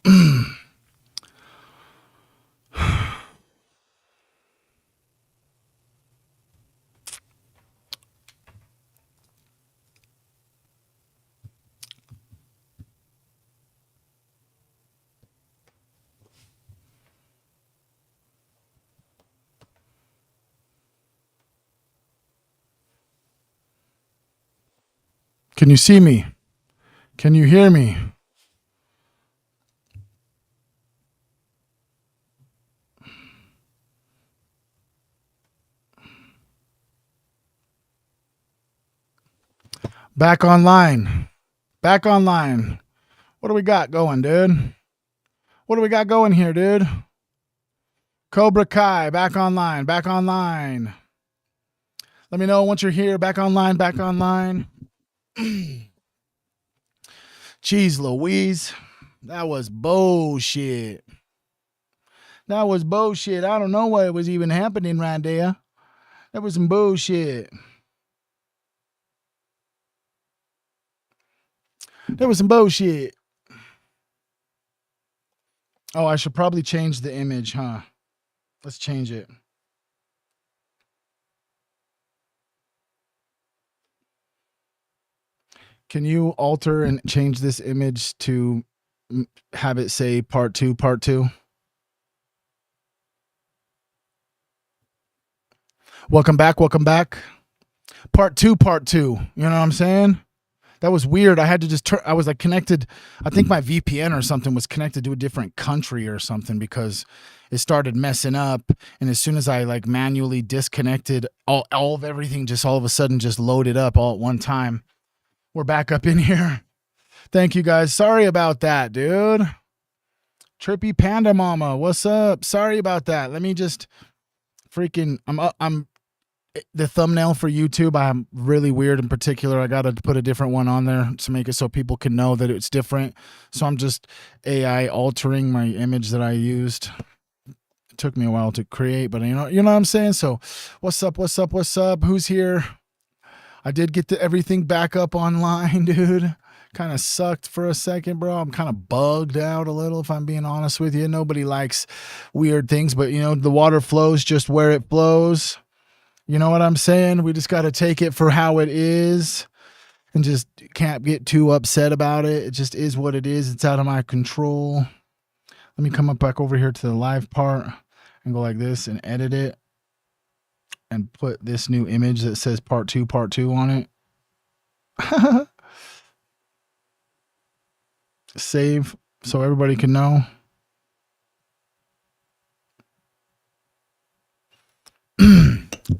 Can you see me? Can you hear me? Back online. Back online. What do we got going, dude? What do we got going here, dude? Cobra Kai, back online. Back online. Let me know once you're here. Back online. Back online. Jeez Louise. That was bullshit. That was bullshit. I don't know what was even happening right there. That was some bullshit. There was some bullshit. Oh, I should probably change the image, huh? Let's change it. Can you alter and change this image to have it say part 2, part 2? Welcome back, welcome back. Part 2, part 2. You know what I'm saying? That was weird. I had to just turn, I was like connected. I think my VPN or something was connected to a different country or something because it started messing up. And as soon as I like manually disconnected, all of everything just all of a sudden just loaded up all at one time. We're back up in here. Thank you guys. Sorry about that, dude. Trippy Panda Mama, what's up? Sorry about that. Let me just freaking, I'm the thumbnail for YouTube. I'm really weird in particular. I got to put a different one on there to make it so people can know that it's different. So I'm just AI altering my image that I used. It took me a while to create, but you know what I'm saying? So what's up? What's up? What's up? Who's here? I did get everything back up online, dude. Kind of sucked for a second, bro. I'm kind of bugged out a little, if I'm being honest with you. Nobody likes weird things, but you know, the water flows just where it flows. You know what I'm saying? We just got to take it for how it is and just can't get too upset about it. It just is what it is. It's out of my control. Let me come up back over here to the live part and go like this and edit it and put this new image that says part 2 on it. Save so everybody can know.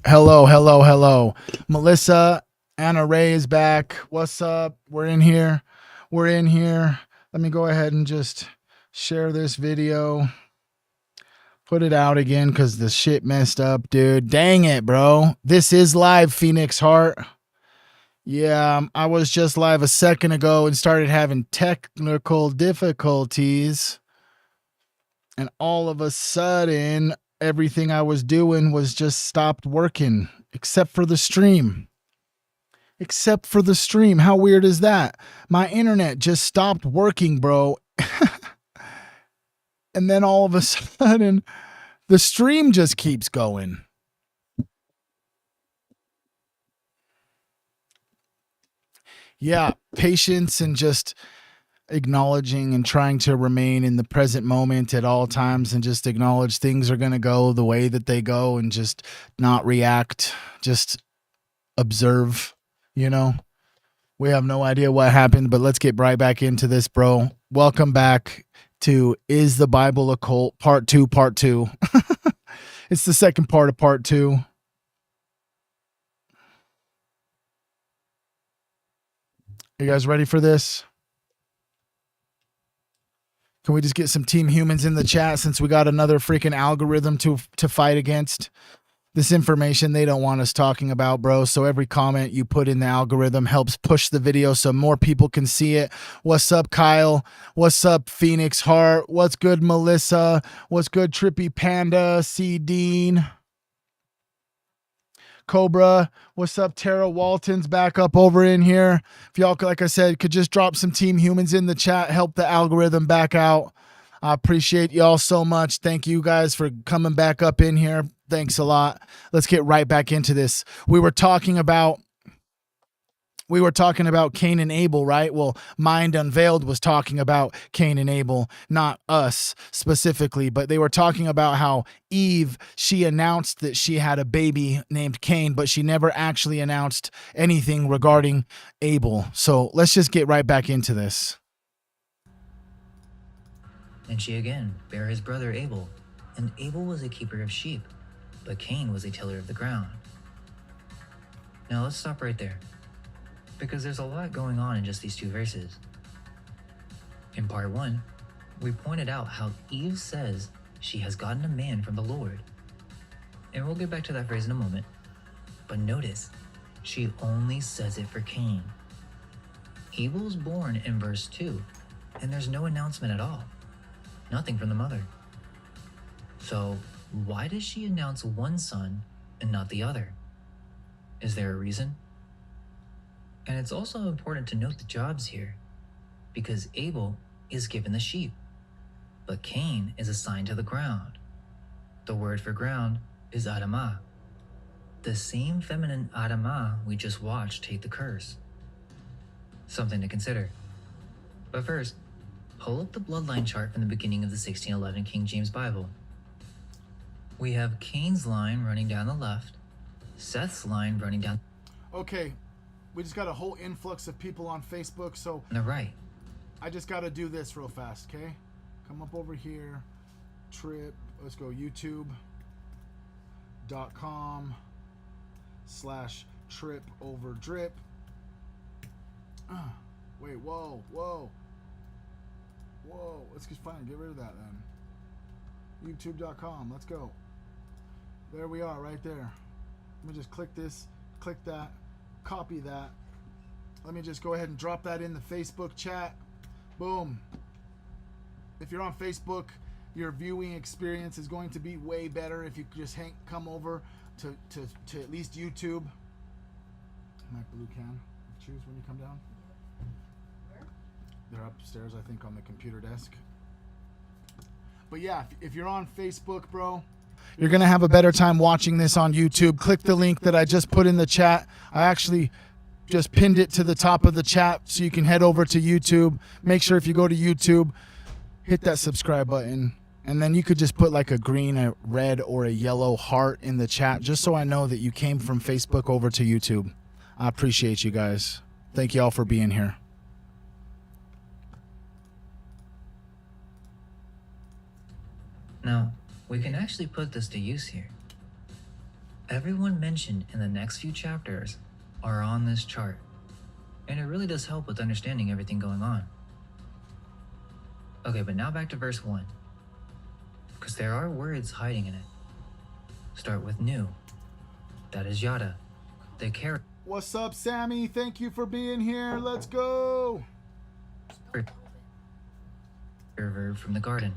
Hello. Melissa, Anna Ray is back. What's up? We're in here. Let me go ahead and just share this video. Put it out again because the shit messed up, dude. Dang it, bro. This is live, Phoenix Heart. Yeah, I was just live a second ago and started having technical difficulties. And all of a sudden, everything I was doing was just stopped working, except for the stream. How weird is that? My internet just stopped working, bro. And then all of a sudden, the stream just keeps going. Yeah, patience and just acknowledging and trying to remain in the present moment at all times and just acknowledge things are going to go the way that they go and just not react, just observe, you know. We have no idea what happened, but let's get right back into this, bro. Welcome back to Is the Bible Occult? Part 2. It's the second part of part 2. You guys ready for this? Can we just get some Team Humans in the chat since we got another freaking algorithm to fight against? This information they don't want us talking about, bro. So every comment you put in the algorithm helps push the video so more people can see it. What's up, Kyle? What's up, Phoenix Heart? What's good, Melissa? What's good, Trippy Panda? C. Dean. Cobra. What's up, Tara Walton's back up over in here. If y'all, like I said, could just drop some Team Humans in the chat, help the algorithm back out. I appreciate y'all so much. Thank you guys for coming back up in here. Thanks a lot. Let's get right back into this. We were talking about Cain and Abel, right? Well, Mind Unveiled was talking about Cain and Abel, not us specifically, but they were talking about how Eve, she announced that she had a baby named Cain, but she never actually announced anything regarding Abel. So let's just get right back into this. And she again bare his brother Abel, and Abel was a keeper of sheep, but Cain was a tiller of the ground. Now let's stop right there, because there's a lot going on in just these 2 verses. In part 1, we pointed out how Eve says she has gotten a man from the Lord. And we'll get back to that phrase in a moment. But notice, she only says it for Cain. Abel's born in verse 2, and there's no announcement at all. Nothing from the mother. So why does she announce one son and not the other? Is there a reason? And it's also important to note the jobs here, because Abel is given the sheep, but Cain is assigned to the ground. The word for ground is Adamah, the same feminine Adamah we just watched take the curse. Something to consider. But first, pull up the bloodline chart from the beginning of the 1611 King James Bible. We have Cain's line running down the left, Seth's line running down. Okay. We just got a whole influx of people on Facebook, so on the right. I just got to do this real fast, okay? Come up over here, let's go youtube.com/Tripoverdrip. Wait, whoa. Let's just get rid of that then. youtube.com, let's go. There we are, right there. Let me just click this, click that. Copy that. Let me just go ahead and drop that in the Facebook chat. Boom. If you're on Facebook, your viewing experience is going to be way better if you just come over to at least YouTube. My blue can. Choose when you come down. Where? They're upstairs, I think, on the computer desk. But yeah, if you're on Facebook, bro, you're going to have a better time watching this on YouTube. Click the link that I just put in the chat. I actually just pinned it to the top of the chat so you can head over to YouTube. Make sure if you go to YouTube, hit that subscribe button. And then you could just put like a green, a red, or a yellow heart in the chat just so I know that you came from Facebook over to YouTube. I appreciate you guys. Thank you all for being here. Now, we can actually put this to use here. Everyone mentioned in the next few chapters are on this chart, and it really does help with understanding everything going on. Okay, but now back to verse 1, because there are words hiding in it. Start with new. That is yada, the character. What's up, Sammy? Thank you for being here. Let's go. Verb from the garden.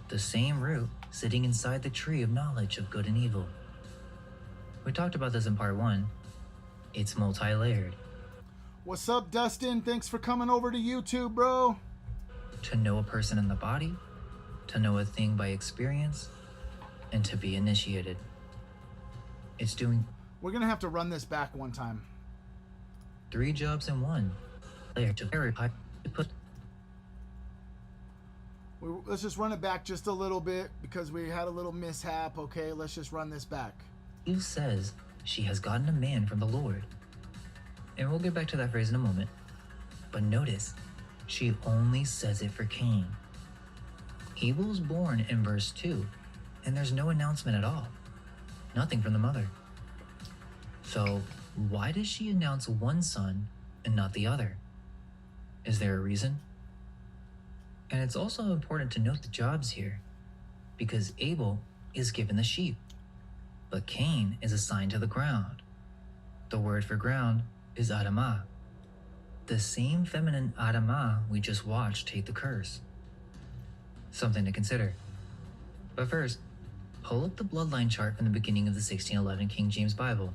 The same root sitting inside the tree of knowledge of good and evil. We talked about this in part 1. It's multi-layered. What's up, Dustin? Thanks for coming over to YouTube, bro. To know a person in the body, to know a thing by experience, and to be initiated. It's doing... We're going to have to run this back one time. 3 jobs in one. Layer to verify to put... Let's just run it back just a little bit because we had a little mishap, okay? Let's just run this back. Eve says she has gotten a man from the Lord. And we'll get back to that phrase in a moment. But notice, she only says it for Cain. Abel's born in verse 2, and there's no announcement at all. Nothing from the mother. So why does she announce one son and not the other? Is there a reason? And it's also important to note the jobs here, because Abel is given the sheep, but Cain is assigned to the ground. The word for ground is Adamah, the same feminine Adamah we just watched take the curse. Something to consider. But first, pull up the bloodline chart from the beginning of the 1611 King James Bible.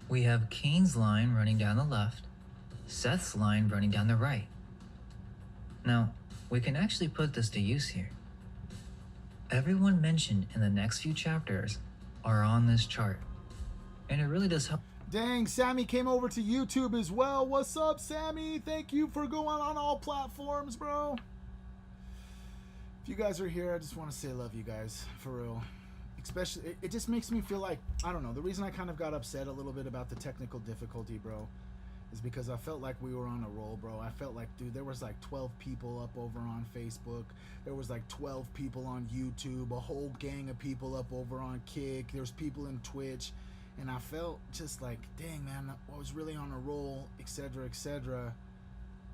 We have Cain's line running down the left, Seth's line running down the right. Now, We can actually put this to use here. Everyone mentioned in the next few chapters are on this chart, and it really does help. Dang, Sammy came over to YouTube as well. What's up, Sammy? Thank you for going on all platforms, bro. If you guys are here, I just want to say I love you guys, for real. Especially, it just makes me feel like, I don't know, the reason I kind of got upset a little bit about the technical difficulty, bro, is because I felt like we were on a roll, bro. I felt like, dude, there was like 12 people up over on Facebook. There was like 12 people on YouTube, a whole gang of people up over on Kick. There's people in Twitch. And I felt just like, dang, man, I was really on a roll, etc., etc.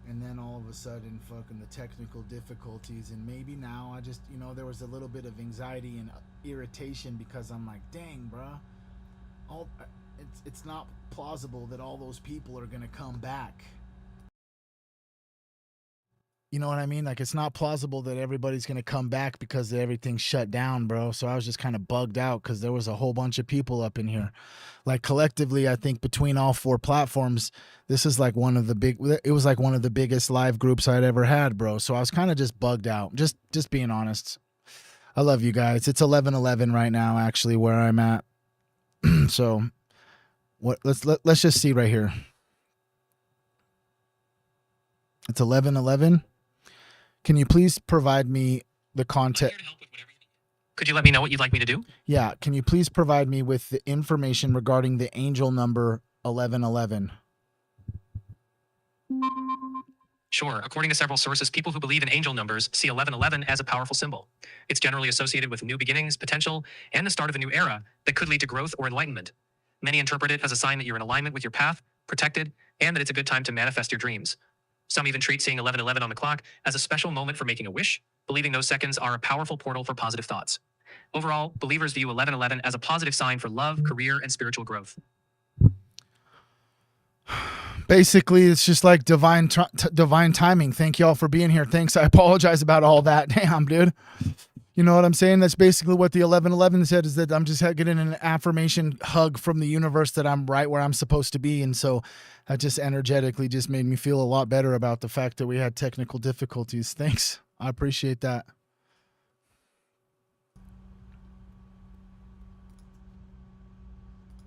And then all of a sudden, fucking the technical difficulties. And maybe now I just, you know, there was a little bit of anxiety and irritation because I'm like, dang, bruh, it's not plausible that all those people are going to come back. You know what I mean? Like, it's not plausible that everybody's going to come back because everything's shut down, bro. So I was just kind of bugged out because there was a whole bunch of people up in here. Like, collectively, I think between all 4 platforms, this is like one of the biggest live groups I'd ever had, bro. So I was kind of just bugged out. Just being honest. I love you guys. It's 11:11 right now, actually, where I'm at. So let's just see right here. It's 11:11. Can you please provide me the content? Could you let me know what you'd like me to do? Yeah. Can you please provide me with the information regarding the angel number 1111? Sure. According to several sources, people who believe in angel numbers see 1111 as a powerful symbol. It's generally associated with new beginnings, potential, and the start of a new era that could lead to growth or enlightenment. Many interpret it as a sign that you're in alignment with your path, protected, and that it's a good time to manifest your dreams. Some even treat seeing 1111 on the clock as a special moment for making a wish, believing those seconds are a powerful portal for positive thoughts. Overall, believers view 1111 as a positive sign for love, career, and spiritual growth. Basically, it's just like divine timing. Thank y'all for being here. Thanks. I apologize about all that. Damn, dude. You know what I'm saying? That's basically what the 1111 said, is that I'm just getting an affirmation hug from the universe that I'm right where I'm supposed to be. And so that just energetically just made me feel a lot better about the fact that we had technical difficulties. Thanks. I appreciate that.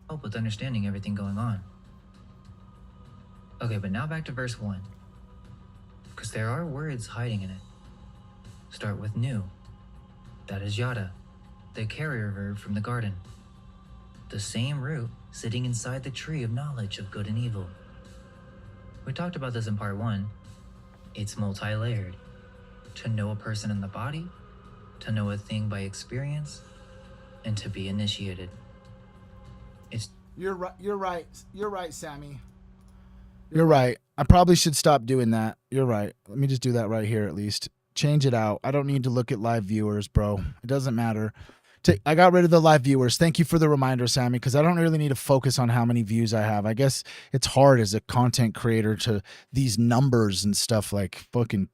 Help with understanding everything going on. Okay, but now back to verse 1. Because there are words hiding in it. Start with new. That is yada, the carrier verb from the garden. The same root sitting inside the tree of knowledge of good and evil. We talked about this in part 1. It's multi-layered. To know a person in the body, to know a thing by experience, and to be initiated. You're right, Sammy. You're right. I probably should stop doing that. You're right. Let me just do that right here at least. Change it out. I don't need to look at live viewers, bro. It doesn't matter. I got rid of the live viewers. Thank you for the reminder, Sammy, because I don't really need to focus on how many views I have. I guess it's hard as a content creator to these numbers and stuff, like fucking,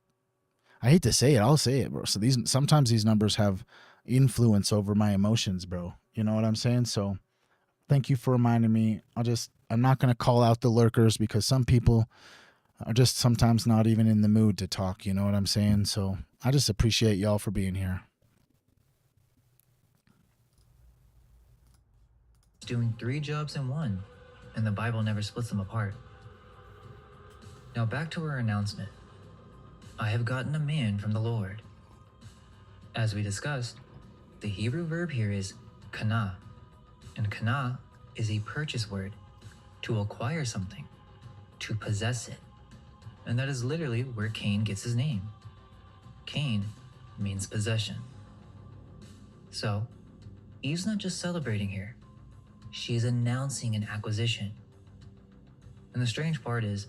I hate to say it. I'll say it, bro. So sometimes these numbers have influence over my emotions, bro. You know what I'm saying? So thank you for reminding me. I'm not going to call out the lurkers because some people are just sometimes not even in the mood to talk. You know what I'm saying? So I just appreciate y'all for being here. Doing 3 jobs in one, and the Bible never splits them apart. Now back to our announcement. I have gotten a man from the Lord. As we discussed, the Hebrew verb here is kana, and kana is a purchase word, to acquire something, to possess it. And that is literally where Cain gets his name. Cain means possession. So, Eve's not just celebrating here. She is announcing an acquisition. And the strange part is,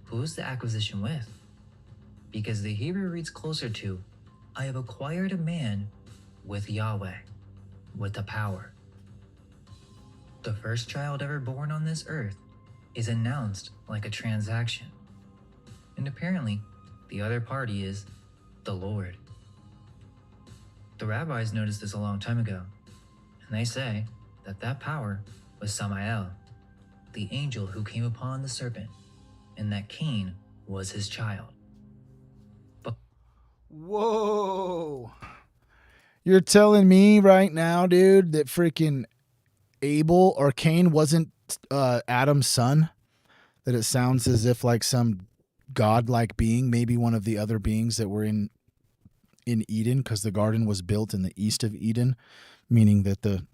who's the acquisition with? Because the Hebrew reads closer to, I have acquired a man with Yahweh, with the power. The first child ever born on this earth is announced like a transaction. And apparently, the other party is the Lord. The rabbis noticed this a long time ago, and they say that power was Samael, the angel who came upon the serpent, and that Cain was his child. Whoa. You're telling me right now, dude, that freaking Abel or Cain wasn't Adam's son? That it sounds as if like some godlike being, maybe one of the other beings that were in Eden, because the garden was built in the east of Eden, meaning that the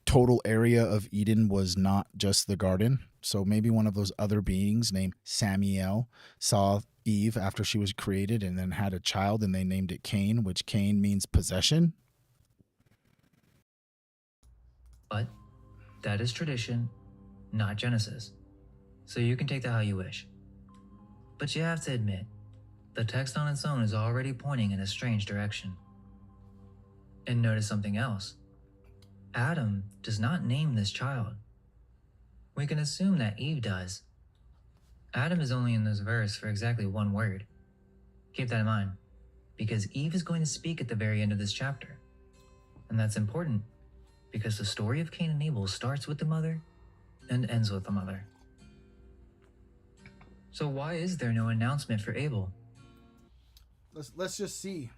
total area of Eden was not just the garden. So maybe one of those other beings named Samael saw Eve after she was created and then had a child, and they named it Cain, which Cain means possession. But that is tradition, not Genesis. So you can take that how you wish. But you have to admit, the text on its own is already pointing in a strange direction. And notice something else. Adam does not name this child. We can assume that Eve does. Adam is only in this verse for exactly one word. Keep that in mind, because Eve is going to speak at the very end of this chapter. And that's important, because the story of Cain and Abel starts with the mother and ends with the mother. So why is there no announcement for Abel? Let's just see.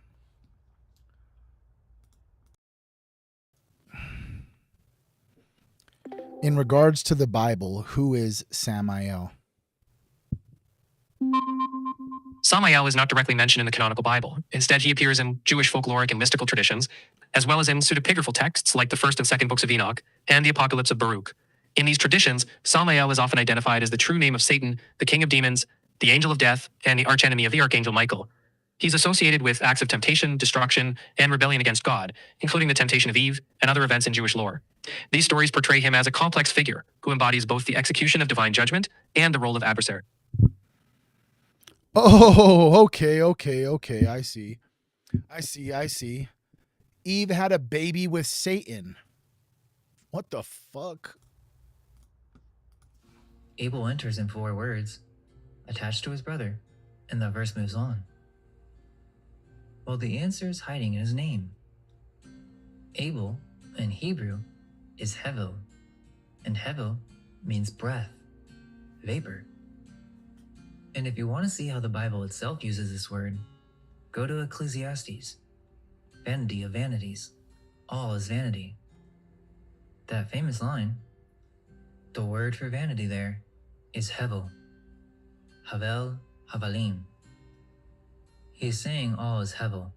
In regards to the Bible, who is Samael? Samael is not directly mentioned in the canonical Bible. Instead, he appears in Jewish folkloric and mystical traditions, as well as in pseudepigraphal texts like the first and second books of Enoch and the Apocalypse of Baruch. In these traditions, Samael is often identified as the true name of Satan, the king of demons, the angel of death, and the archenemy of the archangel Michael. He's associated with acts of temptation, destruction, and rebellion against God, including the temptation of Eve and other events in Jewish lore. These stories portray him as a complex figure who embodies both the execution of divine judgment and the role of adversary. Oh, okay. I see. Eve had a baby with Satan. What the fuck? Abel enters in 4 words, attached to his brother, and the verse moves on. Well, the answer is hiding in his name. Abel, in Hebrew, is Hevel, and Hevel means breath, vapor. And if you want to see how the Bible itself uses this word, go to Ecclesiastes. Vanity of vanities, all is vanity. That famous line, the word for vanity there is Hevel, Havel, Havalim. He's saying all is Hevel.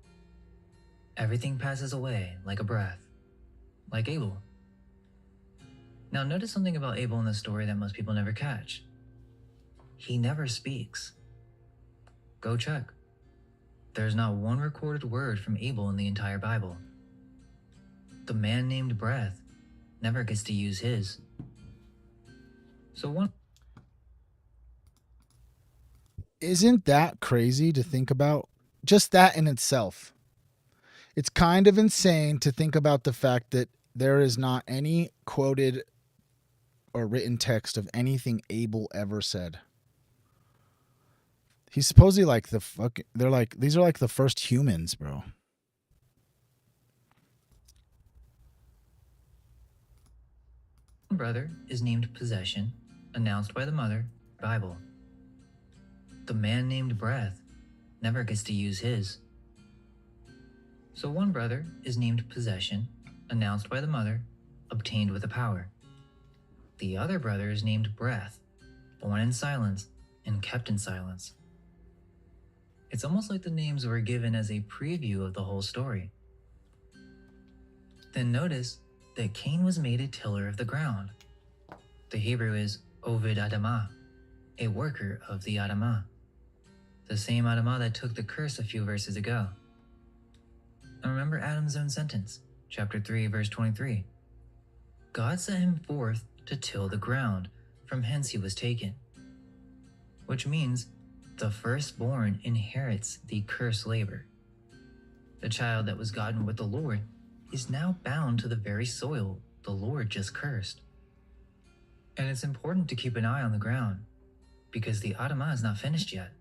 Everything passes away like a breath, like Abel. Now notice something about Abel in the story that most people never catch. He never speaks. Go check. There's not one recorded word from Abel in the entire Bible. The man named Breath never gets to use his. So one... Isn't that crazy to think about? Just that in itself. It's kind of insane to think about the fact that there is not any quoted or written text of anything Abel ever said. He's supposedly like the fuck. They're like, these are like the first humans, bro. brother is named Possession, announced by the mother, Bible. The man named Breath never gets to use his. So one brother is named Possession, announced by the mother, obtained with a power. The other brother is named Breath, born in silence and kept in silence. It's almost like the names were given as a preview of the whole story. Then notice that Cain was made a tiller of the ground. The Hebrew is Ovid Adamah, a worker of the Adamah, the same Adamah that took the curse a few verses ago. And remember Adam's own sentence, chapter 3, verse 23. God sent him forth to till the ground, from hence he was taken. Which means the firstborn inherits the cursed labor. The child that was gotten with the Lord is now bound to the very soil the Lord just cursed. And it's important to keep an eye on the ground, because the Adamah is not finished yet.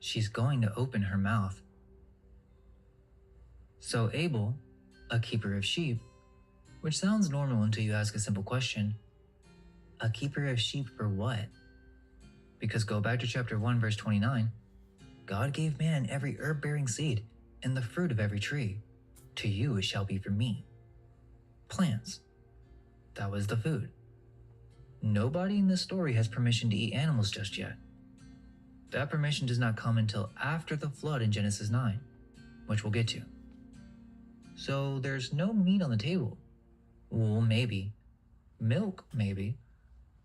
She's going to open her mouth. So Abel, a keeper of sheep, which sounds normal until you ask a simple question, a keeper of sheep for what? Because go back to chapter 1, verse 29. God gave man every herb-bearing seed and the fruit of every tree. To you it shall be for meat. Plants. That was the food. Nobody in this story has permission to eat animals just yet. That permission does not come until after the flood in Genesis 9, which we'll get to. So there's no meat on the table. Well, maybe. Milk, maybe.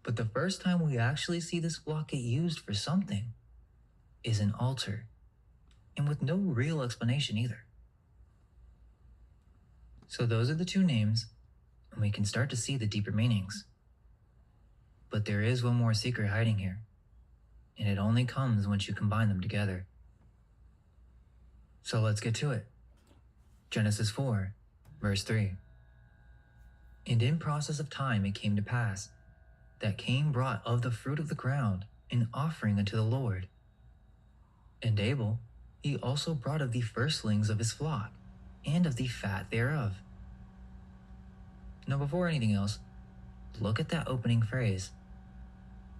But the first time we actually see this flock get used for something is an altar, and with no real explanation either. So those are the two names, and we can start to see the deeper meanings. But there is one more secret hiding here, and it only comes once you combine them together. So let's get to it. Genesis 4, verse 3. And in process of time it came to pass that Cain brought of the fruit of the ground an offering unto the Lord. And Abel, he also brought of the firstlings of his flock, and of the fat thereof. Now before anything else, look at that opening phrase,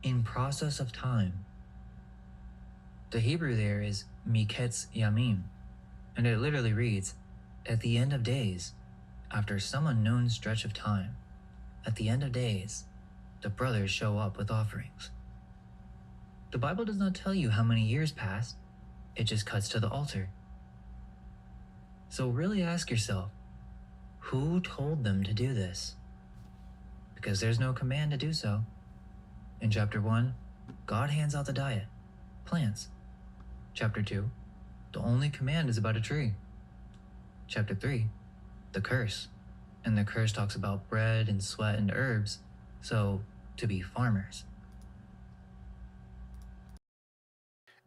in process of time. The Hebrew there is miketz yamim, and it literally reads, at the end of days, after some unknown stretch of time, at the end of days, the brothers show up with offerings. The Bible does not tell you how many years passed, it just cuts to the altar. So really ask yourself, who told them to do this? Because there's no command to do so. In chapter 1, God hands out the diet, plants. Chapter 2, the only command is about a tree. Chapter 3, the curse. And the curse talks about bread and sweat and herbs, so to be farmers.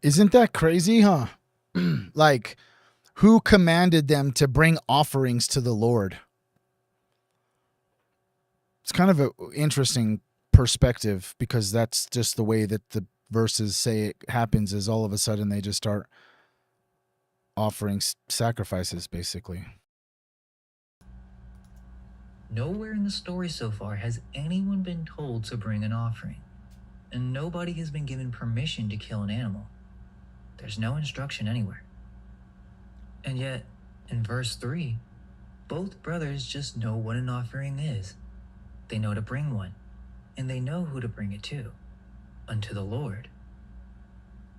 Isn't that crazy, huh? Like, who commanded them to bring offerings to the Lord? It's kind of an interesting perspective, because that's just the way that the verses say it happens, is all of a sudden they just start offering sacrifices, basically. Nowhere in the story so far has anyone been told to bring an offering, and nobody has been given permission to kill an animal. There's no instruction anywhere. And yet, in verse 3, both brothers just know what an offering is. They know to bring one, and they know who to bring it to, unto the Lord.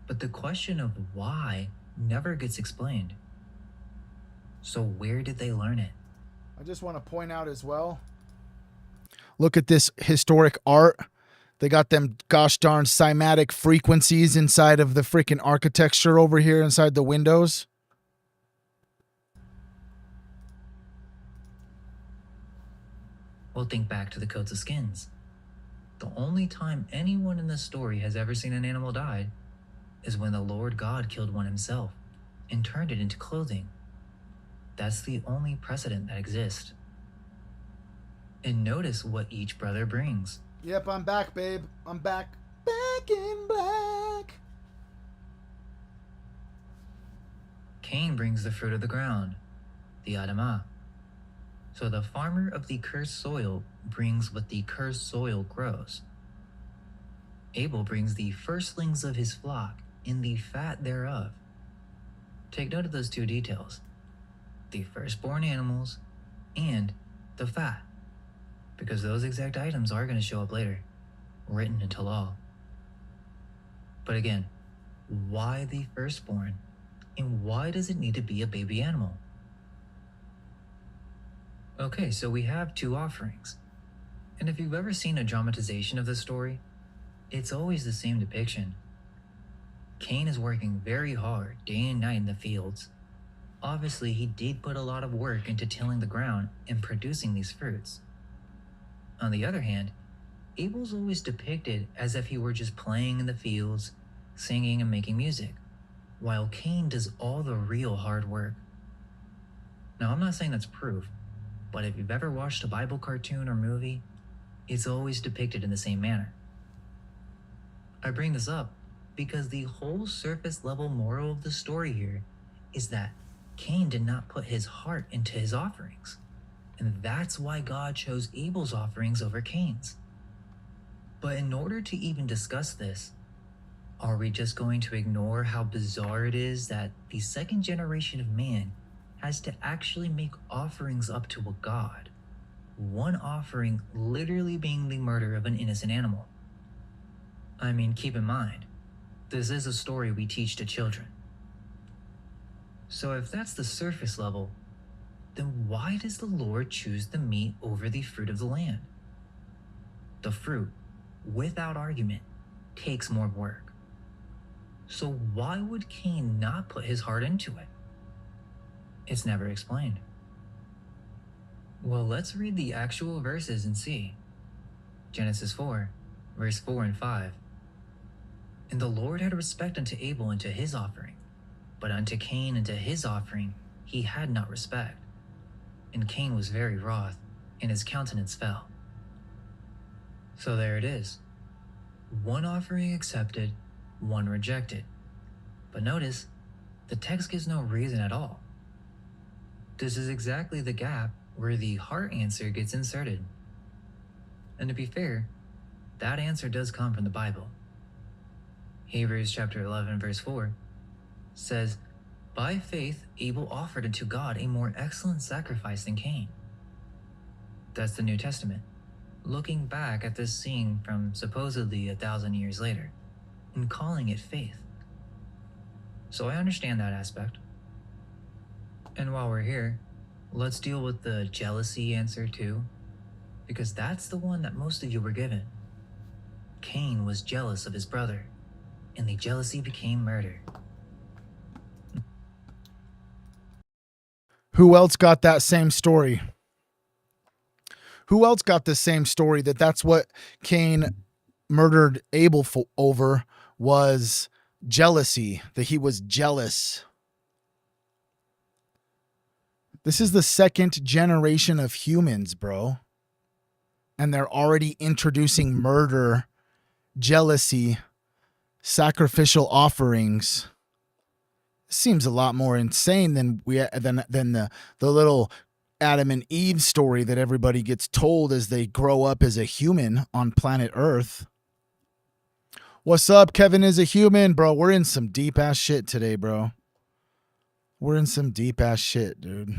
But the question of why never gets explained. So where did they learn it? I just want to point out as well, look at this historic art. They got them gosh darn cymatic frequencies inside of the freaking architecture over here inside the windows. Well, think back to the coats of skins. The only time anyone in this story has ever seen an animal die is when the Lord God killed one himself and turned it into clothing. That's the only precedent that exists. And notice what each brother brings. Yep, I'm back, babe. I'm back. Back in black. Cain brings the fruit of the ground, the Adamah. So the farmer of the cursed soil brings what the cursed soil grows. Abel brings the firstlings of his flock and the fat thereof. Take note of those two details, the firstborn animals and the fat, because those exact items are going to show up later, written into law. But again, why the firstborn? And why does it need to be a baby animal? Okay, so we have two offerings. And if you've ever seen a dramatization of this story, it's always the same depiction. Cain is working very hard day and night in the fields. Obviously, he did put a lot of work into tilling the ground and producing these fruits. On the other hand, Abel's always depicted as if he were just playing in the fields, singing and making music, while Cain does all the real hard work. Now, I'm not saying that's proof, but if you've ever watched a Bible cartoon or movie, it's always depicted in the same manner. I bring this up because the whole surface level moral of the story here is that Cain did not put his heart into his offerings, and that's why God chose Abel's offerings over Cain's. But in order to even discuss this, Are we just going to ignore how bizarre it is that the second generation of man has to actually make offerings up to a god? One offering literally being the murder of an innocent animal. I mean, keep in mind, this is a story we teach to children. So if that's the surface level, then why does the Lord choose the meat over the fruit of the land? The fruit, without argument, takes more work. So why would Cain not put his heart into it? It's never explained. Well, let's read the actual verses and see. Genesis 4, verse 4 and 5. And the Lord had respect unto Abel and to his offering, but unto Cain and to his offering he had not respect. And Cain was very wroth, and his countenance fell. So there it is. One offering accepted, one rejected. But notice, the text gives no reason at all. This is exactly the gap where the heart answer gets inserted. And to be fair, that answer does come from the Bible. Hebrews chapter 11 verse 4 says, by faith Abel offered unto God a more excellent sacrifice than Cain. That's the New Testament, looking back at this scene from supposedly 1,000 years later and calling it faith. So I understand that aspect. And while we're here, let's deal with the jealousy answer too, because that's the one that most of you were given. Cain was jealous of his brother, and the jealousy became murder. Who else got that same story? Who else got the same story that's what Cain murdered Abel over was jealousy, that he was jealous. This is the second generation of humans, bro. And they're already introducing murder, jealousy, sacrificial offerings. Seems a lot more insane than the little Adam and Eve story that everybody gets told as they grow up as a human on planet Earth. What's up? Kevin is a human, bro. We're in some deep ass shit today, bro. We're in some deep ass shit, dude.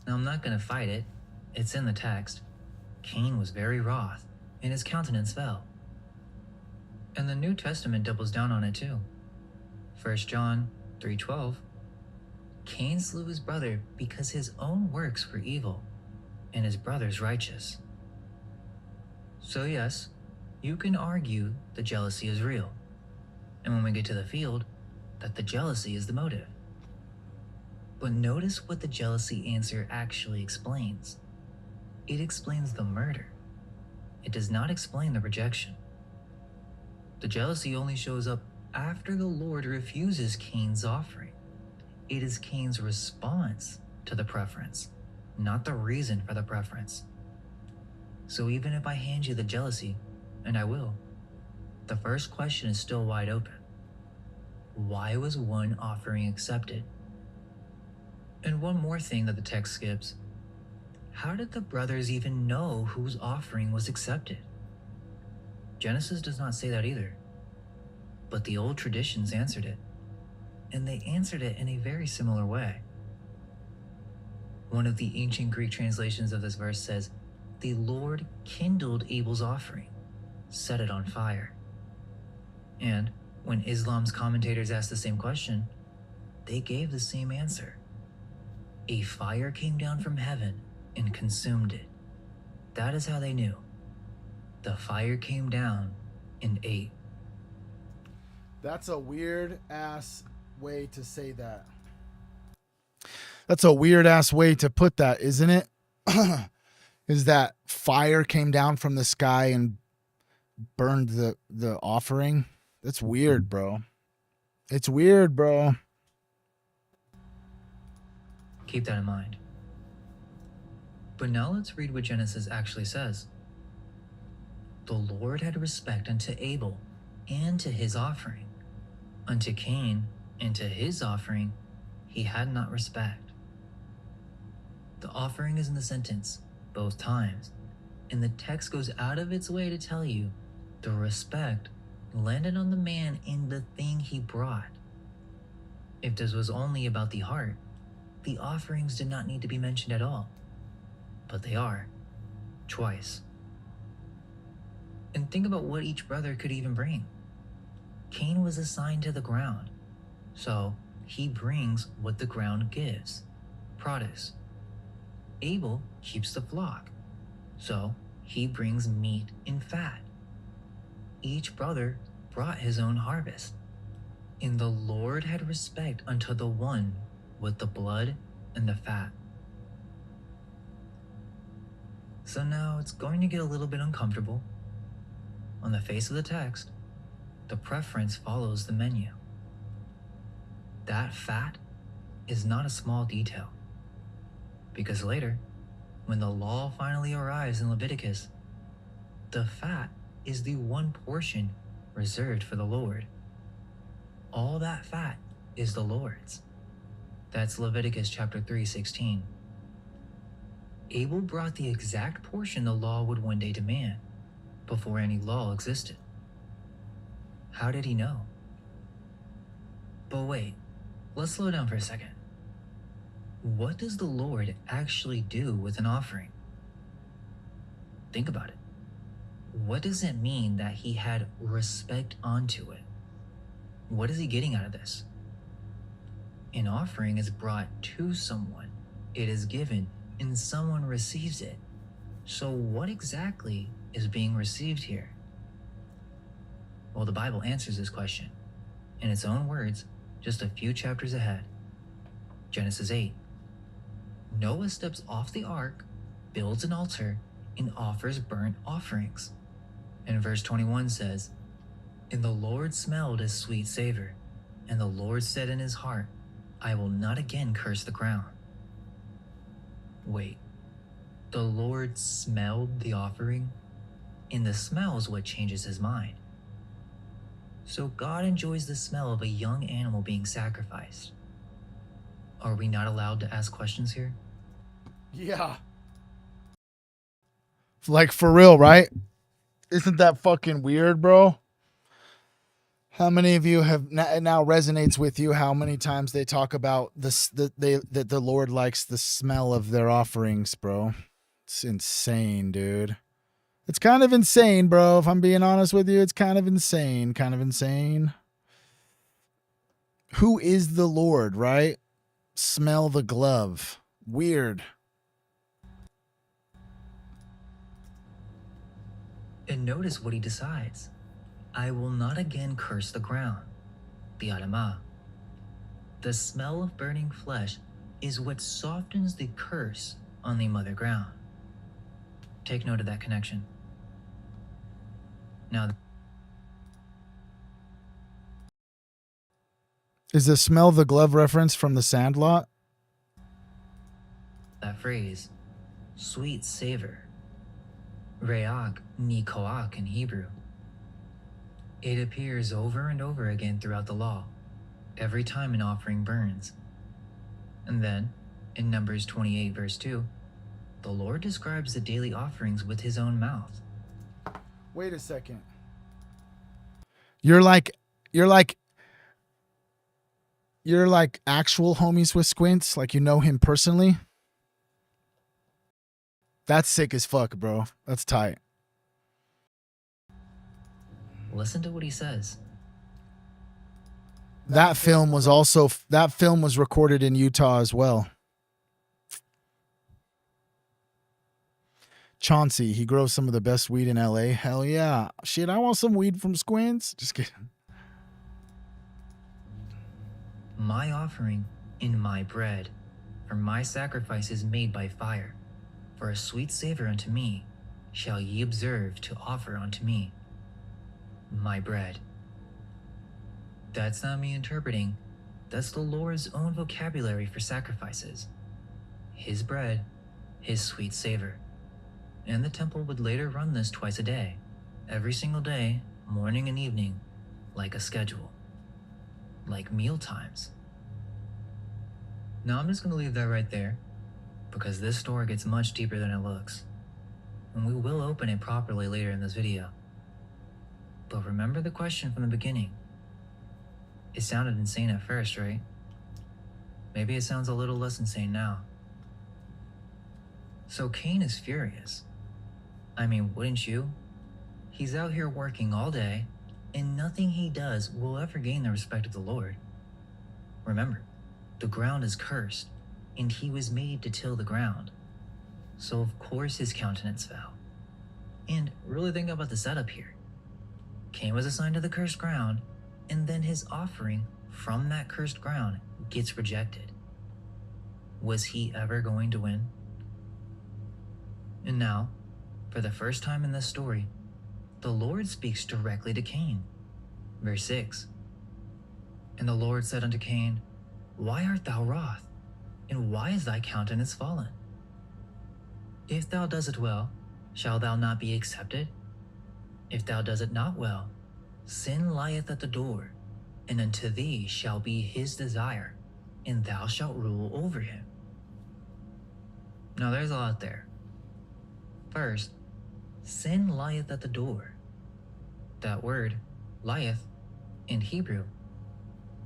Now, I'm not going to fight it. It's in the text. Cain was very wroth, and his countenance fell. And the New Testament doubles down on it too. 1 John 3:12. Cain slew his brother because his own works were evil, and his brother's righteous. So yes, you can argue the jealousy is real. And when we get to the field, that the jealousy is the motive. But notice what the jealousy answer actually explains. It explains the murder. It does not explain the rejection. The jealousy only shows up after the Lord refuses Cain's offering. It is Cain's response to the preference, not the reason for the preference. So even if I hand you the jealousy, and I will, the first question is still wide open. Why was one offering accepted? And one more thing that the text skips. How did the brothers even know whose offering was accepted? Genesis does not say that either. But the old traditions answered it. And they answered it in a very similar way. One of the ancient Greek translations of this verse says, the Lord kindled Abel's offering, set it on fire. And when Islam's commentators asked the same question, they gave the same answer. A fire came down from heaven and consumed it. That is how they knew. The fire came down and ate. That's a weird ass way to say that. That's a weird ass way to put that, isn't it? Is that fire came down from the sky and burned the offering? That's weird, bro. It's weird, bro. Keep that in mind. But now let's read what Genesis actually says. The Lord had respect unto Abel and to his offering. Unto Cain and to his offering he had not respect. The offering is in the sentence, both times, and the text goes out of its way to tell you the respect landed on the man in the thing he brought. If this was only about the heart, the offerings did not need to be mentioned at all. But they are, twice. And think about what each brother could even bring. Cain was assigned to the ground, so he brings what the ground gives, produce. Abel keeps the flock, so he brings meat and fat. Each brother brought his own harvest, and the Lord had respect unto the one with the blood and the fat. So now it's going to get a little bit uncomfortable. On the face of the text, the preference follows the menu. That fat is not a small detail, because later, when the law finally arrives in Leviticus, the fat is the one portion reserved for the Lord. All that fat is the Lord's. That's Leviticus chapter 3:16. Abel brought the exact portion the law would one day demand, before any law existed. How did he know? But wait, let's slow down for a second. What does the Lord actually do with an offering? Think about it. What does it mean that he had respect onto it? What is he getting out of this? An offering is brought to someone, it is given, and someone receives it. So what exactly is being received here? Well, the Bible answers this question in its own words just a few chapters ahead. Genesis 8. Noah steps off the ark, builds an altar, and offers burnt offerings. And verse 21 says, "And the Lord smelled a sweet savor, and the Lord said in his heart, I will not again curse the ground." Wait, the Lord smelled the offering? And the smell is what changes his mind. So God enjoys the smell of a young animal being sacrificed. Are we not allowed to ask questions here? Yeah. Like, for real, right? Isn't that fucking weird, bro? How many of you have now resonates with you how many times they talk about this, that the Lord likes the smell of their offerings, bro? It's insane, dude. It's kind of insane, bro. If I'm being honest with you, it's kind of insane. Kind of insane. Who is the Lord, right? Smell the glove. Weird. And notice what he decides. I will not again curse the ground. The Adamah. The smell of burning flesh is what softens the curse on the mother ground. Take note of that connection. Now, Is the smell the glove reference from the Sandlot? that phrase, sweet savor, re'ach nikoach in Hebrew. It appears over and over again throughout the law, every time an offering burns. And then, in Numbers 28 verse 2, the Lord describes the daily offerings with his own mouth. Wait a second. You're like actual homies with Squints, like you know him personally. That's sick as fuck, bro. That's tight. Listen to what he says. That film was recorded in Utah as well. Chauncey, he grows some of the best weed in LA. Hell yeah. Shit, I want some weed from Squints. Just kidding. My offering in my bread, for my sacrifice is made by fire. For a sweet savor unto me shall ye observe to offer unto me. My bread. That's not me interpreting. That's the Lord's own vocabulary for sacrifices. His bread, his sweet savor. And the temple would later run this twice a day, every single day, morning and evening, like a schedule. Like meal times. Now I'm just going to leave that right there, because this story gets much deeper than it looks. and we will open it properly later in this video. But remember the question from the beginning. It sounded insane at first, right? Maybe it sounds a little less insane now. So Cain is furious. I mean, wouldn't you? He's out here working all day, and nothing he does will ever gain the respect of the Lord. Remember, the ground is cursed, and he was made to till the ground. So of course his countenance fell. And really think about the setup here. Cain was assigned to the cursed ground, and then his offering from that cursed ground gets rejected. Was he ever going to win? And now, for the first time in this story, the Lord speaks directly to Cain. Verse 6. And the Lord said unto Cain, Why art thou wroth? And why is thy countenance fallen? If thou does it well, shall thou not be accepted? If thou does it not well, sin lieth at the door, and unto thee shall be his desire, and thou shalt rule over him. Now there's a lot there. First, sin lieth at the door. That word, lieth, in Hebrew,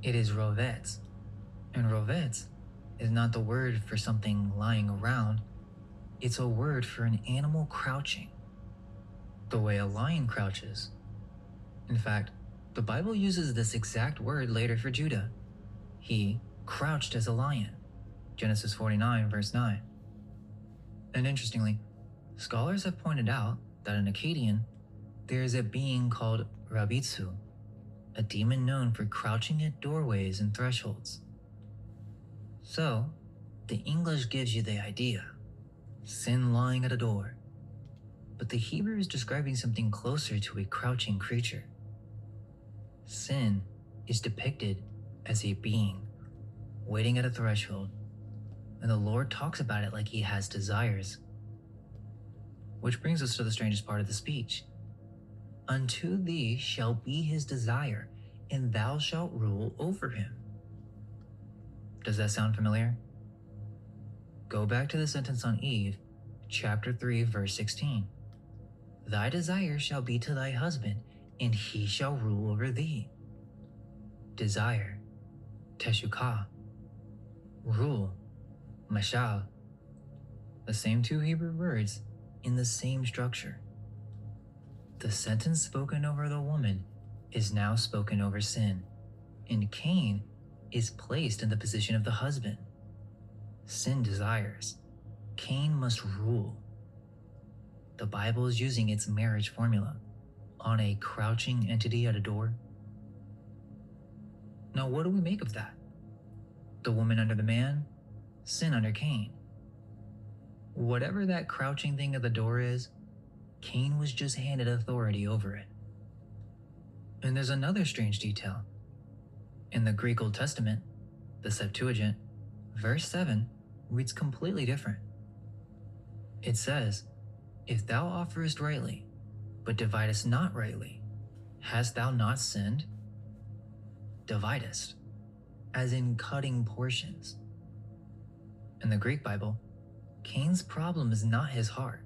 it is rovetz. And rovetz is not the word for something lying around. It's a word for an animal crouching, the way a lion crouches. In fact, the Bible uses this exact word later for Judah. He crouched as a lion. Genesis 49, verse 9. And interestingly, scholars have pointed out that in Akkadian, there is a being called Rabitsu, a demon known for crouching at doorways and thresholds. So, the English gives you the idea. Sin lying at a door. But the Hebrew is describing something closer to a crouching creature. Sin is depicted as a being waiting at a threshold, and the Lord talks about it like he has desires. Which brings us to the strangest part of the speech. Unto thee shall be his desire, and thou shalt rule over him. Does that sound familiar? Go back to the sentence on Eve, chapter 3, verse 16. Thy desire shall be to thy husband, and he shall rule over thee. Desire, teshukah. Rule, mashal. The same two Hebrew words in the same structure. The sentence spoken over the woman is now spoken over sin, and Cain is placed in the position of the husband. Sin desires. Cain must rule. The Bible is using its marriage formula on a crouching entity at a door. Now, what do we make of that? The woman under the man, sin under Cain. Whatever that crouching thing at the door is, Cain was just handed authority over it. And there's another strange detail. In the Greek Old Testament, the Septuagint, verse 7 reads completely different. It says, If thou offerest rightly, but dividest not rightly, hast thou not sinned? Dividest, as in cutting portions. In the Greek Bible, Cain's problem is not his heart.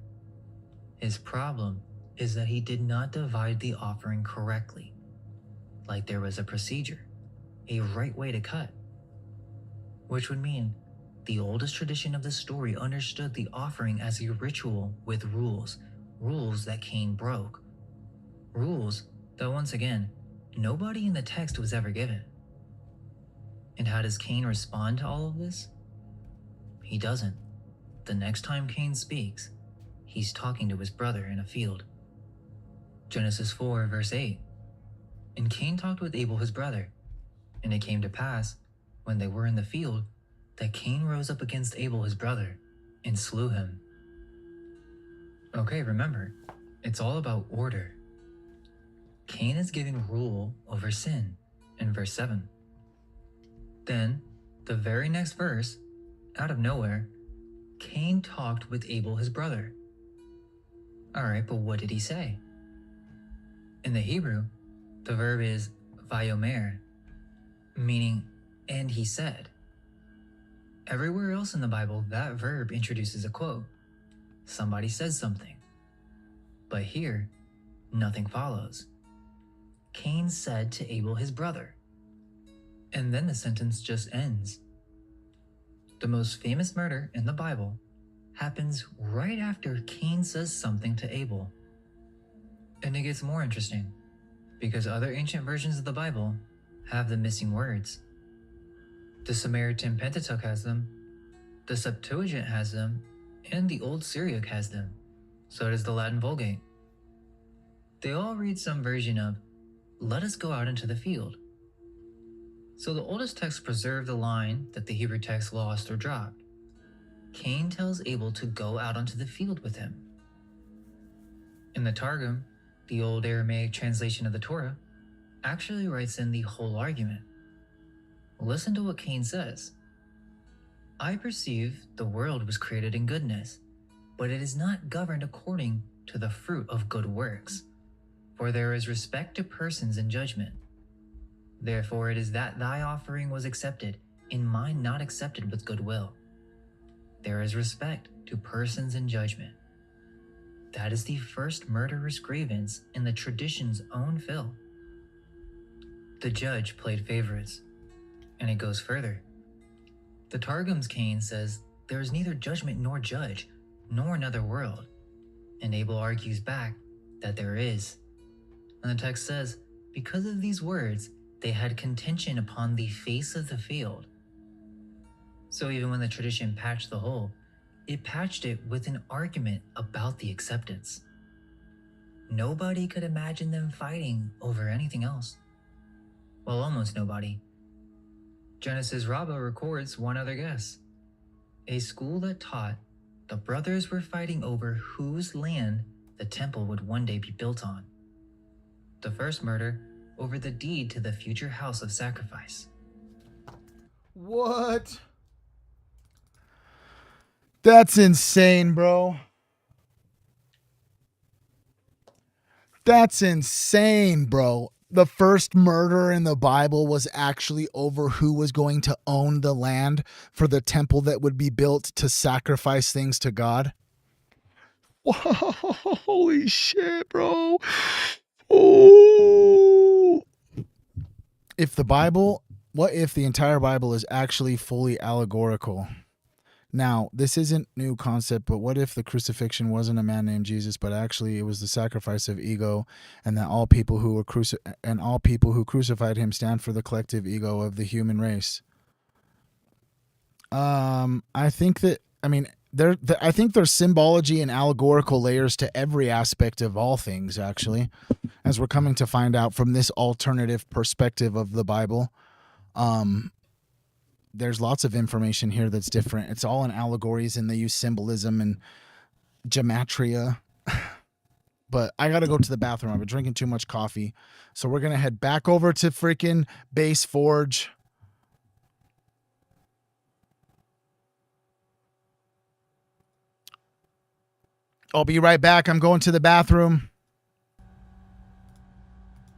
His problem is that he did not divide the offering correctly, like there was a procedure, a right way to cut. Which would mean the oldest tradition of the story understood the offering as a ritual with rules that Cain broke. Rules that, once again, nobody in the text was ever given. And how does Cain respond to all of this? He doesn't. The next time Cain speaks, he's talking to his brother in a field. Genesis 4, verse 8. And Cain talked with Abel his brother. And it came to pass, when they were in the field, that Cain rose up against Abel his brother, and slew him. Okay, remember, it's all about order. Cain is given rule over sin in verse 7. Then, the very next verse, out of nowhere, Cain talked with Abel his brother. Alright, but what did he say? In the Hebrew, the verb is vayomer, meaning, and he said. Everywhere else in the Bible, that verb introduces a quote. Somebody says something. But here, nothing follows. Cain said to Abel his brother. And then the sentence just ends. The most famous murder in the Bible happens right after Cain says something to Abel. And it gets more interesting, because other ancient versions of the Bible have the missing words. The Samaritan Pentateuch has them, the Septuagint has them, and the Old Syriac has them. So does the Latin Vulgate. They all read some version of, "Let us go out into the field." So the oldest texts preserve the line that the Hebrew text lost or dropped. Cain tells Abel to go out onto the field with him. In the Targum, the old Aramaic translation of the Torah, actually writes in the whole argument. Listen to what Cain says. "I perceive the world was created in goodness, but it is not governed according to the fruit of good works. For there is respect to persons in judgment. Therefore it is that thy offering was accepted, and mine not accepted with goodwill. There is respect to persons in judgment." That is the first murderer's grievance in the tradition's own fill. The judge played favorites, and it goes further. The Targum's Cain says there is neither judgment nor judge, nor another world, and Abel argues back that there is. And the text says, because of these words, they had contention upon the face of the field. So even when the tradition patched the hole, it patched it with an argument about the acceptance. Nobody could imagine them fighting over anything else. Well, almost nobody. Genesis Rabbah records one other guess. A school that taught the brothers were fighting over whose land the temple would one day be built on. The first murder over the deed to the future house of sacrifice. What? That's insane, bro. That's insane, bro. The first murder in the Bible was actually over who was going to own the land for the temple that would be built to sacrifice things to God. Whoa, holy shit, bro. Oh. What if the entire Bible is actually fully allegorical? Now, this isn't new concept, but what if the crucifixion wasn't a man named Jesus, but actually it was the sacrifice of ego, and that all people who crucified him stand for the collective ego of the human race? I think there's symbology and allegorical layers to every aspect of all things, actually, as we're coming to find out from this alternative perspective of the Bible. There's lots of information here that's different. It's all in allegories, and they use symbolism and gematria. But I got to go to the bathroom. I've been drinking too much coffee. So we're going to head back over to freaking Base Forge. I'll be right back. I'm going to the bathroom.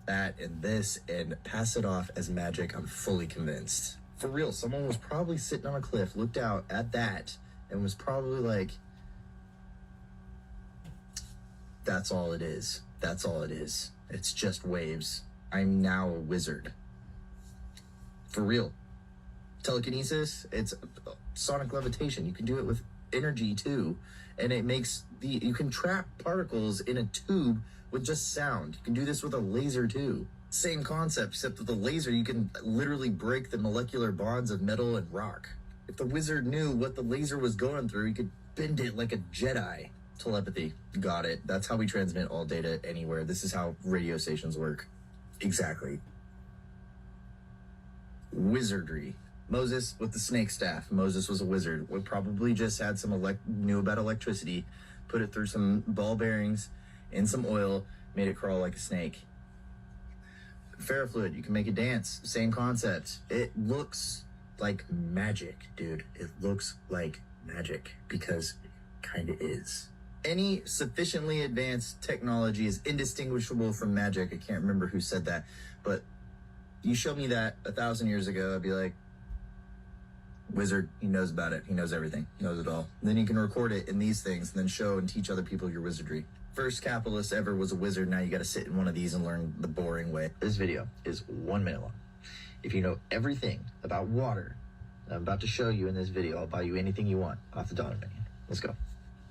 That and this and pass it off as magic, I'm fully convinced. For real, someone was probably sitting on a cliff, looked out at that, and was probably like, that's all it is. That's all it is. It's just waves. I'm now a wizard. For real. Telekinesis, it's sonic levitation. You can do it with energy too. And it makes you can trap particles in a tube with just sound. You can do this with a laser too. Same concept, except with a laser, you can literally break the molecular bonds of metal and rock. If the wizard knew what the laser was going through, he could bend it like a Jedi. Telepathy. Got it. That's how we transmit all data anywhere. This is how radio stations work. Exactly. Wizardry. Moses with the snake staff. Moses was a wizard. Would probably just had knew about electricity, put it through some ball bearings in some oil, made it crawl like a snake. Ferrofluid, you can make it dance. Same concept. It looks like magic, dude. It looks like magic because it kind of is. Any sufficiently advanced technology is indistinguishable from magic. I can't remember who said that, but you show me that 1,000 years ago, I'd be like, wizard, he knows about it. He knows everything. He knows it all. And then you can record it in these things and then show and teach other people your wizardry. First capitalist ever was a wizard. Now you got to sit in one of these and learn the boring way. This video is 1 minute long. If you know everything about water that I'm about to show you in this video, I'll buy you anything you want off the dollar menu. Let's go.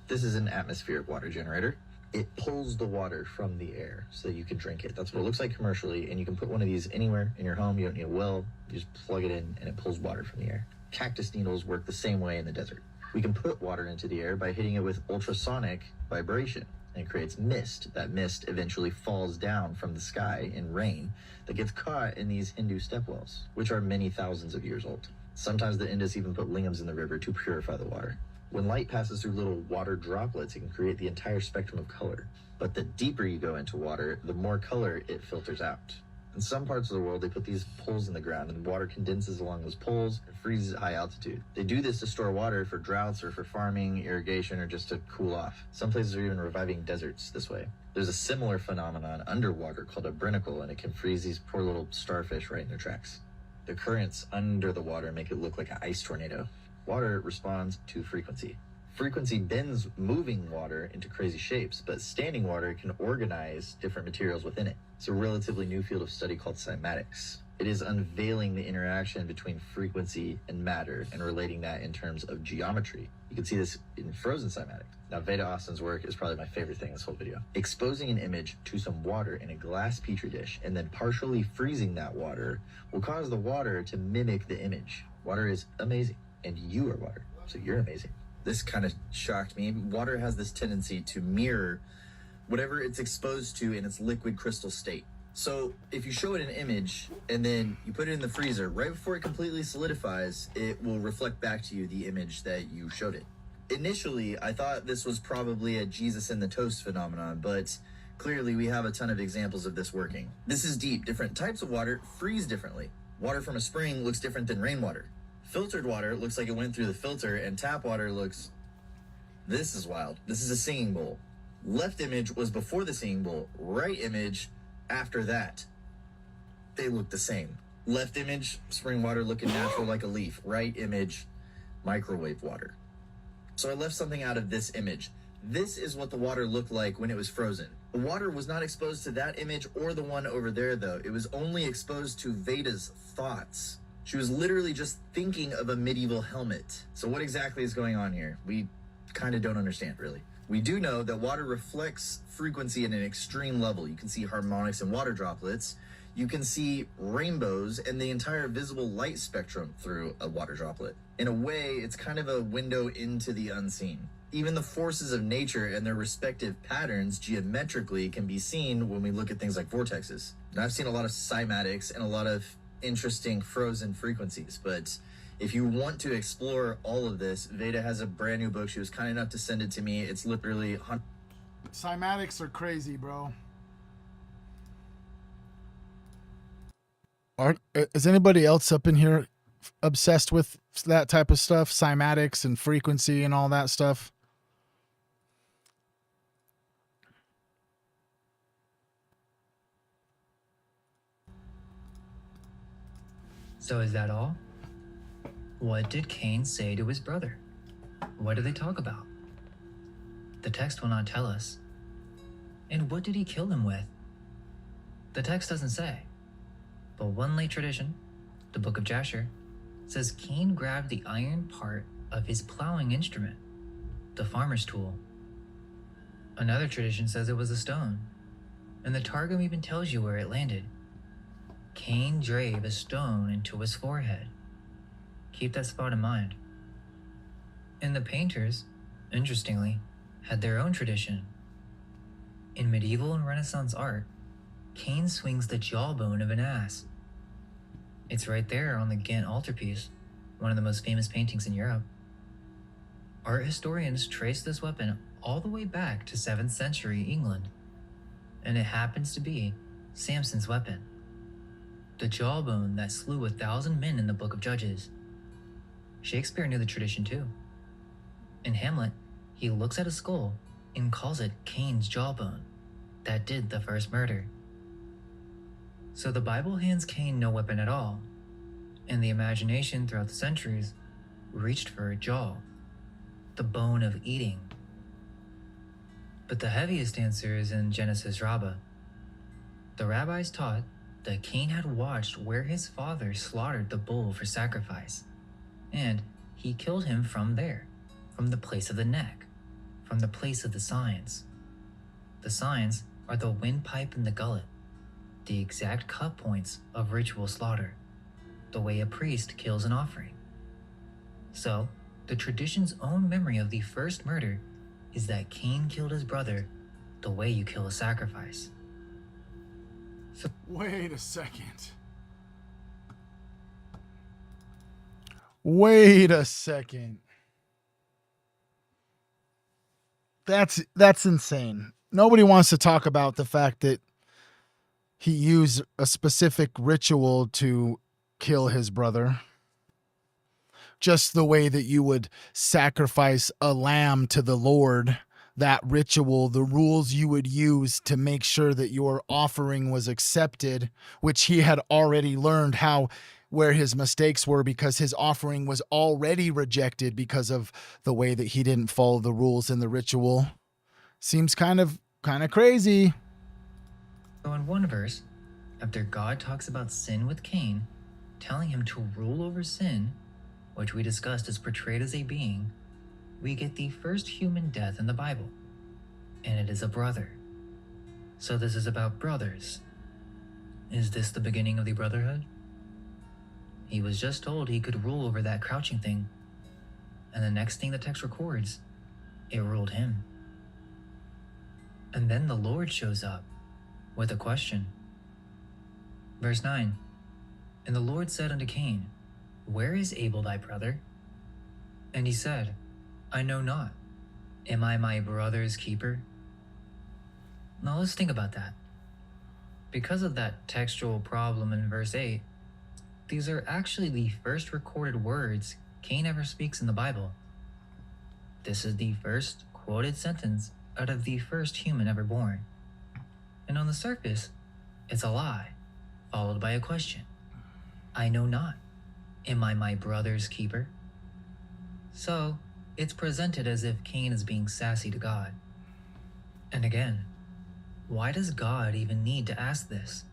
This is an atmospheric water generator. It pulls the water from the air so that you can drink it. That's what it looks like commercially, and you can put one of these anywhere in your home. You don't need a well. You just plug it in, and it pulls water from the air. Cactus needles work the same way in the desert. We can put water into the air by hitting it with ultrasonic vibration, and it creates mist. That mist eventually falls down from the sky in rain that gets caught in these Hindu stepwells, which are many thousands of years old. Sometimes the Indus even put lingams in the river to purify the water. When light passes through little water droplets, it can create the entire spectrum of color. But the deeper you go into water, the more color it filters out. In some parts of the world, they put these poles in the ground, and water condenses along those poles and freezes at high altitude. They do this to store water for droughts or for farming, irrigation, or just to cool off. Some places are even reviving deserts this way. There's a similar phenomenon underwater called a brinacle, and it can freeze these poor little starfish right in their tracks. The currents under the water make it look like an ice tornado. Water responds to frequency. Frequency bends moving water into crazy shapes, but standing water can organize different materials within it. It's a relatively new field of study called cymatics. It is unveiling the interaction between frequency and matter and relating that in terms of geometry. You can see this in frozen cymatics. Now, Veda Austin's work is probably my favorite thing in this whole video. Exposing an image to some water in a glass petri dish and then partially freezing that water will cause the water to mimic the image. Water is amazing, and you are water, so you're amazing. This kind of shocked me. Water has this tendency to mirror whatever it's exposed to in its liquid crystal state. So if you show it an image and then you put it in the freezer, right before it completely solidifies, it will reflect back to you the image that you showed it. Initially, I thought this was probably a Jesus in the toast phenomenon, but clearly we have a ton of examples of this working. This is deep. Different types of water freeze differently. Water from a spring looks different than rainwater. Filtered water looks like it went through the filter, and tap water looks... This is wild. This is a singing bowl. Left image was before the singing bowl. Right image after that. They look the same. Left image, spring water looking natural like a leaf. Right image, microwave water. So I left something out of this image. This is what the water looked like when it was frozen. The water was not exposed to that image or the one over there, though. It was only exposed to Veda's thoughts. She was literally just thinking of a medieval helmet. So what exactly is going on here? We kind of don't understand, really. We do know that water reflects frequency at an extreme level. You can see harmonics and water droplets. You can see rainbows and the entire visible light spectrum through a water droplet. In a way, it's kind of a window into the unseen. Even the forces of nature and their respective patterns geometrically can be seen when we look at things like vortexes. And I've seen a lot of cymatics and a lot of interesting frozen frequencies, but if you want to explore all of this, Veda has a brand new book. She was kind enough to send it to me. It's literally... Cymatics are crazy, bro. Is anybody else up in here obsessed with that type of stuff? Cymatics and frequency and all that stuff? So is that all? What did Cain say to his brother? What did they talk about? The text will not tell us. And what did he kill him with? The text doesn't say. But one late tradition, the Book of Jasher, says Cain grabbed the iron part of his plowing instrument, the farmer's tool. Another tradition says it was a stone, and the Targum even tells you where it landed. Cain drave a stone into his forehead. Keep that spot in mind. And the painters, interestingly, had their own tradition. In medieval and Renaissance art, Cain swings the jawbone of an ass. It's right there on the Ghent altarpiece, one of the most famous paintings in Europe. Art historians trace this weapon all the way back to 7th century England, and it happens to be Samson's weapon. The jawbone that slew 1,000 men in the Book of Judges. Shakespeare knew the tradition too. In Hamlet, he looks at a skull and calls it Cain's jawbone that did the first murder. So the Bible hands Cain no weapon at all, and the imagination throughout the centuries reached for a jaw, the bone of eating. But the heaviest answer is in Genesis Rabbah. The rabbis taught that Cain had watched where his father slaughtered the bull for sacrifice, and he killed him from there, from the place of the neck, from the place of the signs. The signs are the windpipe and the gullet, the exact cut points of ritual slaughter, the way a priest kills an offering. So, the tradition's own memory of the first murder is that Cain killed his brother the way you kill a sacrifice. Wait a second. Wait a second. That's insane. Nobody wants to talk about the fact that he used a specific ritual to kill his brother. Just the way that you would sacrifice a lamb to the Lord, that ritual, the rules you would use to make sure that your offering was accepted, which he had already learned where his mistakes were, because his offering was already rejected because of the way that he didn't follow the rules in the ritual. Seems kind of crazy. So in one verse, after God talks about sin with Cain, telling him to rule over sin, which we discussed is portrayed as a being, we get the first human death in the Bible, and it is a brother. So this is about brothers. Is this the beginning of the brotherhood? He was just told he could rule over that crouching thing, and the next thing the text records, it ruled him. And then the Lord shows up with a question. Verse 9, and the Lord said unto Cain, where is Abel thy brother? And he said, I know not. Am I my brother's keeper? Now let's think about that. Because of that textual problem in verse 8, these are actually the first recorded words Cain ever speaks in the Bible. This is the first quoted sentence out of the first human ever born. And on the surface, it's a lie, followed by a question. I know not. Am I my brother's keeper? So, it's presented as if Cain is being sassy to God. And again, why does God even need to ask this?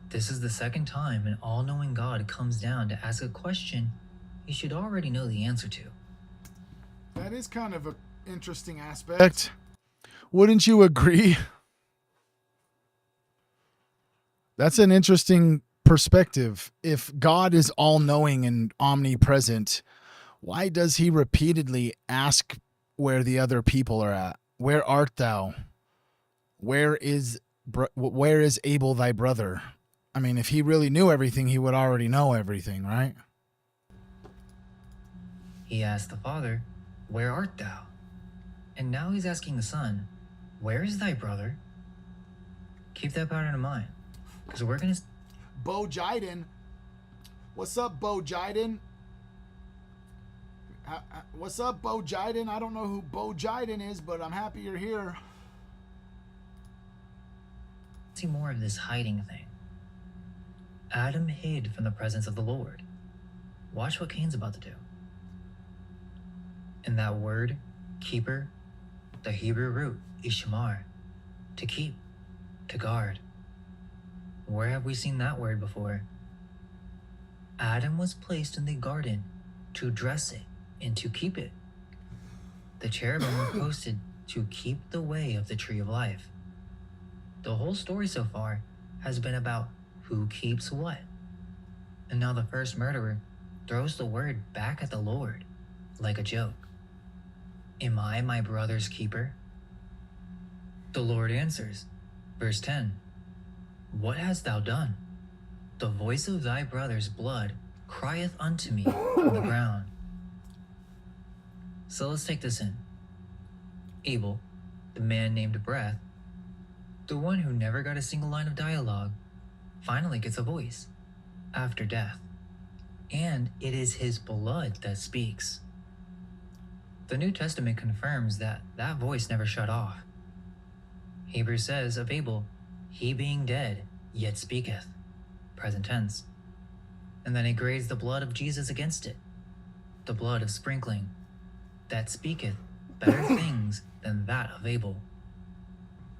This is the second time an all-knowing God comes down to ask a question he should already know the answer to. That is kind of an interesting aspect. Wouldn't you agree? That's an interesting perspective. If God is all-knowing and omnipresent, why does he repeatedly ask where the other people are at? Where art thou? Where is Abel thy brother? I mean, if he really knew everything, he would already know everything, right? He asked the father, where art thou? And now he's asking the son, where is thy brother? Keep that pattern in mind, because we're going to... Bo Jiden. What's up, Bo Jiden? What's up, Bo Jiden? I don't know who Bo Jiden is, but I'm happy you're here. see more of this hiding thing. Adam hid from the presence of the Lord. Watch what Cain's about to do. And that word, keeper, the Hebrew root is shamar, to keep, to guard. Where have we seen that word before? Adam was placed in the garden to dress it and to keep it. The cherubim were posted to keep the way of the tree of life. The whole story so far has been about who keeps what. And now the first murderer throws the word back at the Lord like a joke. Am I my brother's keeper? The Lord answers, verse 10, What hast thou done? The voice of thy brother's blood crieth unto me on the ground. So let's take this in. Abel, the man named Breath, the one who never got a single line of dialogue, finally gets a voice after death. And it is his blood that speaks. The New Testament confirms that that voice never shut off. Hebrews says of Abel, he being dead, yet speaketh, present tense. And then it grades the blood of Jesus against it, the blood of sprinkling, that speaketh better things than that of Abel.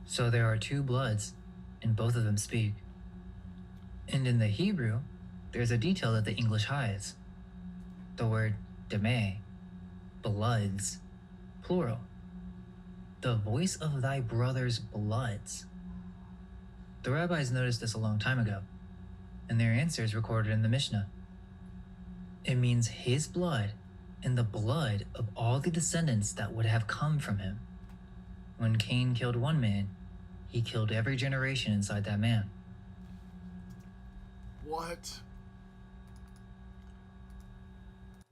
So there are two bloods, and both of them speak. And in the Hebrew, there's a detail that the English hides. The word deme, bloods, plural. The voice of thy brother's bloods. The rabbis noticed this a long time ago, and their answer is recorded in the Mishnah. It means his blood and the blood of all the descendants that would have come from him. When Cain killed one man, he killed every generation inside that man. What?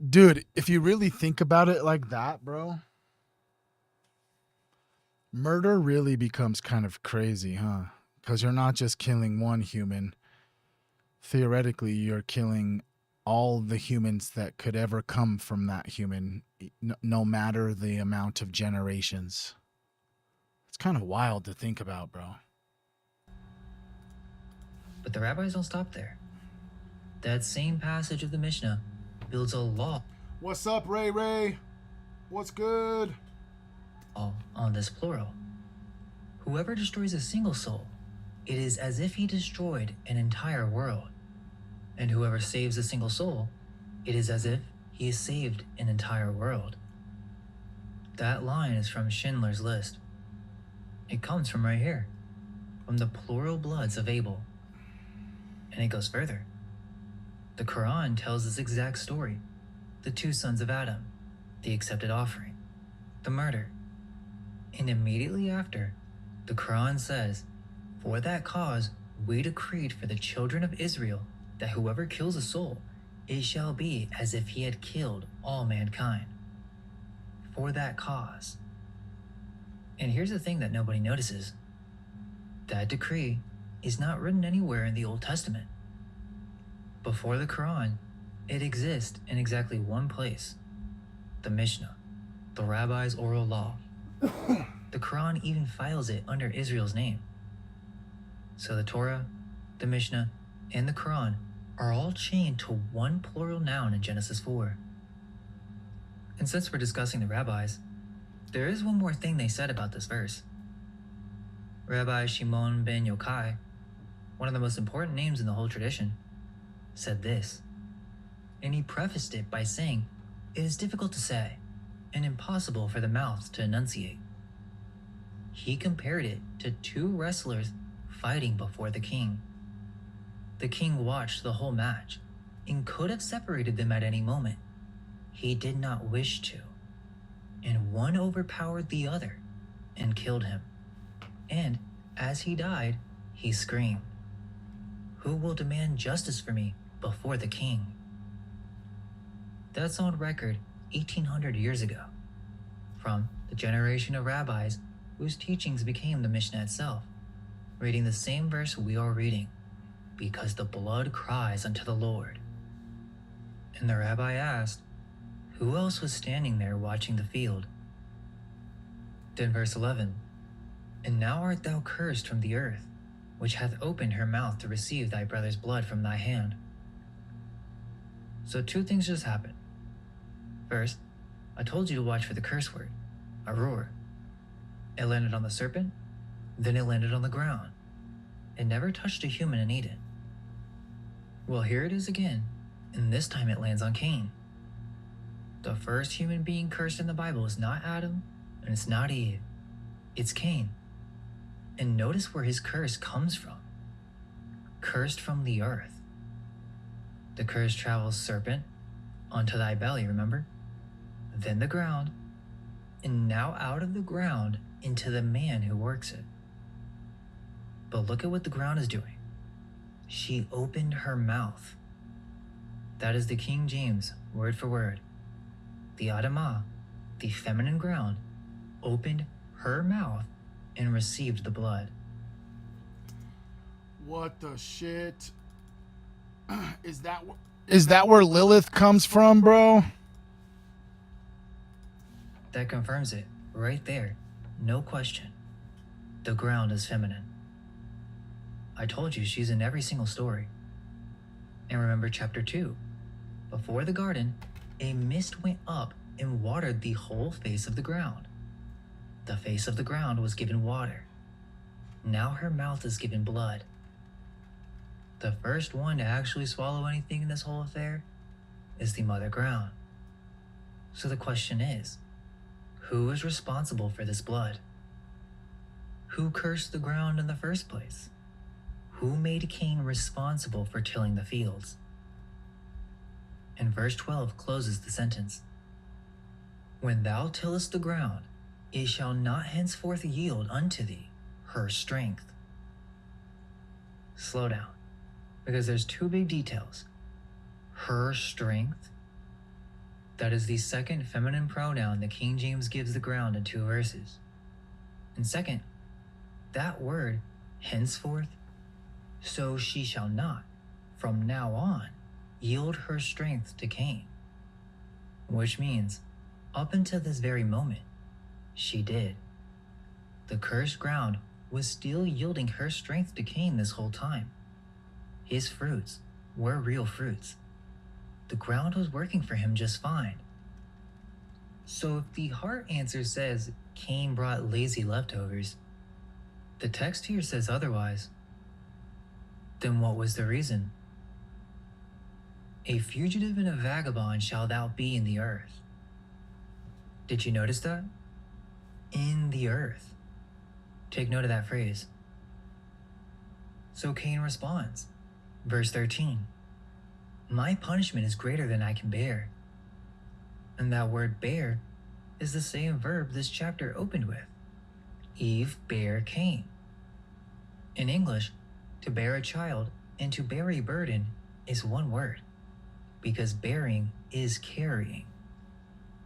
Dude, if you really think about it like that, bro, murder really becomes kind of crazy, huh? Because you're not just killing one human. Theoretically, you're killing all the humans that could ever come from that human, no matter the amount of generations. It's kind of wild to think about, bro. But the rabbis don't stop there. That same passage of the Mishnah builds a law What's up, Ray Ray? What's good? on this plural. Whoever destroys a single soul, it is as if he destroyed an entire world. And whoever saves a single soul, it is as if he has saved an entire world. That line is from Schindler's List. It comes from right here, from the plural bloods of Abel. And it goes further. The Quran tells this exact story. The two sons of Adam, the accepted offering, the murder. And immediately after, the Quran says, for that cause we decreed for the children of Israel that whoever kills a soul, it shall be as if he had killed all mankind. For that cause. And here's the thing that nobody notices. That decree is not written anywhere in the Old Testament. Before the Quran, it exists in exactly one place. The Mishnah, the rabbi's oral law. The Quran even files it under Israel's name. So the Torah, the Mishnah, and the Quran are all chained to one plural noun in Genesis 4. And since we're discussing the rabbis, there is one more thing they said about this verse. Rabbi Shimon ben Yochai, one of the most important names in the whole tradition, said this, and he prefaced it by saying, it is difficult to say, and impossible for the mouth to enunciate. He compared it to two wrestlers fighting before the king. The king watched the whole match and could have separated them at any moment. He did not wish to, and one overpowered the other and killed him. And as he died, he screamed, who will demand justice for me before the king? That's on record 1800 years ago, from the generation of rabbis whose teachings became the Mishnah itself, reading the same verse we are reading, because the blood cries unto the Lord. And the rabbi asked, who else was standing there watching the field? Then verse 11, and now art thou cursed from the earth, which hath opened her mouth to receive thy brother's blood from thy hand. So two things just happened. First, I told you to watch for the curse word, arur. It landed on the serpent, then it landed on the ground. It never touched a human in Eden. Well, here it is again, and this time it lands on Cain. The first human being cursed in the Bible is not Adam, and it's not Eve. It's Cain. And notice where his curse comes from. Cursed from the earth. The curse travels serpent, onto thy belly, remember? Then the ground, and now out of the ground into the man who works it. But look at what the ground is doing. She opened her mouth. That is the King James, word for word. The Adamah, the feminine ground, opened her mouth and received the blood. What the shit? Is that where Lilith comes from, bro? That confirms it, right there, no question. The ground is feminine. I told you she's in every single story. And remember chapter 2. Before the garden, a mist went up and watered the whole face of the ground. the face of the ground was given water. Now her mouth is given blood. The first one to actually swallow anything in this whole affair is the mother ground. So the question is, who is responsible for this blood? Who cursed the ground in the first place? Who made Cain responsible for tilling the fields? And verse 12 closes the sentence. When thou tillest the ground, it shall not henceforth yield unto thee her strength. Slow down, because there's two big details. Her strength, that is the second feminine pronoun that King James gives the ground in 2 verses. And second, that word, henceforth, so she shall not, from now on, yield her strength to Cain. Which means, up until this very moment, she did. The cursed ground was still yielding her strength to Cain this whole time. His fruits were real fruits. The ground was working for him just fine. So if the heart answer says Cain brought lazy leftovers, the text here says otherwise. Then what was the reason? A fugitive and a vagabond shalt thou be in the earth. Did you notice that? In the earth. Take note of that phrase. So Cain responds. Verse 13. My punishment is greater than I can bear. And that word bear is the same verb this chapter opened with. Eve bare Cain. In English, to bear a child and to bear a burden is one word, because bearing is carrying.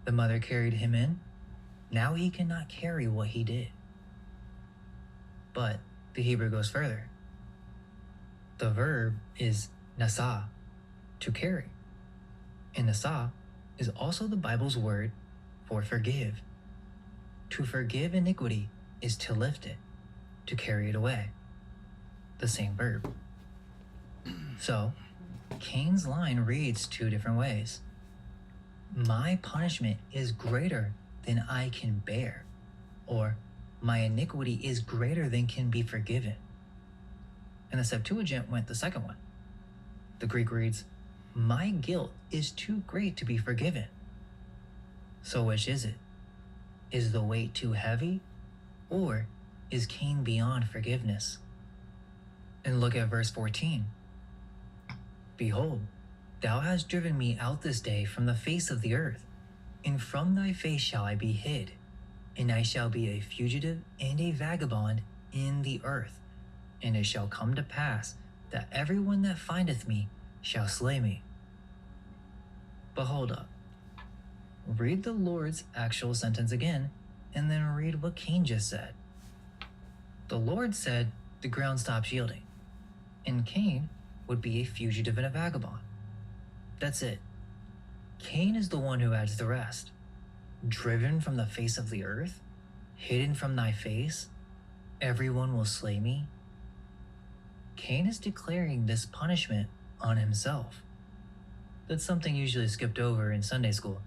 The mother carried him in. Now he cannot carry what he did. But the Hebrew goes further. The verb is nasa, to carry. And nasa is also the Bible's word for forgive. To forgive iniquity is to lift it, to carry it away. The same verb. So, Cain's line reads 2 different ways. My punishment is greater than I can bear, or my iniquity is greater than can be forgiven. And the Septuagint went the second one. The Greek reads, my guilt is too great to be forgiven. So which is it? Is the weight too heavy, or is Cain beyond forgiveness? And look at verse 14. Behold, thou hast driven me out this day from the face of the earth, and from thy face shall I be hid, and I shall be a fugitive and a vagabond in the earth. And it shall come to pass that everyone that findeth me shall slay me. But hold up. Read the Lord's actual sentence again, and then read what Cain just said. The Lord said the ground stops yielding, and Cain would be a fugitive and a vagabond. That's it. Cain is the one who adds the rest. Driven from the face of the earth, hidden from thy face, everyone will slay me. Cain is declaring this punishment on himself. That's something usually skipped over in Sunday school.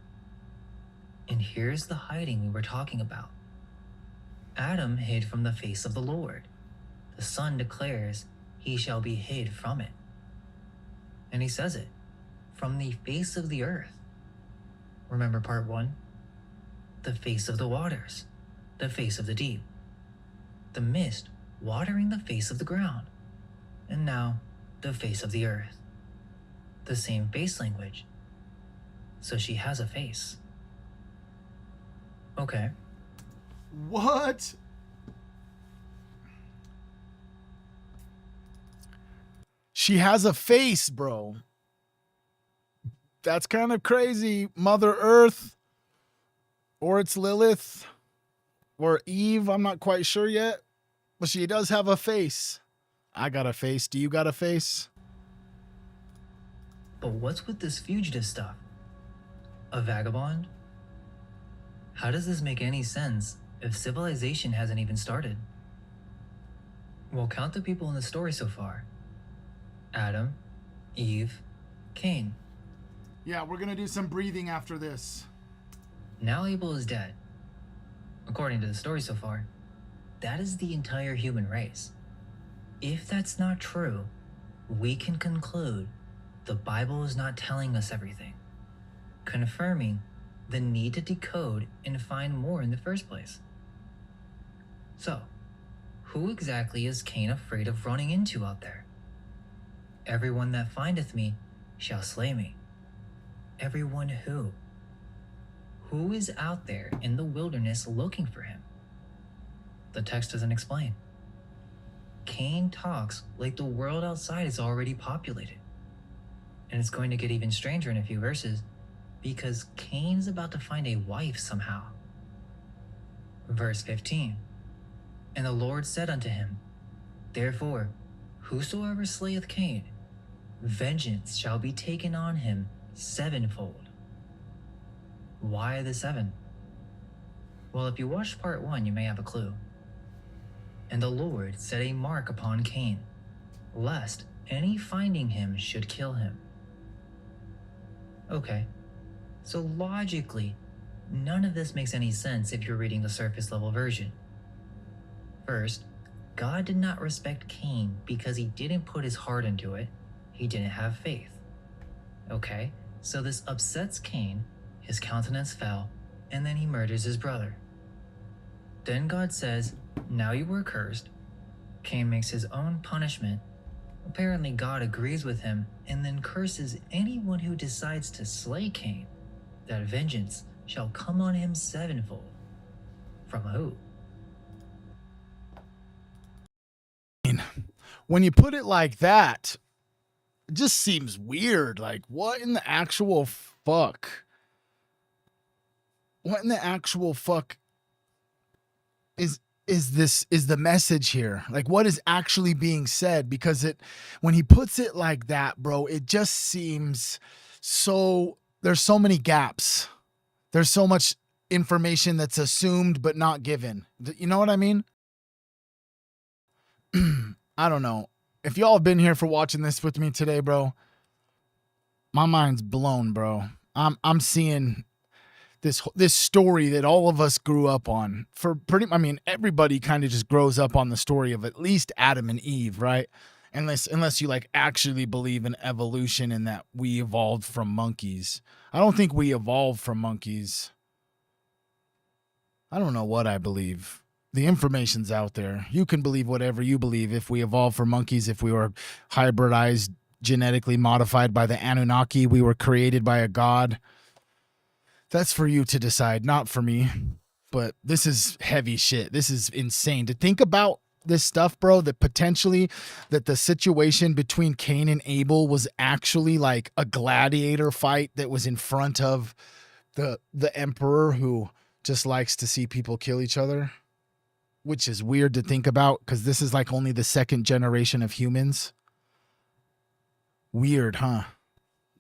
And here's the hiding we were talking about. Adam hid from the face of the Lord. The Son declares he shall be hid from it. And he says it, from the face of the earth. Remember part 1? The face of the waters, the face of the deep. The mist watering the face of the ground. And now, the face of the earth. The same face language. So she has a face. Okay. What? She has a face, bro. That's kind of crazy. Mother Earth, or it's Lilith, or Eve. I'm not quite sure yet, but she does have a face. I got a face. Do you got a face? But what's with this fugitive stuff? A vagabond? How does this make any sense if civilization hasn't even started? Well, count the people in the story so far. Adam, Eve, Cain. Yeah, we're going to do some breathing after this. Now Abel is dead. According to the story so far, that is the entire human race. If that's not true, we can conclude the Bible is not telling us everything, confirming the need to decode and find more in the first place. So, who exactly is Cain afraid of running into out there? Everyone that findeth me shall slay me. Everyone who? Who is out there in the wilderness looking for him? The text doesn't explain. Cain talks like the world outside is already populated. And it's going to get even stranger in a few verses because Cain's about to find a wife somehow. Verse 15. And the Lord said unto him, Therefore, whosoever slayeth Cain, vengeance shall be taken on him sevenfold. Why the 7? Well, if you watched part 1, you may have a clue. And the Lord set a mark upon Cain, lest any finding him should kill him. Okay, so logically, none of this makes any sense if you're reading the surface level version. First, God did not respect Cain because he didn't put his heart into it. He didn't have faith. Okay, so this upsets Cain, his countenance fell, and then he murders his brother. Then God says, now you were cursed. Cain makes his own punishment. Apparently God agrees with him and then curses anyone who decides to slay Cain, that vengeance shall come on him sevenfold. From who? When you put it like that, it just seems weird. Like, what in the actual fuck? What in the actual fuck is the message here? Like, what is actually being said? Because when he puts it like that, bro, it just seems so, there's so many gaps. There's so much information that's assumed but not given. You know what I mean? I don't know. If y'all have been here for watching this with me today, bro, my mind's blown, bro. I'm seeing this story that all of us grew up on. Everybody kind of just grows up on the story of at least Adam and Eve, right? Unless you like actually believe in evolution and that we evolved from monkeys. I don't think we evolved from monkeys. I don't know what I believe. The information's out there. You can believe whatever you believe. If we evolved from monkeys, if we were hybridized, genetically modified by the Anunnaki, we were created by a god. That's for you to decide, not for me. But this is heavy shit. This is insane. To think about this stuff, bro, that potentially that the situation between Cain and Abel was actually like a gladiator fight that was in front of the emperor who just likes to see people kill each other. Which is weird to think about because this is like only the second generation of humans. Weird, huh?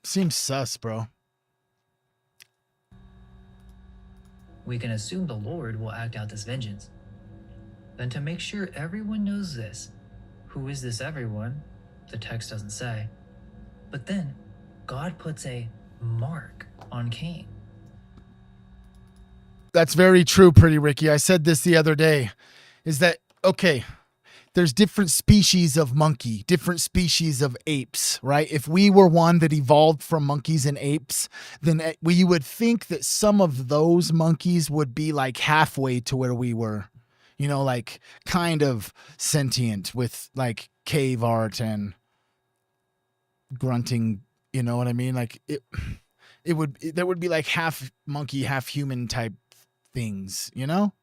Seems sus, bro. We can assume the Lord will act out this vengeance. Then to make sure everyone knows this, who is this everyone? The text doesn't say. But then God puts a mark on Cain. That's very true, Pretty Ricky. I said this the other day. Is that, okay, there's different species of monkey, different species of apes, right? If we were one that evolved from monkeys and apes, then we would think that some of those monkeys would be like halfway to where we were, you know, like kind of sentient with like cave art and grunting, you know what I mean? Like there would be like half monkey, half human type things, you know?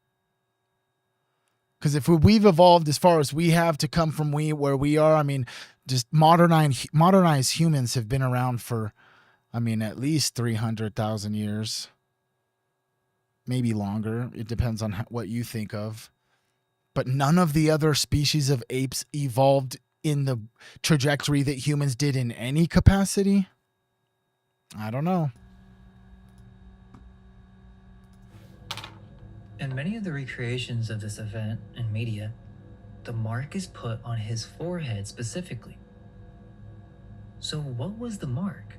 Because if we've evolved as far as we have to come from where we are, I mean, just modernized humans have been around for, I mean, at least 300,000 years, maybe longer. It depends on what you think of. But none of the other species of apes evolved in the trajectory that humans did in any capacity. I don't know. In many of the recreations of this event in media, the mark is put on his forehead specifically. So what was the mark?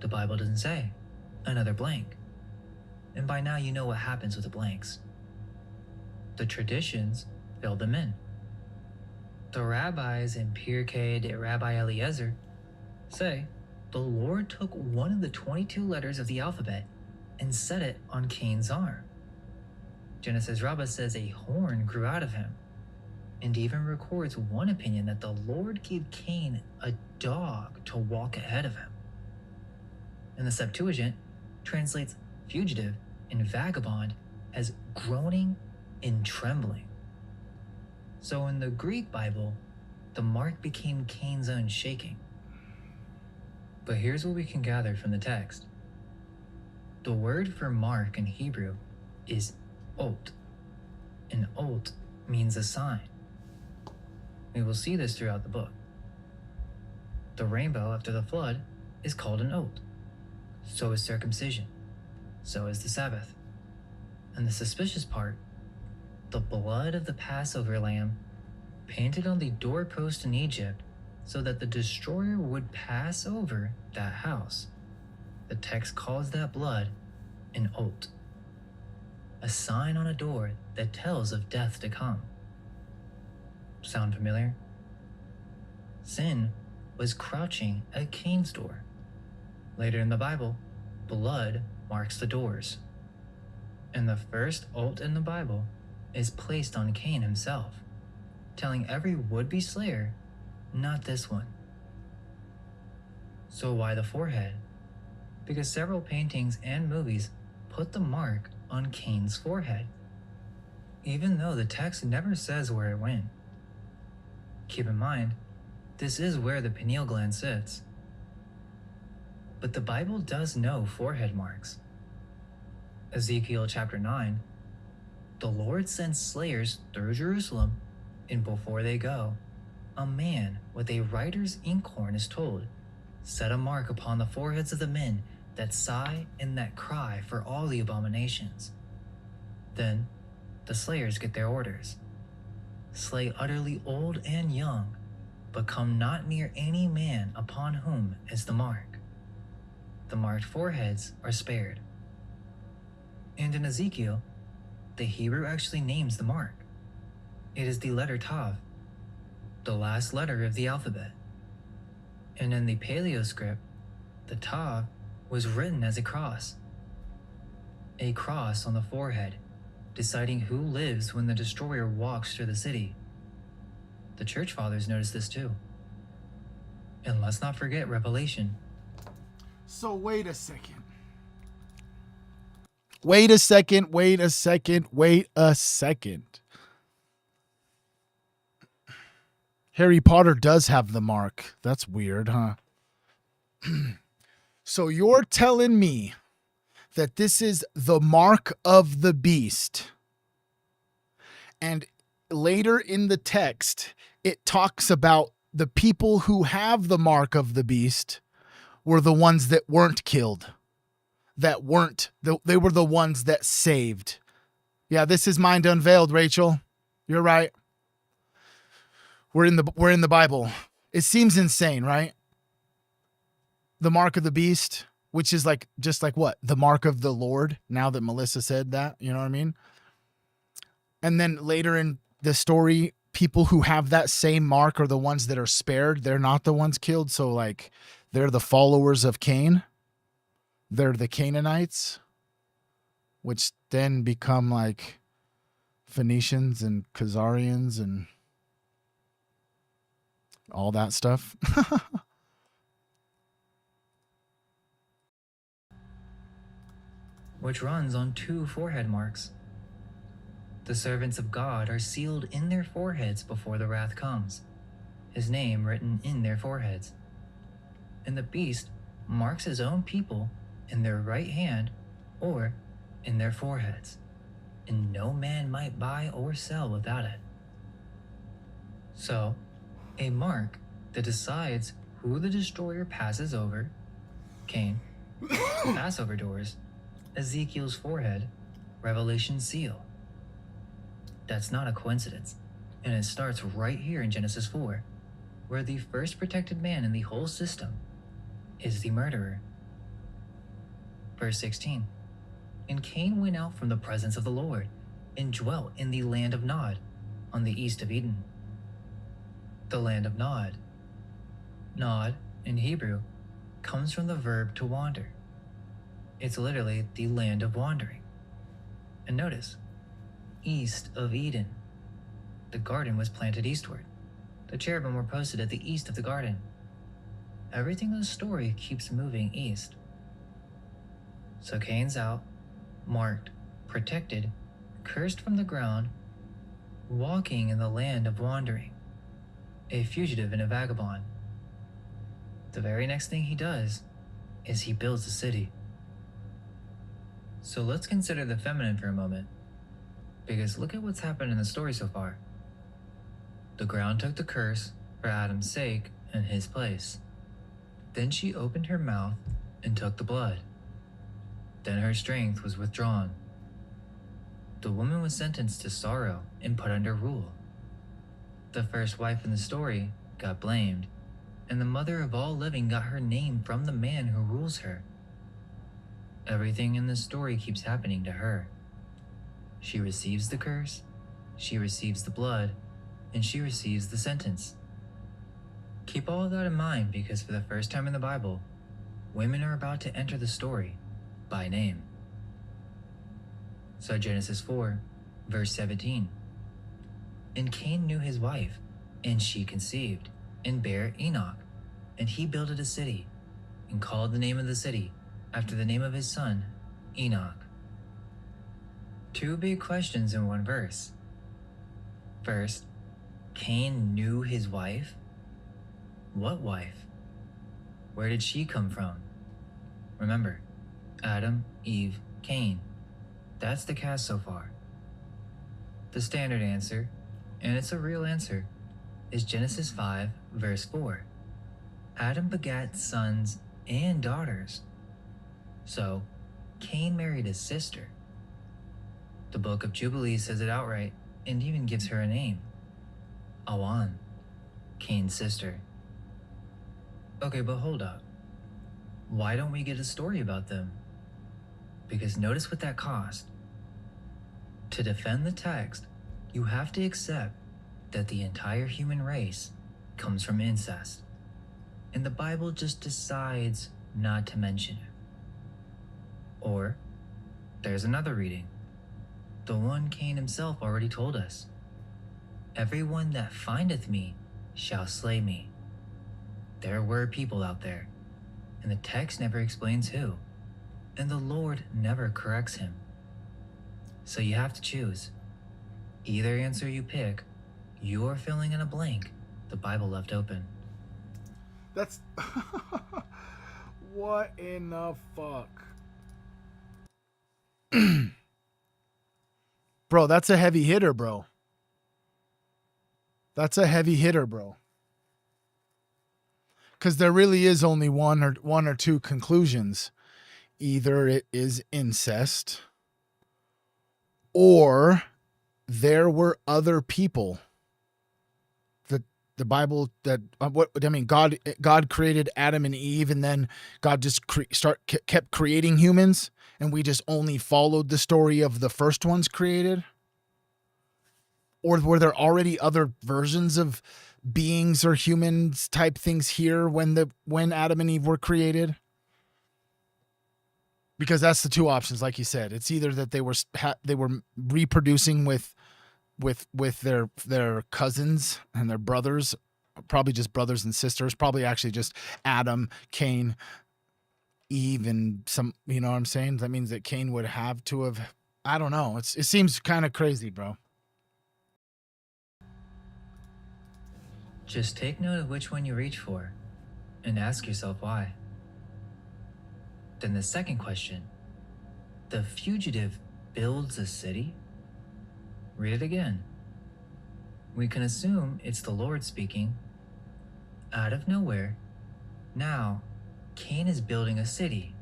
The Bible doesn't say. Another blank. and by now you know what happens with the blanks. The traditions fill them in. The rabbis in Pirkei de Rabbi Eliezer say the Lord took one of the 22 letters of the alphabet and set it on Cain's arm. Genesis Rabbah says a horn grew out of him, and even records one opinion that the Lord gave Cain a dog to walk ahead of him. And the Septuagint translates fugitive and vagabond as groaning and trembling. So in the Greek Bible, the mark became Cain's own shaking. But here's what we can gather from the text. The word for mark in Hebrew is ot, and ot means a sign. We will see this throughout the book. The rainbow after the flood is called an ot. So is circumcision. So is the Sabbath. And the suspicious part, the blood of the Passover lamb painted on the doorpost in Egypt so that the destroyer would pass over that house. The text calls that blood an ot, a sign on a door that tells of death to come. Sound familiar? Sin was crouching at Cain's door. Later in the Bible, blood marks the doors. And the first ot in the Bible is placed on Cain himself, telling every would-be slayer, not this one. So why the forehead? Because several paintings and movies put the mark on Cain's forehead, even though the text never says where it went. Keep in mind, this is where the pineal gland sits. But the Bible does know forehead marks. Ezekiel chapter 9, the Lord sends slayers through Jerusalem, and before they go, a man with a writer's inkhorn is told, set a mark upon the foreheads of the men that sigh and that cry for all the abominations. Then the slayers get their orders. Slay utterly old and young, but come not near any man upon whom is the mark. The marked foreheads are spared. And in Ezekiel, the Hebrew actually names the mark. It is the letter Tav, the last letter of the alphabet. And in the Paleo script, the Tav was written as a cross on the forehead, deciding who lives when the destroyer walks through the city. The church fathers noticed this too. And let's not forget Revelation. So wait a second. Wait a second. Harry Potter does have the mark. That's weird, huh? So you're telling me that this is the mark of the beast. And later in the text, it talks about the people who have the mark of the beast were the ones that weren't killed. They were the ones that saved. Yeah, this is Mind Unveiled, Rachel. You're right. We're in the Bible. It seems insane, right? The mark of the beast, which is just like what? The mark of the Lord, now that Melissa said that, you know what I mean? And then later in the story, people who have that same mark are the ones that are spared. They're not the ones killed. So they're the followers of Cain. They're the Canaanites, which then become Phoenicians and Khazarians and all that stuff. Which runs on 2 forehead marks. The servants of God are sealed in their foreheads before the wrath comes, his name written in their foreheads. And the beast marks his own people in their right hand or in their foreheads, and no man might buy or sell without it. So, a mark that decides who the destroyer passes over, Cain, Passover doors, Ezekiel's forehead, Revelation's seal. That's not a coincidence, and it starts right here in Genesis 4, where the first protected man in the whole system is the murderer. Verse 16, And Cain went out from the presence of the Lord and dwelt in the land of Nod, on the east of Eden. The land of Nod. Nod, in Hebrew, comes from the verb to wander. It's literally the land of wandering. And notice, east of Eden. The garden was planted eastward. The cherubim were posted at the east of the garden. Everything in the story keeps moving east. So Cain's out, marked, protected, cursed from the ground, walking in the land of wandering, a fugitive and a vagabond. The very next thing he does is he builds a city. So let's consider the feminine for a moment, because look at what's happened in the story so far. The ground took the curse for Adam's sake in his place. Then she opened her mouth and took the blood. Then her strength was withdrawn. The woman was sentenced to sorrow and put under rule. The first wife in the story got blamed, and the mother of all living got her name from the man who rules her. Everything in the story keeps happening to her. She receives the curse, she receives the blood, and she receives the sentence. Keep all of that in mind, because for the first time in the Bible, women are about to enter the story by name. So Genesis 4, verse 17. And Cain knew his wife, and she conceived, and bare Enoch. And he builded a city, and called the name of the city after the name of his son, Enoch. Two big questions in one verse. First, Cain knew his wife? What wife? Where did she come from? Remember, Adam, Eve, Cain. That's the cast so far. The standard answer, and it's a real answer, is Genesis 5, verse 4. Adam begat sons and daughters. So, Cain married his sister. The book of Jubilees says it outright and even gives her a name. Awan, Cain's sister. Okay, but hold up. Why don't we get a story about them? Because notice what that cost. To defend the text, you have to accept that the entire human race comes from incest. And the Bible just decides not to mention it. Or, there's another reading. The one Cain himself already told us. Everyone that findeth me shall slay me. There were people out there, and the text never explains who, and the Lord never corrects him. So you have to choose. Either answer you pick, you're filling in a blank the Bible left open. That's what in the fuck? Bro, that's a heavy hitter, bro. That's a heavy hitter, bro. Because there really is only one or two conclusions. Either it is incest, or there were other people. The Bible that God created Adam and Eve, and then God just kept creating humans, and we just only followed the story of the first ones created. Or were there already other versions of beings or humans type things here when Adam and Eve were created? Because that's the two options, like you said. It's either that they were reproducing with their cousins and their brothers, probably just brothers and sisters, probably actually just Adam, Cain, Eve, and some, you know what I'm saying? That means that Cain would have to have, I don't know. It seems kind of crazy, bro. Just take note of which one you reach for, and ask yourself why. Then the second question, the fugitive builds a city? Read it again. We can assume it's the Lord speaking. Out of nowhere, now Cain is building a city.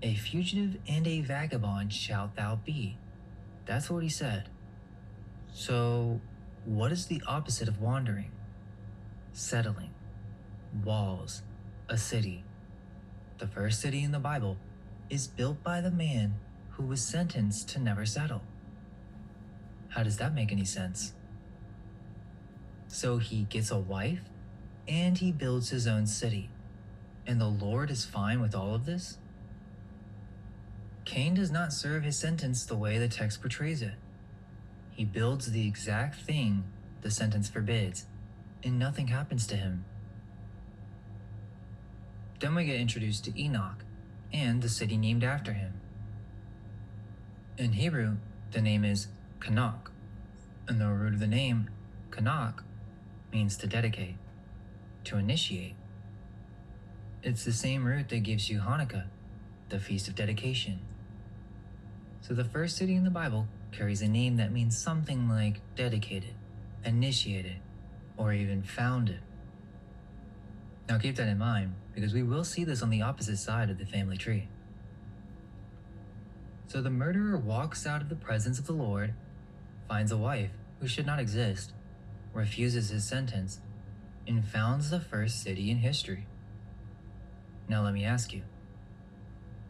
A fugitive and a vagabond shalt thou be. That's what he said. So, what is the opposite of wandering? Settling. Walls. A city. The first city in the Bible is built by the man who was sentenced to never settle. How does that make any sense? So he gets a wife and he builds his own city, and the Lord is fine with all of this? Cain does not serve his sentence the way the text portrays it. He builds the exact thing the sentence forbids, and nothing happens to him. Then we get introduced to Enoch and the city named after him. In Hebrew, the name is Kanach, and the root of the name, Kanach, means to dedicate, to initiate. It's the same root that gives you Hanukkah, the Feast of Dedication. So the first city in the Bible carries a name that means something like dedicated, initiated, or even founded. Now keep that in mind, because we will see this on the opposite side of the family tree. So the murderer walks out of the presence of the Lord, finds a wife who should not exist, refuses his sentence, and founds the first city in history. Now let me ask you,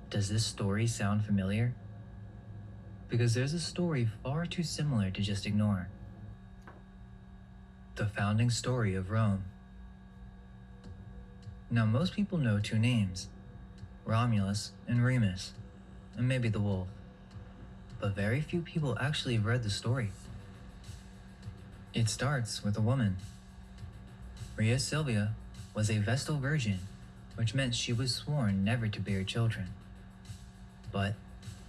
does this story sound familiar? Because there's a story far too similar to just ignore. The founding story of Rome. Now most people know two names, Romulus and Remus, and maybe the wolf. But very few people actually have read the story. It starts with a woman. Rhea Silvia was a Vestal virgin, which meant she was sworn never to bear children. But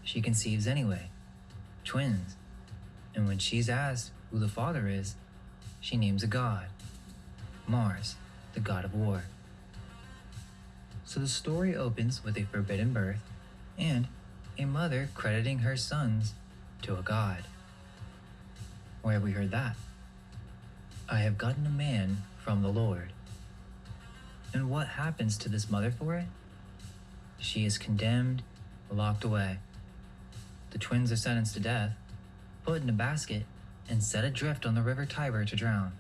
she conceives anyway, twins, and when she's asked who the father is, she names a god, Mars, the god of war. So the story opens with a forbidden birth and a mother crediting her sons to a god. Where have we heard that? I have gotten a man from the Lord. And what happens to this mother for it? She is condemned, locked away. The twins are sentenced to death, put in a basket, and set adrift on the river Tiber to drown.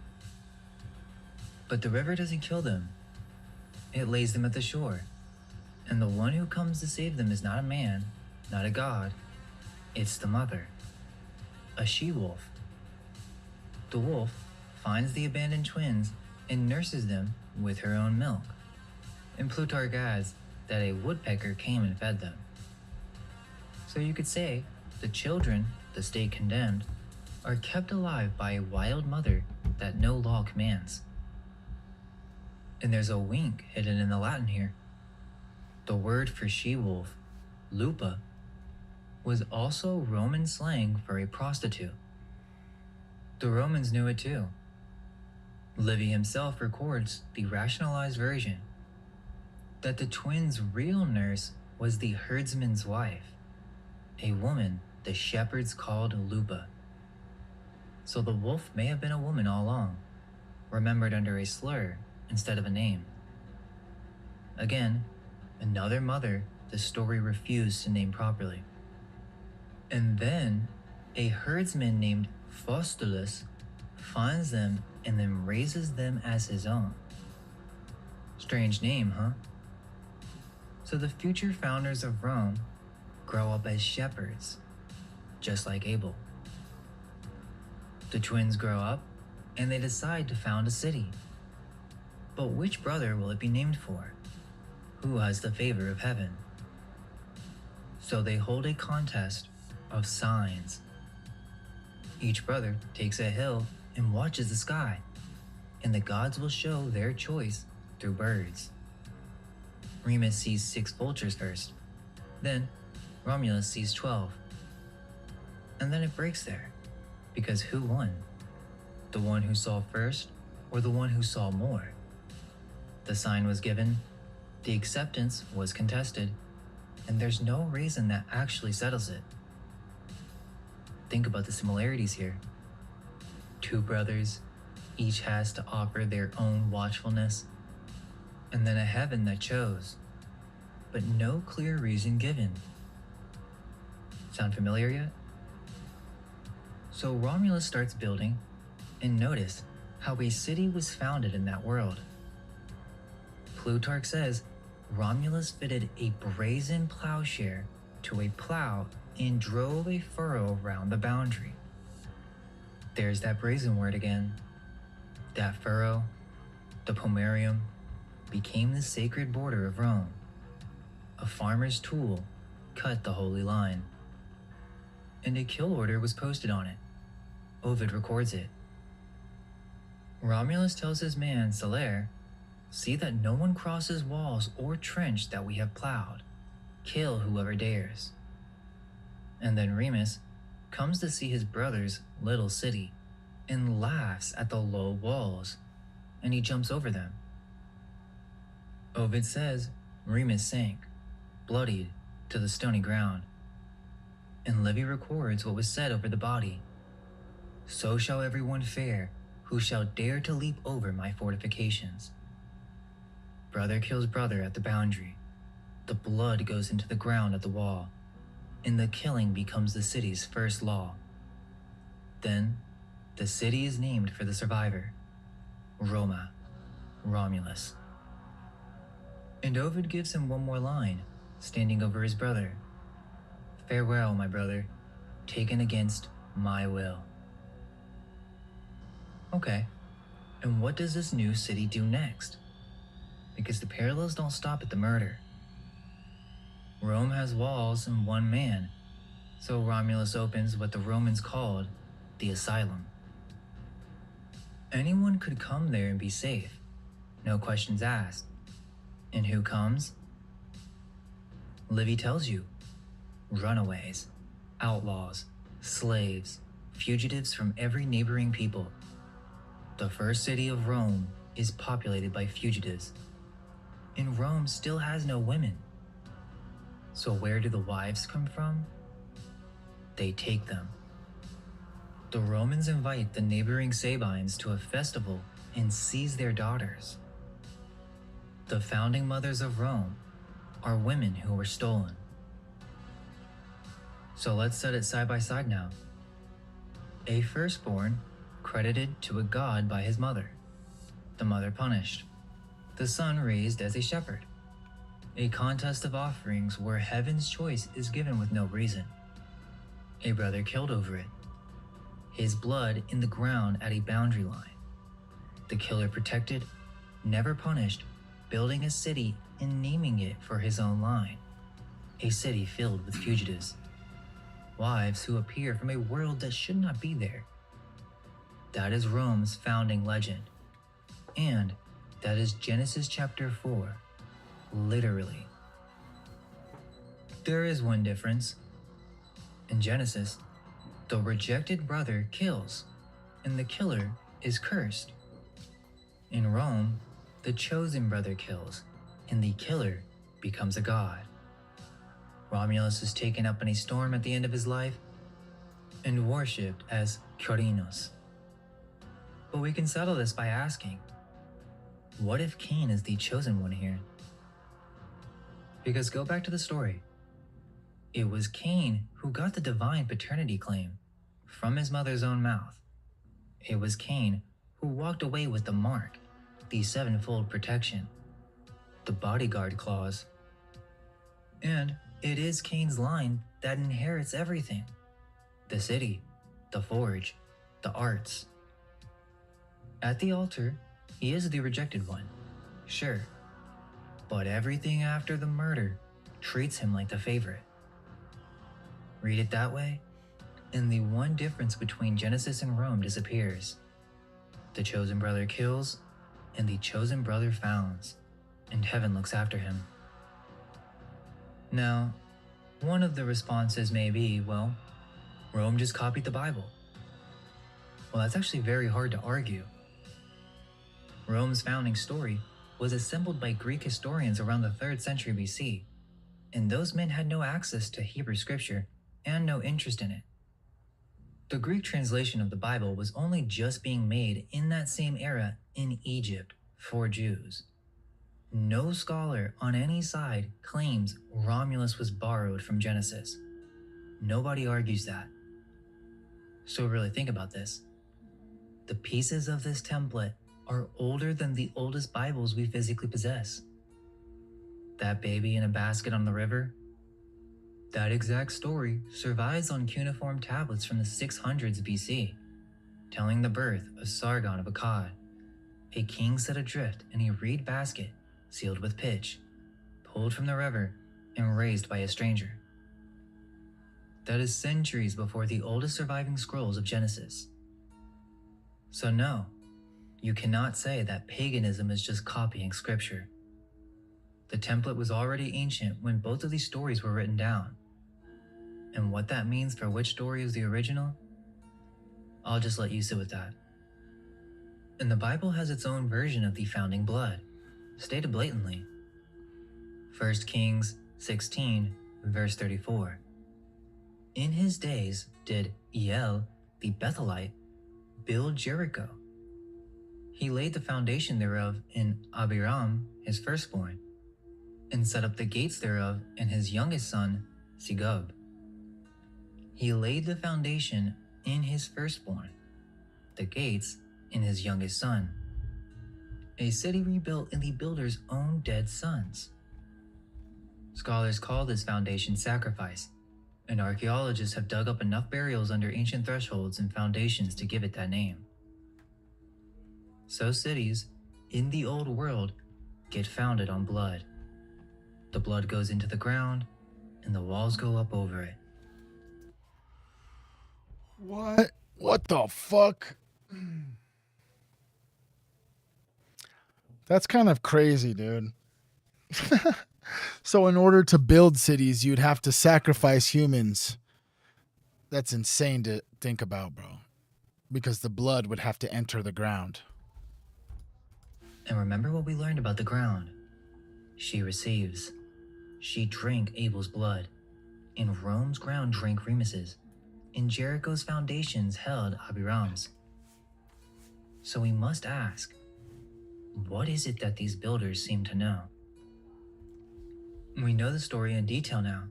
But the river doesn't kill them. It lays them at the shore. And the one who comes to save them is not a man, not a god. It's the mother, a she-wolf. The wolf finds the abandoned twins and nurses them with her own milk. And Plutarch adds that a woodpecker came and fed them. So you could say the children, the state condemned, are kept alive by a wild mother that no law commands. And there's a wink hidden in the Latin here. The word for she-wolf, lupa, was also Roman slang for a prostitute. The Romans knew it too. Livy himself records the rationalized version that the twins' real nurse was the herdsman's wife, a woman the shepherds called lupa. So the wolf may have been a woman all along, remembered under a slur instead of a name. Again, another mother the story refused to name properly. And then a herdsman named Faustulus finds them and then raises them as his own. Strange name, huh? So the future founders of Rome grow up as shepherds, just like Abel. The twins grow up and they decide to found a city. But which brother will it be named for? Who has the favor of heaven? So they hold a contest of signs. Each brother takes a hill and watches the sky, and the gods will show their choice through birds. Remus sees 6 vultures first, then Romulus sees 12. And then it breaks there, because who won? The one who saw first, or the one who saw more? The sign was given, the acceptance was contested, and there's no reason that actually settles it. Think about the similarities here. 2 brothers, each has to offer their own watchfulness, and then a heaven that chose, but no clear reason given. Sound familiar yet? So Romulus starts building, and notice how a city was founded in that world. Plutarch says Romulus fitted a brazen plowshare to a plow and drove a furrow around the boundary. There's that brazen word again. That furrow, the pomerium, became the sacred border of Rome. A farmer's tool cut the holy line, and a kill order was posted on it. Ovid records it. Romulus tells his man, Celer, see that no one crosses walls or trench that we have plowed. Kill whoever dares. And then Remus comes to see his brother's little city and laughs at the low walls, and he jumps over them. Ovid says Remus sank, bloodied, to the stony ground. And Livy records what was said over the body. So shall everyone fare who shall dare to leap over my fortifications. Brother kills brother at the boundary. The blood goes into the ground at the wall, and the killing becomes the city's first law. Then, the city is named for the survivor, Roma, Romulus. And Ovid gives him one more line, standing over his brother. Farewell, my brother, taken against my will. Okay, and what does this new city do next? Because the parallels don't stop at the murder. Rome has walls and one man, so Romulus opens what the Romans called the asylum. Anyone could come there and be safe, no questions asked. And who comes? Livy tells you. Runaways, outlaws, slaves, fugitives from every neighboring people. The first city of Rome is populated by fugitives, and Rome still has no women. So where do the wives come from? They take them. The Romans invite the neighboring Sabines to a festival and seize their daughters. The founding mothers of Rome are women who were stolen. So let's set it side by side now. A firstborn credited to a god by his mother, the mother punished, the son raised as a shepherd. A contest of offerings where heaven's choice is given with no reason. A brother killed over it. His blood in the ground at a boundary line. The killer protected, never punished, building a city and naming it for his own line. A city filled with fugitives. Wives who appear from a world that should not be there. That is Rome's founding legend. And that is Genesis chapter 4, literally. There is one difference. In Genesis, the rejected brother kills, and the killer is cursed. In Rome, the chosen brother kills, and the killer becomes a god. Romulus is taken up in a storm at the end of his life and worshipped as Quirinus. But we can settle this by asking, what if Cain is the chosen one here? Because go back to the story. It was Cain who got the divine paternity claim from his mother's own mouth. It was Cain who walked away with the mark, the sevenfold protection, the bodyguard clause. And it is Cain's line that inherits everything. The city, the forge, the arts. At the altar, he is the rejected one, sure. But everything after the murder treats him like the favorite. Read it that way, and the one difference between Genesis and Rome disappears. The chosen brother kills, and the chosen brother founds, and heaven looks after him. Now, one of the responses may be, well, Rome just copied the Bible. Well, that's actually very hard to argue. Rome's founding story was assembled by Greek historians around the 3rd century BC, and those men had no access to Hebrew scripture and no interest in it. The Greek translation of the Bible was only just being made in that same era in Egypt for Jews. No scholar on any side claims Romulus was borrowed from Genesis. Nobody argues that. So really think about this. The pieces of this template are older than the oldest Bibles we physically possess. That baby in a basket on the river? That exact story survives on cuneiform tablets from the 600s BC, telling the birth of Sargon of Akkad, a king set adrift in a reed basket sealed with pitch, pulled from the river and raised by a stranger. That is centuries before the oldest surviving scrolls of Genesis. So no, you cannot say that paganism is just copying scripture. The template was already ancient when both of these stories were written down. And what that means for which story is the original, I'll just let you sit with that. And the Bible has its own version of the founding blood, stated blatantly. 1 Kings 16, verse 34. In his days did El, the Bethelite, build Jericho. He laid the foundation thereof in Abiram, his firstborn, and set up the gates thereof in his youngest son, Segub. He laid the foundation in his firstborn, the gates in his youngest son. A city rebuilt in the builder's own dead sons. Scholars call this foundation sacrifice, and archaeologists have dug up enough burials under ancient thresholds and foundations to give it that name. So cities, in the old world, get founded on blood. The blood goes into the ground, and the walls go up over it. What? What the fuck? That's kind of crazy, dude. So in order to build cities, you'd have to sacrifice humans. That's insane to think about, bro. Because the blood would have to enter the ground. And remember what we learned about the ground. She receives. She drank Abel's blood. And Rome's ground drank Remus's. And Jericho's foundations held Abiram's. So we must ask, what is it that these builders seem to know? We know the story in detail now.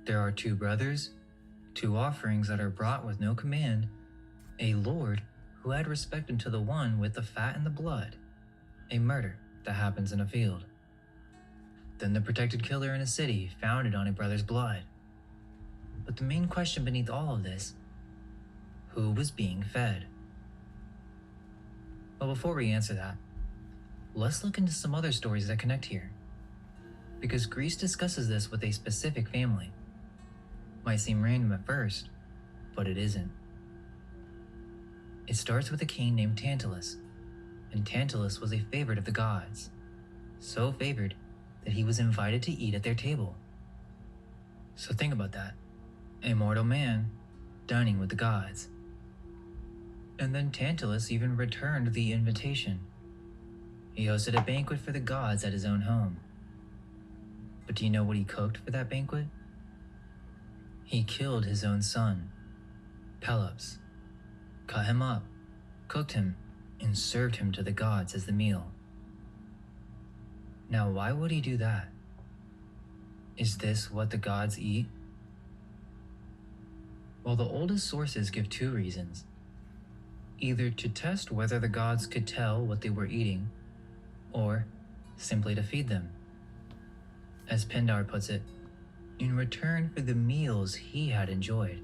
There are two brothers, two offerings that are brought with no command, a lord who had respect unto the one with the fat and the blood, a murder that happens in a field. Then the protected killer in a city founded on a brother's blood. But the main question beneath all of this, who was being fed? But before we answer that, let's look into some other stories that connect here. Because Greece discusses this with a specific family. Might seem random at first, but it isn't. It starts with a king named Tantalus, and Tantalus was a favorite of the gods. So favored that he was invited to eat at their table. So think about that. A mortal man dining with the gods. And then Tantalus even returned the invitation. He hosted a banquet for the gods at his own home. But do you know what he cooked for that banquet? He killed his own son, Pelops, cut him up, cooked him, and served him to the gods as the meal. Now, why would he do that? Is this what the gods eat? Well, the oldest sources give two reasons. Either to test whether the gods could tell what they were eating, or simply to feed them. As Pindar puts it, in return for the meals he had enjoyed.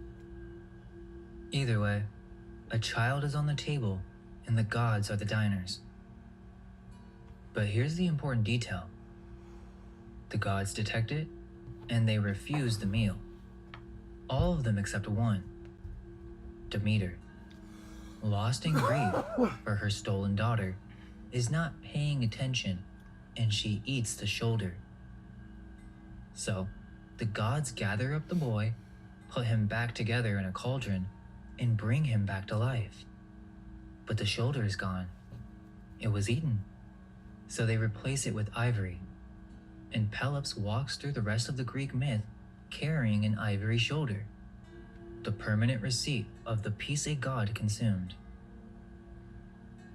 Either way, a child is on the table and the gods are the diners. But here's the important detail. The gods detect it and they refuse the meal. All of them except one, Demeter, lost in grief for her stolen daughter, is not paying attention and she eats the shoulder. So, the gods gather up the boy, put him back together in a cauldron, and bring him back to life. But the shoulder is gone. It was eaten. So they replace it with ivory. And Pelops walks through the rest of the Greek myth carrying an ivory shoulder, the permanent receipt of the piece a god consumed.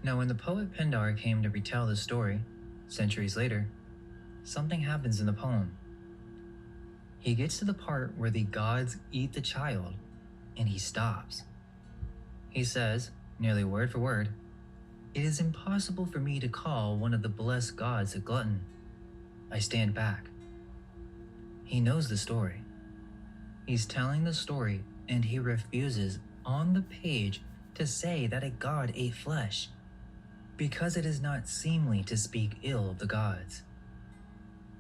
Now, when the poet Pindar came to retell this story, centuries later, something happens in the poem. He gets to the part where the gods eat the child, and he stops. He says, nearly word for word, "It is impossible for me to call one of the blessed gods a glutton. I stand back." He knows the story. He's telling the story, and he refuses on the page to say that a god ate flesh, because it is not seemly to speak ill of the gods.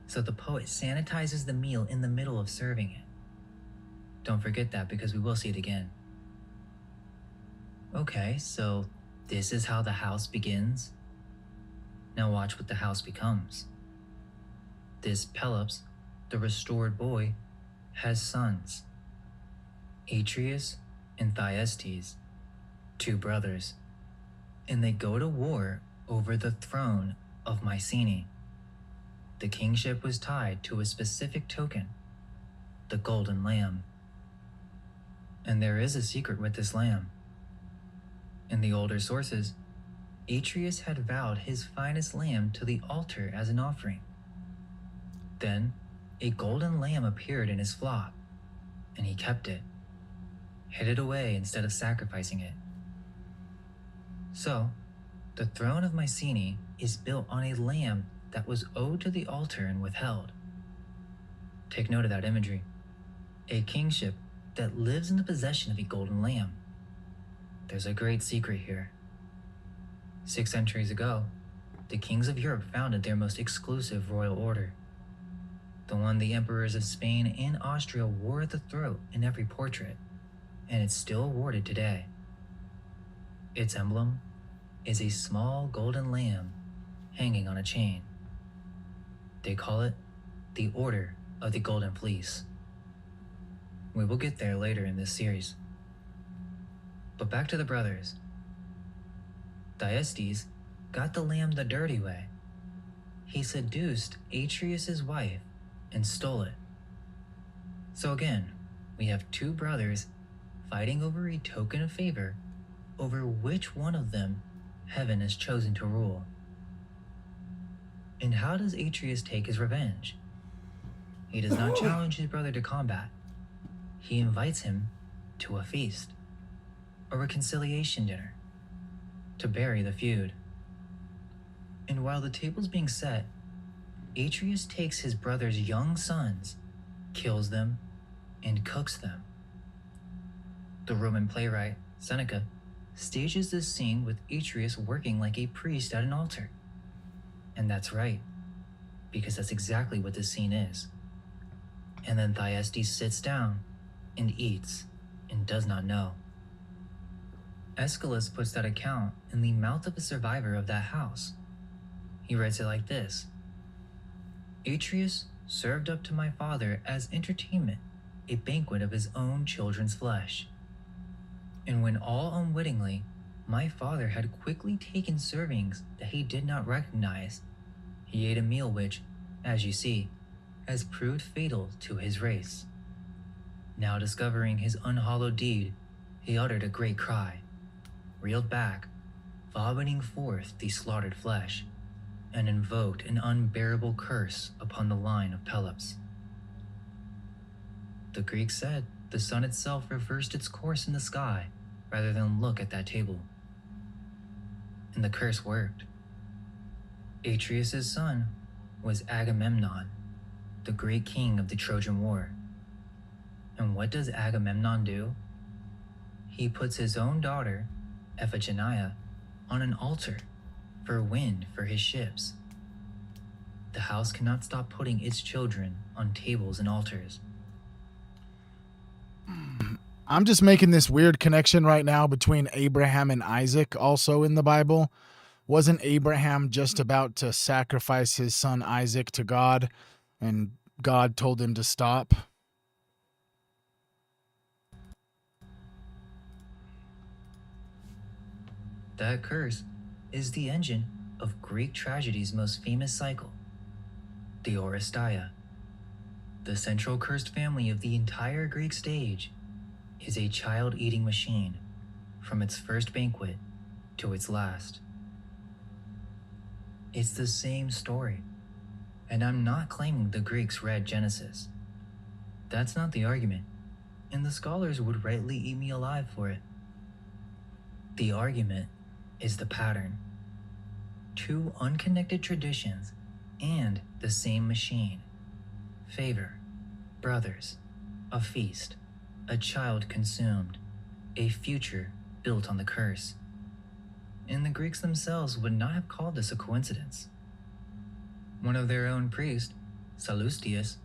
So the poet sanitizes the meal in the middle of serving it. Don't forget that, because we will see it again. Okay, so this is how the house begins. Now watch what the house becomes. This Pelops, the restored boy, has sons, Atreus and Thyestes, 2 brothers, and they go to war over the throne of Mycenae. The kingship was tied to a specific token, the golden lamb. And there is a secret with this lamb. In the older sources, Atreus had vowed his finest lamb to the altar as an offering. Then, a golden lamb appeared in his flock, and he kept it, hid it away instead of sacrificing it. So, the throne of Mycenae is built on a lamb that was owed to the altar and withheld. Take note of that imagery. A kingship that lives in the possession of a golden lamb. There's a great secret here. 6 centuries ago, the kings of Europe founded their most exclusive royal order, the one the emperors of Spain and Austria wore at the throat in every portrait, and it's still awarded today. Its emblem is a small golden lamb hanging on a chain. They call it the Order of the Golden Fleece. We will get there later in this series. But back to the brothers. Thyestes got the lamb the dirty way. He seduced Atreus' wife and stole it. So again, we have 2 brothers fighting over a token of favor over which one of them heaven has chosen to rule. And how does Atreus take his revenge? He does not challenge his brother to combat. He invites him to a feast, a reconciliation dinner, to bury the feud. And while the table's being set, Atreus takes his brother's young sons, kills them, and cooks them. The Roman playwright, Seneca, stages this scene with Atreus working like a priest at an altar. And that's right, because that's exactly what this scene is. And then Thyestes sits down and eats and does not know. Aeschylus puts that account in the mouth of a survivor of that house. He writes it like this: Atreus served up to my father as entertainment a banquet of his own children's flesh. And when all unwittingly my father had quickly taken servings that he did not recognize, he ate a meal which, as you see, has proved fatal to his race. Now discovering his unhallowed deed, he uttered a great cry, reeled back, vomiting forth the slaughtered flesh, and invoked an unbearable curse upon the line of Pelops. The Greeks said the sun itself reversed its course in the sky rather than look at that table. And the curse worked. Atreus' son was Agamemnon, the great king of the Trojan War. And what does Agamemnon do? He puts his own daughter, Iphigenia, on an altar for wind for his ships. The house cannot stop putting its children on tables and altars. I'm just making this weird connection right now between Abraham and Isaac also in the Bible. Wasn't Abraham just about to sacrifice his son Isaac to God, and God told him to stop? That curse is the engine of Greek tragedy's most famous cycle, the Oresteia. The central cursed family of the entire Greek stage is a child-eating machine from its first banquet to its last. It's the same story, and I'm not claiming the Greeks read Genesis. That's not the argument, and the scholars would rightly eat me alive for it. The argument is the pattern. 2 unconnected traditions and the same machine. Favor, brothers, a feast, a child consumed, a future built on the curse. And the Greeks themselves would not have called this a coincidence. One of their own priests, Sallustius,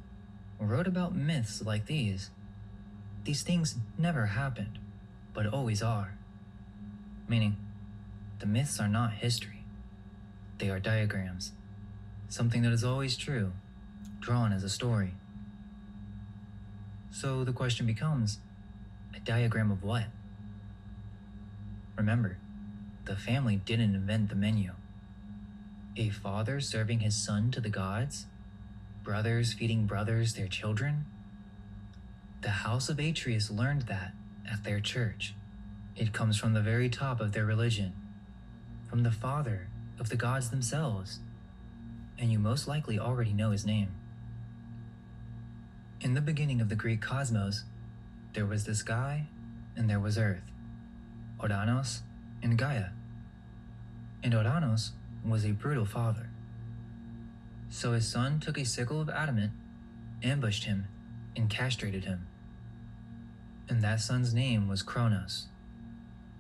wrote about myths like these. These things never happened, but always are. Meaning, the myths are not history. They are diagrams, something that is always true, drawn as a story. So the question becomes, a diagram of what? Remember, the family didn't invent the menu. A father serving his son to the gods? Brothers feeding brothers their children? The House of Atreus learned that at their church. It comes from the very top of their religion, from the father of the gods themselves, and you most likely already know his name. In the beginning of the Greek cosmos, there was the sky and there was earth, Ouranos and Gaia. And Ouranos was a brutal father. So his son took a sickle of adamant, ambushed him, and castrated him. And that son's name was Kronos.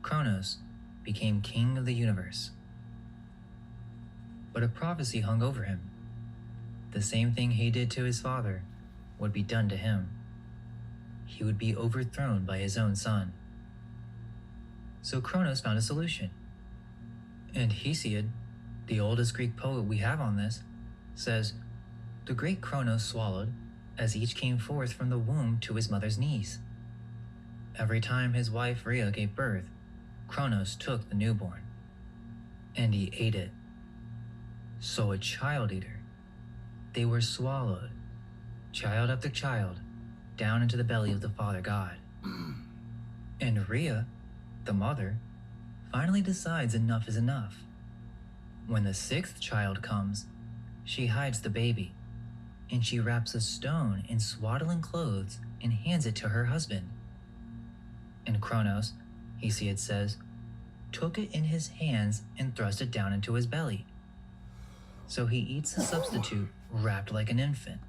Kronos became king of the universe. But a prophecy hung over him. The same thing he did to his father would be done to him. He would be overthrown by his own son. So Kronos found a solution. And Hesiod, the oldest Greek poet we have on this, says, "The great Kronos swallowed as each came forth from the womb to his mother's knees. Every time his wife Rhea gave birth, Kronos took the newborn, and he ate it. So a child eater, they were swallowed, child after child, down into the belly of the Father God. And Rhea, the mother, finally decides enough is enough. When the sixth child comes, she hides the baby, and she wraps a stone in swaddling clothes and hands it to her husband. And Kronos, Hesiod says, took it in his hands and thrust it down into his belly. So he eats a substitute wrapped like an infant.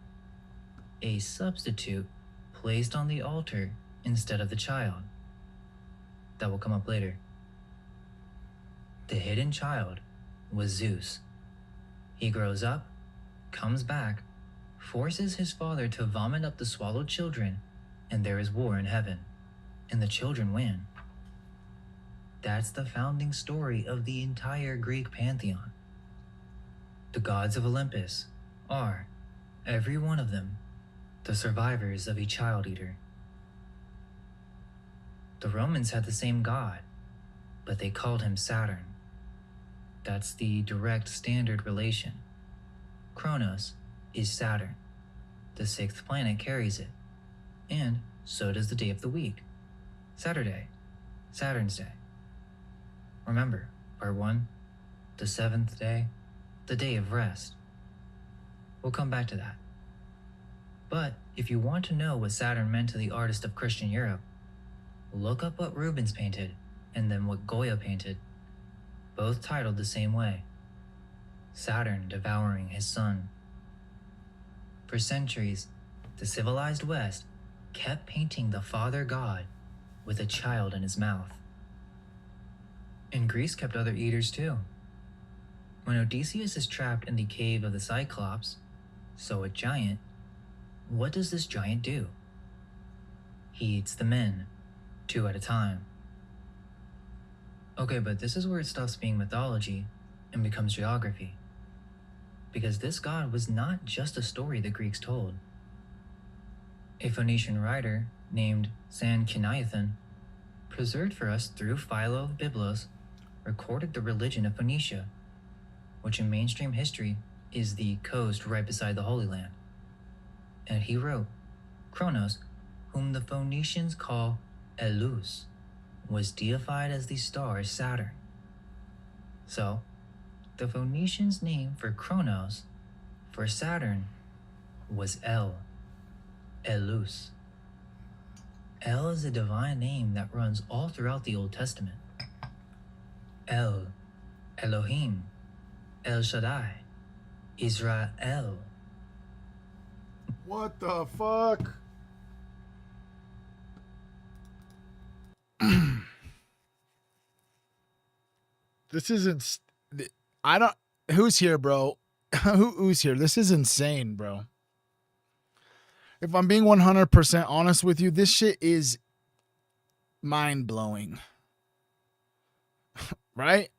A substitute placed on the altar instead of the child. That will come up later. The hidden child was Zeus. He grows up, comes back, forces his father to vomit up the swallowed children, and there is war in heaven, and the children win. That's the founding story of the entire Greek pantheon. The gods of Olympus are, every one of them, the survivors of a child eater. The Romans had the same god, but they called him Saturn. That's the direct standard relation. Kronos is Saturn. The sixth planet carries it, and so does the day of the week. Saturday, Saturn's day. Remember, part 1, the seventh day, the day of rest. We'll come back to that. But if you want to know what Saturn meant to the artist of Christian Europe, look up what Rubens painted and then what Goya painted, both titled the same way, Saturn devouring his son. For centuries, the civilized West kept painting the Father God with a child in his mouth. And Greece kept other eaters too. When Odysseus is trapped in the cave of the Cyclops, so a giant, what does this giant do? He eats the men, 2 at a time. Okay, but this is where it stops being mythology and becomes geography. Because this god was not just a story the Greeks told. A Phoenician writer named Sanchuniathon, preserved for us through Philo of Byblos, recorded the religion of Phoenicia, which in mainstream history is the coast right beside the Holy Land. And he wrote, Kronos, whom the Phoenicians call Elus, was deified as the star Saturn. So, the Phoenicians' name for Kronos, for Saturn, was El, Elus. El is a divine name that runs all throughout the Old Testament. El, Elohim, El Shaddai, Israel. What the fuck? This isn't. I don't. Who's here, bro? Who's here? This is insane, bro. If I'm being 100% honest with you, this shit is mind blowing. Right?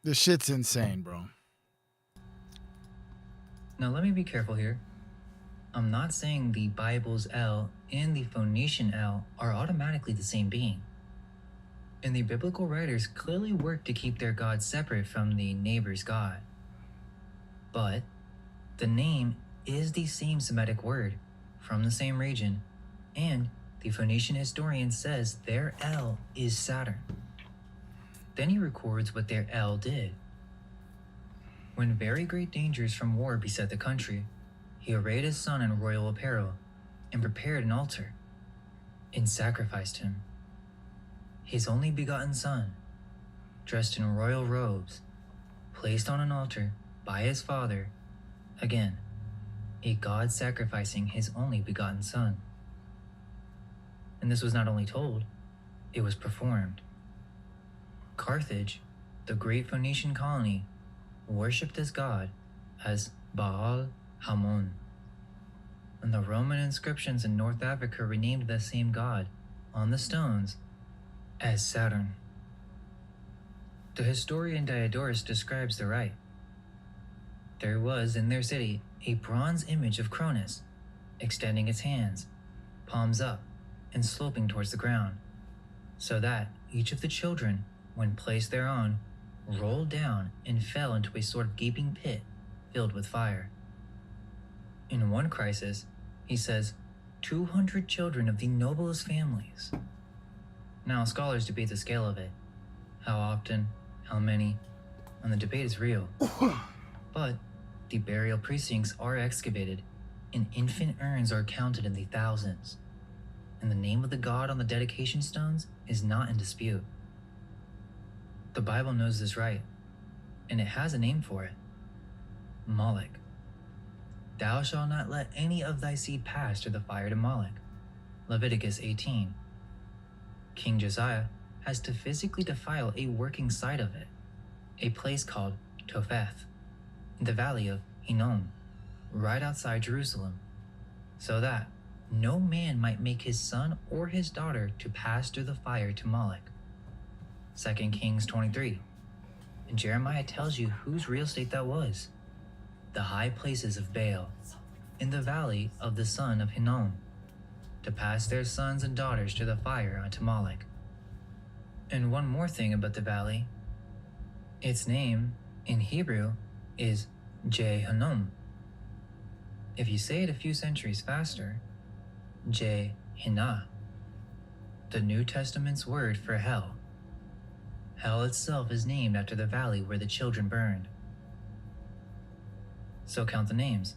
This shit's insane, bro. Now let me be careful here. I'm not saying the Bible's El and the Phoenician El are automatically the same being. And the biblical writers clearly work to keep their God separate from the neighbor's God. But the name is the same Semitic word from the same region, and the Phoenician historian says their El is Saturn. Then he records what their El did. When very great dangers from war beset the country, he arrayed his son in royal apparel and prepared an altar and sacrificed him. His only begotten son, dressed in royal robes, placed on an altar by his father, again, a god sacrificing his only begotten son. And this was not only told, it was performed. Carthage, the great Phoenician colony, worshipped this god as Baal Hamon. And the Roman inscriptions in North Africa renamed the same god on the stones as Saturn. The historian Diodorus describes the rite. There was in their city a bronze image of Cronus, extending its hands, palms up, and sloping towards the ground, so that each of the children, when placed thereon, rolled down and fell into a sort of gaping pit filled with fire. In one crisis, he says, 200 children of the noblest families. Now, scholars debate the scale of it. How often, how many, and the debate is real. But the burial precincts are excavated, and infant urns are counted in the thousands. And the name of the god on the dedication stones is not in dispute. The Bible knows this right, and it has a name for it. Moloch. Thou shalt not let any of thy seed pass through the fire to Moloch. Leviticus 18. King Josiah has to physically defile a working site of it, a place called Topheth, in the valley of Hinnom, right outside Jerusalem, so that no man might make his son or his daughter to pass through the fire to Moloch. 2 Kings 23. And Jeremiah tells you whose real estate that was. The high places of Baal, in the valley of the son of Hinnom, to pass their sons and daughters to the fire unto Moloch. And one more thing about the valley. Its name, in Hebrew, is Jehannom. If you say it a few centuries faster, Jehinah, the New Testament's word for hell. Hell itself is named after the valley where the children burned. So count the names.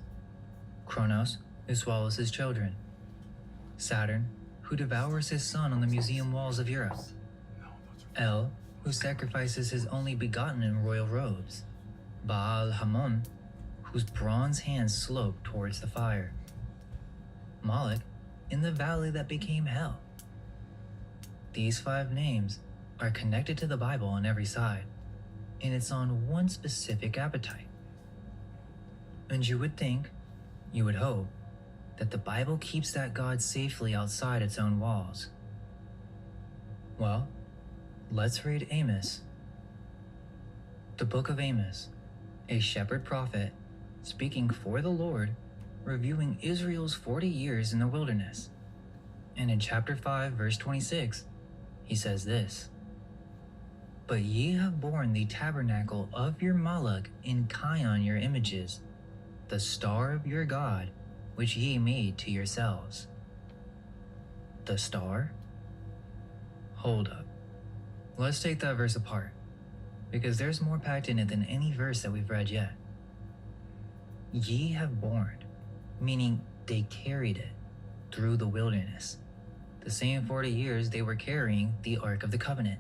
Kronos, who swallows his children. Saturn, who devours his son on the museum walls of Europe. El, who sacrifices his only begotten in royal robes. Baal Hamon, whose bronze hands slope towards the fire. Moloch, in the valley that became hell. These 5 names are connected to the Bible on every side, and it's on one specific appetite. And you would think, you would hope, that the Bible keeps that God safely outside its own walls. Well, let's read Amos. The book of Amos, a shepherd prophet, speaking for the Lord, reviewing Israel's 40 years in the wilderness. And in chapter 5, verse 26, he says this: But ye have borne the tabernacle of your Moloch in Kion your images, the star of your God, which ye made to yourselves. The star? Hold up. Let's take that verse apart, because there's more packed in it than any verse that we've read yet. Ye have borne, meaning they carried it through the wilderness. The same 40 years they were carrying the Ark of the Covenant.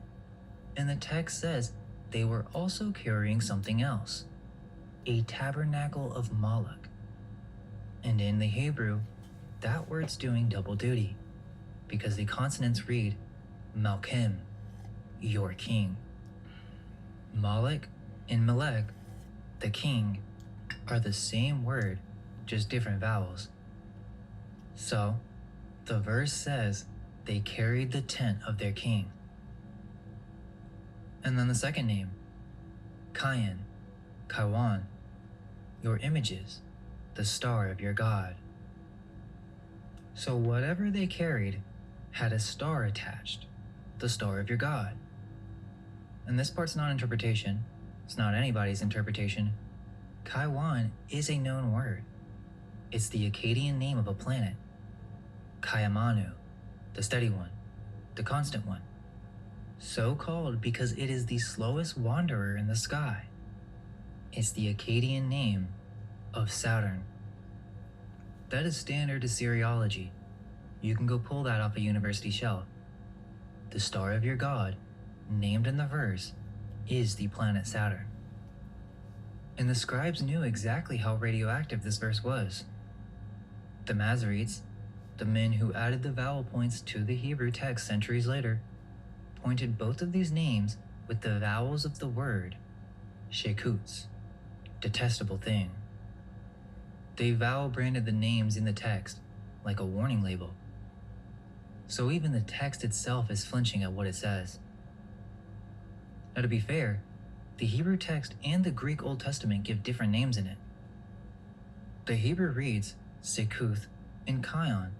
And the text says they were also carrying something else, a tabernacle of Moloch. And in the Hebrew, that word's doing double duty, because the consonants read Malkim, your king. Moloch and Melech, the king, are the same word, just different vowels. So, the verse says they carried the tent of their king. And then the second name, Kayan, Kaiwan, your images, the star of your God. So whatever they carried had a star attached, the star of your God. And this part's not interpretation, it's not anybody's interpretation. Kaiwan is a known word. It's the Akkadian name of a planet. Kayamanu, the steady one, the constant one. So called because it is the slowest wanderer in the sky. It's the Akkadian name of Saturn. That is standard Assyriology. You can go pull that off a university shelf. The star of your God, named in the verse, is the planet Saturn. And the scribes knew exactly how radioactive this verse was. The Masoretes, the men who added the vowel points to the Hebrew text centuries later, pointed both of these names with the vowels of the word shekutz, detestable thing. They vowel branded the names in the text like a warning label. So even the text itself is flinching at what it says. Now to be fair, the Hebrew text and the Greek Old Testament give different names in it. The Hebrew reads Sekuth in Kion.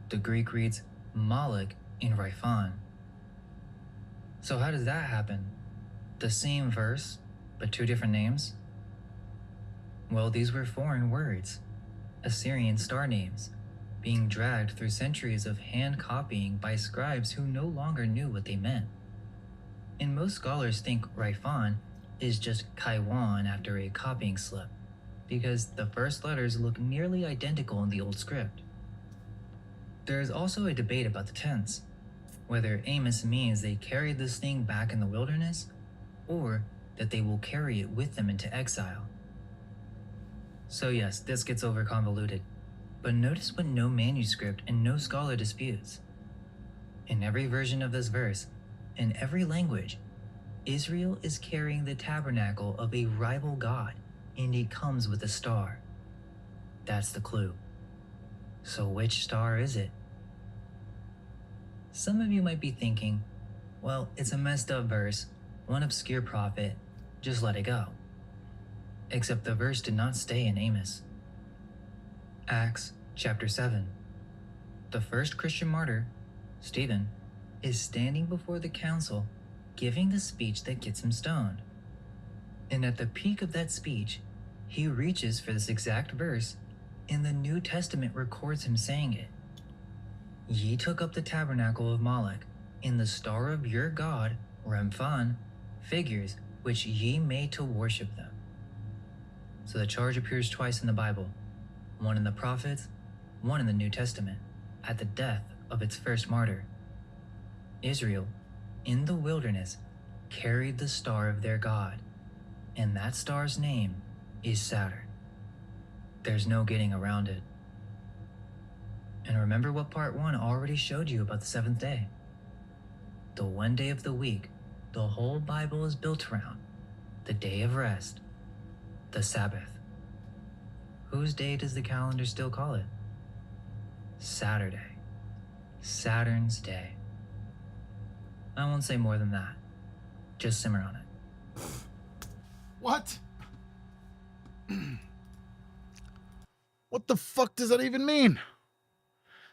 The Greek reads Moloch in Riphan. So how does that happen? The same verse, but two different names? Well, these were foreign words, Assyrian star names, being dragged through centuries of hand copying by scribes who no longer knew what they meant. And most scholars think Riphan is just Kaiwan after a copying slip, because the first letters look nearly identical in the old script. There is also a debate about the tense, whether Amos means they carried this thing back in the wilderness, or that they will carry it with them into exile. So yes, this gets over convoluted, but notice what no manuscript and no scholar disputes. In every version of this verse, in every language, Israel is carrying the tabernacle of a rival god, and it comes with a star. That's the clue. So which star is it? Some of you might be thinking, well, it's a messed up verse, one obscure prophet, just let it go. Except the verse did not stay in Amos. Acts chapter 7. The first Christian martyr, Stephen, is standing before the council giving the speech that gets him stoned. And at the peak of that speech, he reaches for this exact verse, and the New Testament records him saying it. Ye took up the tabernacle of Moloch, and the star of your god, Remphan, figures which ye made to worship them. So the charge appears twice in the Bible, one in the prophets, one in the New Testament, at the death of its first martyr. Israel, in the wilderness, carried the star of their god, and that star's name is Saturn. There's no getting around it. And remember what part 1 already showed you about the seventh day. The one day of the week the whole Bible is built around, the day of rest, the Sabbath. Whose day does the calendar still call it? Saturday. Saturn's day. I won't say more than that. Just simmer on it. What? What the fuck does that even mean?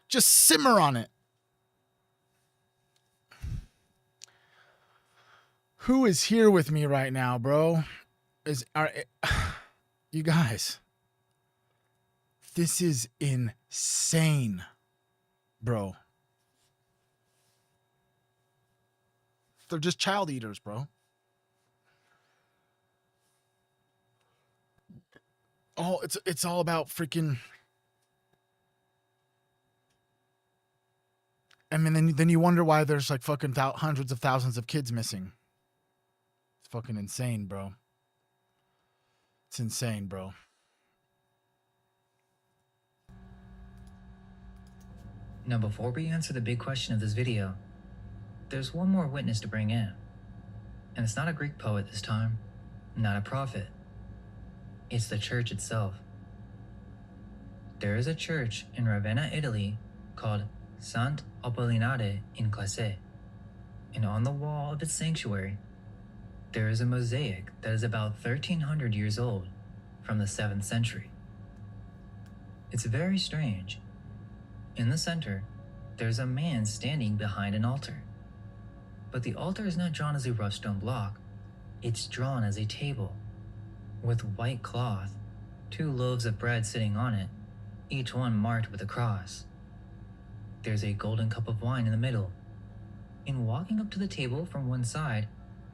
Just simmer on it. Who is here with me right now, bro? You guys? This is insane, bro. They're just child eaters, bro. Oh, it's all about freaking. I mean, then you wonder why there's like fucking hundreds of thousands of kids missing. It's fucking insane, bro. It's insane, bro. Now, before we answer the big question of this video, there's one more witness to bring in. And it's not a Greek poet this time, not a prophet. It's the church itself. There is a church in Ravenna, Italy called Sant'Apollinare in Classe, and on the wall of its sanctuary, there is a mosaic that is about 1300 years old from the 7th century. It's very strange. In the center, there's a man standing behind an altar. But the altar is not drawn as a rough stone block, it's drawn as a table, with white cloth, 2 loaves of bread sitting on it, each one marked with a cross. There's a golden cup of wine in the middle, and walking up to the table from one side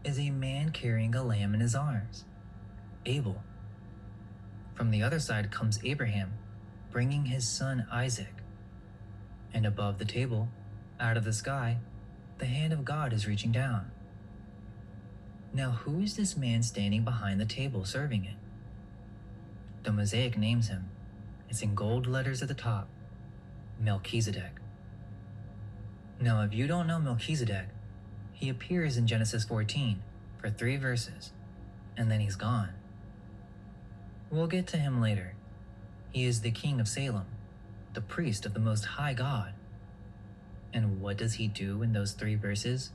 is a man carrying a lamb in his arms, Abel. From the other side comes Abraham, bringing his son Isaac. And above the table, out of the sky, the hand of God is reaching down. Now, who is this man standing behind the table serving it? The mosaic names him. It's in gold letters at the top. Melchizedek. Now, if you don't know Melchizedek, he appears in Genesis 14 for 3 verses, and then he's gone. We'll get to him later. He is the king of Salem, the priest of the Most High God. And what does he do in those 3 verses?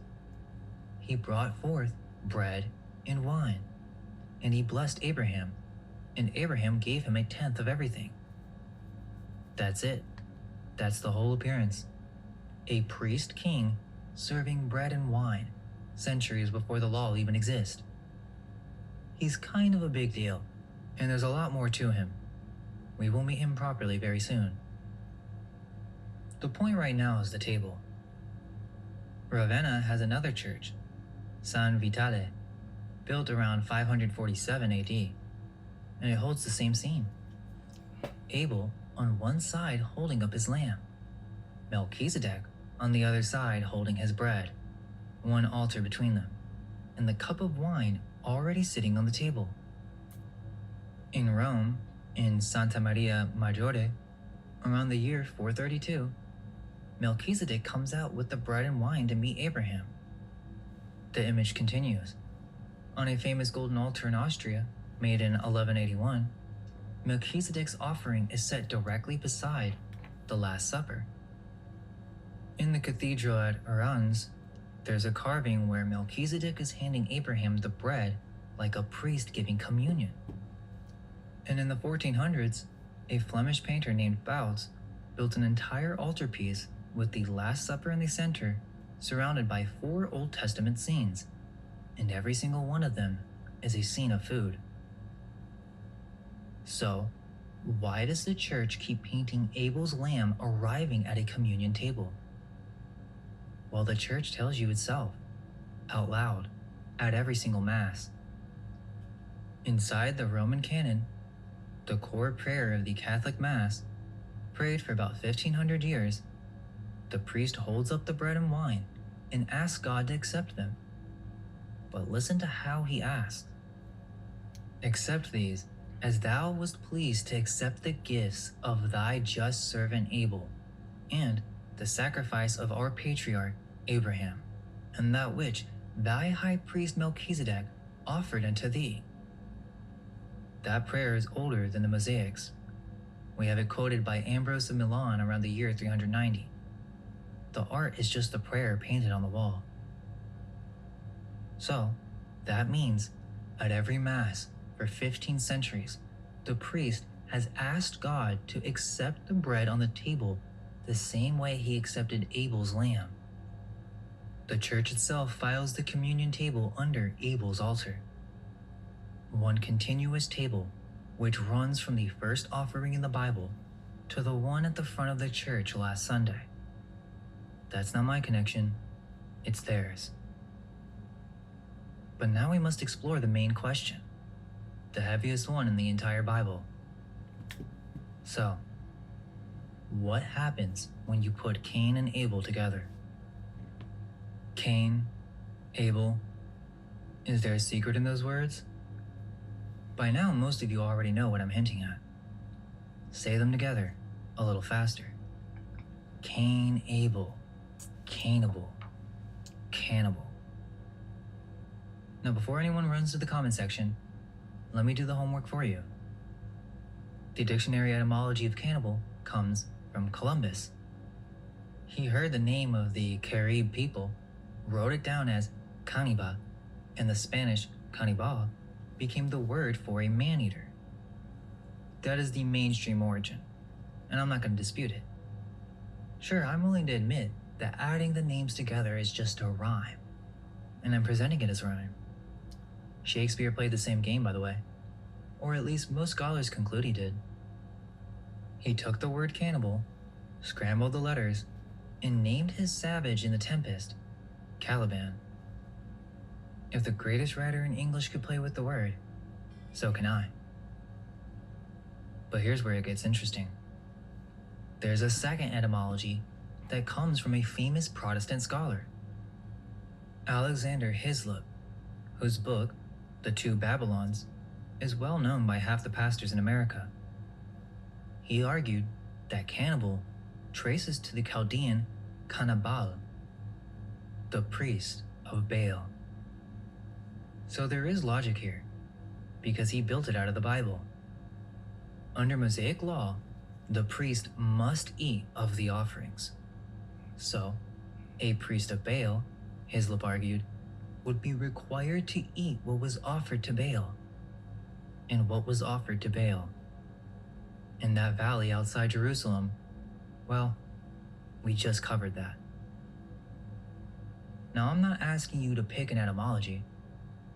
He brought forth bread and wine, and he blessed Abraham, and Abraham gave him 1/10 of everything. That's it. That's the whole appearance. A priest king serving bread and wine centuries before the law even exists. He's kind of a big deal, and there's a lot more to him. We will meet him properly very soon. The point right now is the table. Ravenna has another church, San Vitale, built around 547 AD, and it holds the same scene. Abel on one side holding up his lamb, Melchizedek on the other side holding his bread, one altar between them, and the cup of wine already sitting on the table. In Rome, in Santa Maria Maggiore, around the year 432, Melchizedek comes out with the bread and wine to meet Abraham. The image continues. On a famous golden altar in Austria, made in 1181, Melchizedek's offering is set directly beside the Last Supper. In the cathedral at Reims, there's a carving where Melchizedek is handing Abraham the bread like a priest giving communion. And in the 1400s, a Flemish painter named Bouts built an entire altarpiece with the Last Supper in the center, surrounded by 4 Old Testament scenes, and every single one of them is a scene of food. So, why does the church keep painting Abel's lamb arriving at a communion table? Well, the church tells you itself, out loud, at every single Mass. Inside the Roman canon, the core prayer of the Catholic Mass, prayed for about 1500 years, the priest holds up the bread and wine and asks God to accept them. But listen to how he asks. Accept these, as thou wast pleased to accept the gifts of thy just servant Abel, and the sacrifice of our patriarch Abraham, and that which thy high priest Melchizedek offered unto thee. That prayer is older than the mosaics. We have it quoted by Ambrose of Milan around the year 390. The art is just the prayer painted on the wall. So, that means, at every Mass for 15 centuries, the priest has asked God to accept the bread on the table the same way he accepted Abel's lamb. The church itself files the communion table under Abel's altar. One continuous table, which runs from the first offering in the Bible to the one at the front of the church last Sunday. That's not my connection, it's theirs. But now we must explore the main question, the heaviest one in the entire Bible. So, what happens when you put Cain and Abel together? Cain, Abel, is there a secret in those words? By now, most of you already know what I'm hinting at. Say them together, a little faster. Cain, Abel, Cainable, cannibal. Now, before anyone runs to the comment section, let me do the homework for you. The dictionary etymology of cannibal comes from Columbus. He heard the name of the Carib people, wrote it down as caniba, and the Spanish canibal became the word for a man-eater. That is the mainstream origin, and I'm not going to dispute it. Sure, I'm willing to admit that adding the names together is just a rhyme, and I'm presenting it as rhyme. Shakespeare played the same game, by the way, or at least most scholars conclude he did. He took the word cannibal, scrambled the letters, and named his savage in The Tempest, Caliban. If the greatest writer in English could play with the word, so can I. But here's where it gets interesting. There's a second etymology that comes from a famous Protestant scholar, Alexander Hislop, whose book, The Two Babylons, is well known by half the pastors in America. He argued that cannibal traces to the Chaldean Cannibal, the priest of Baal. So there is logic here, because he built it out of the Bible. Under Mosaic law, the priest must eat of the offerings. So, a priest of Baal, Hislop argued, would be required to eat what was offered to Baal. And what was offered to Baal? In that valley outside Jerusalem, well, we just covered that. Now, I'm not asking you to pick an etymology,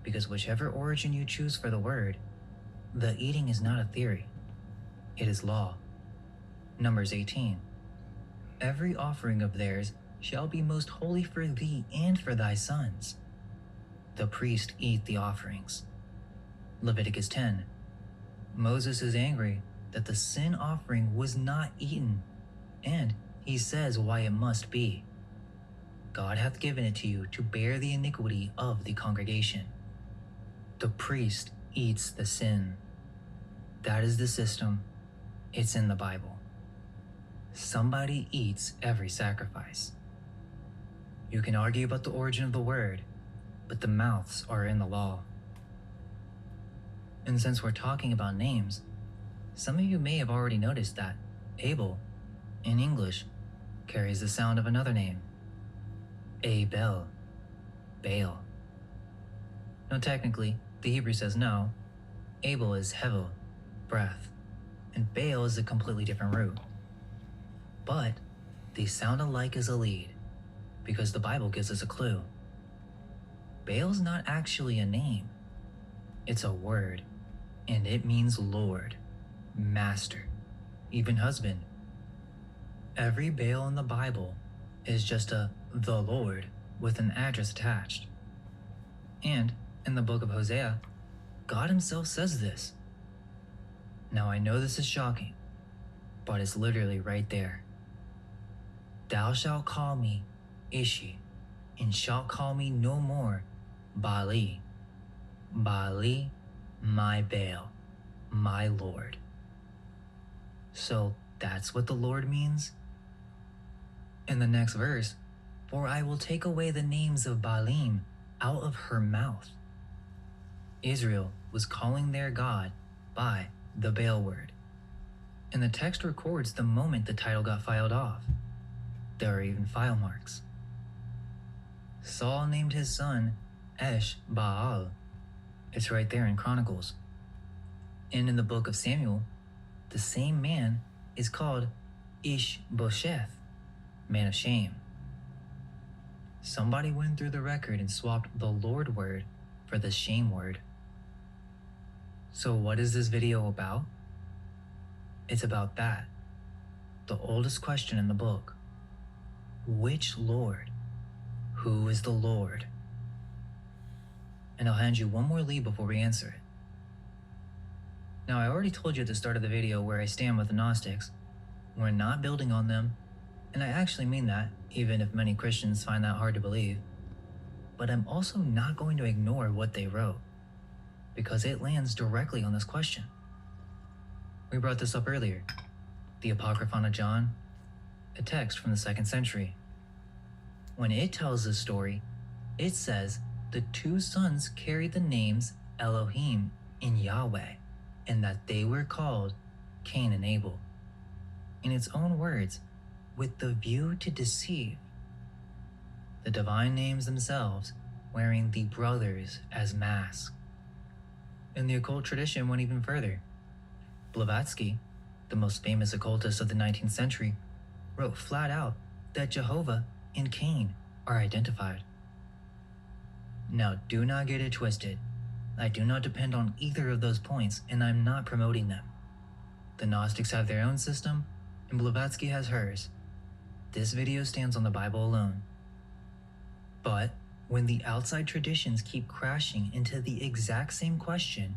because whichever origin you choose for the word, the eating is not a theory. It is law. Numbers 18. Every offering of theirs shall be most holy for thee and for thy sons. The priest eat the offerings. Leviticus 10. Moses is angry that the sin offering was not eaten, and he says why it must be. God hath given it to you to bear the iniquity of the congregation. The priest eats the sin. That is the system. It's in the Bible. Somebody eats every sacrifice. You can argue about the origin of the word, but the mouths are in the law. And since we're talking about names, some of you may have already noticed that Abel, in English, carries the sound of another name. Abel, Baal. Now technically, the Hebrew says no. Abel is hevel, breath, and Baal is a completely different root. But they sound alike as a lead, because the Bible gives us a clue. Baal's not actually a name. It's a word, and it means Lord, Master, even husband. Every Baal in the Bible is just a the Lord with an address attached. And in the book of Hosea, God himself says this. Now I know this is shocking, but it's literally right there. Thou shalt call me Ishi, and shalt call me no more Baali. Baali, my Baal, my Lord. So that's what the Lord means? In the next verse, for I will take away the names of Baalim out of her mouth. Israel was calling their God by the Baal word. And the text records the moment the title got filed off. There are even file marks. Saul named his son Esh-Baal. It's right there in Chronicles. And in the book of Samuel, the same man is called Ish-Bosheth, man of shame. Somebody went through the record and swapped the Lord word for the shame word. So what is this video about? It's about that. The oldest question in the book. Which Lord? Who is the Lord? And I'll hand you one more lead before we answer it. Now, I already told you at the start of the video where I stand with the Gnostics. We're not building on them, and I actually mean that, even if many Christians find that hard to believe. But I'm also not going to ignore what they wrote. because it lands directly on this question. We brought this up earlier. The Apocryphon of John, a text from the 2nd century. When it tells this story, it says the two sons carried the names Elohim and Yahweh, and that they were called Cain and Abel. In its own words, with the view to deceive. The divine names themselves wearing the brothers as masks. And the occult tradition went even further. Blavatsky, the most famous occultist of the 19th century, wrote flat out that Jehovah and Cain are identified. Now, do not get it twisted. I do not depend on either of those points, and I'm not promoting them. The Gnostics have their own system, and Blavatsky has hers. This video stands on the Bible alone. But when the outside traditions keep crashing into the exact same question,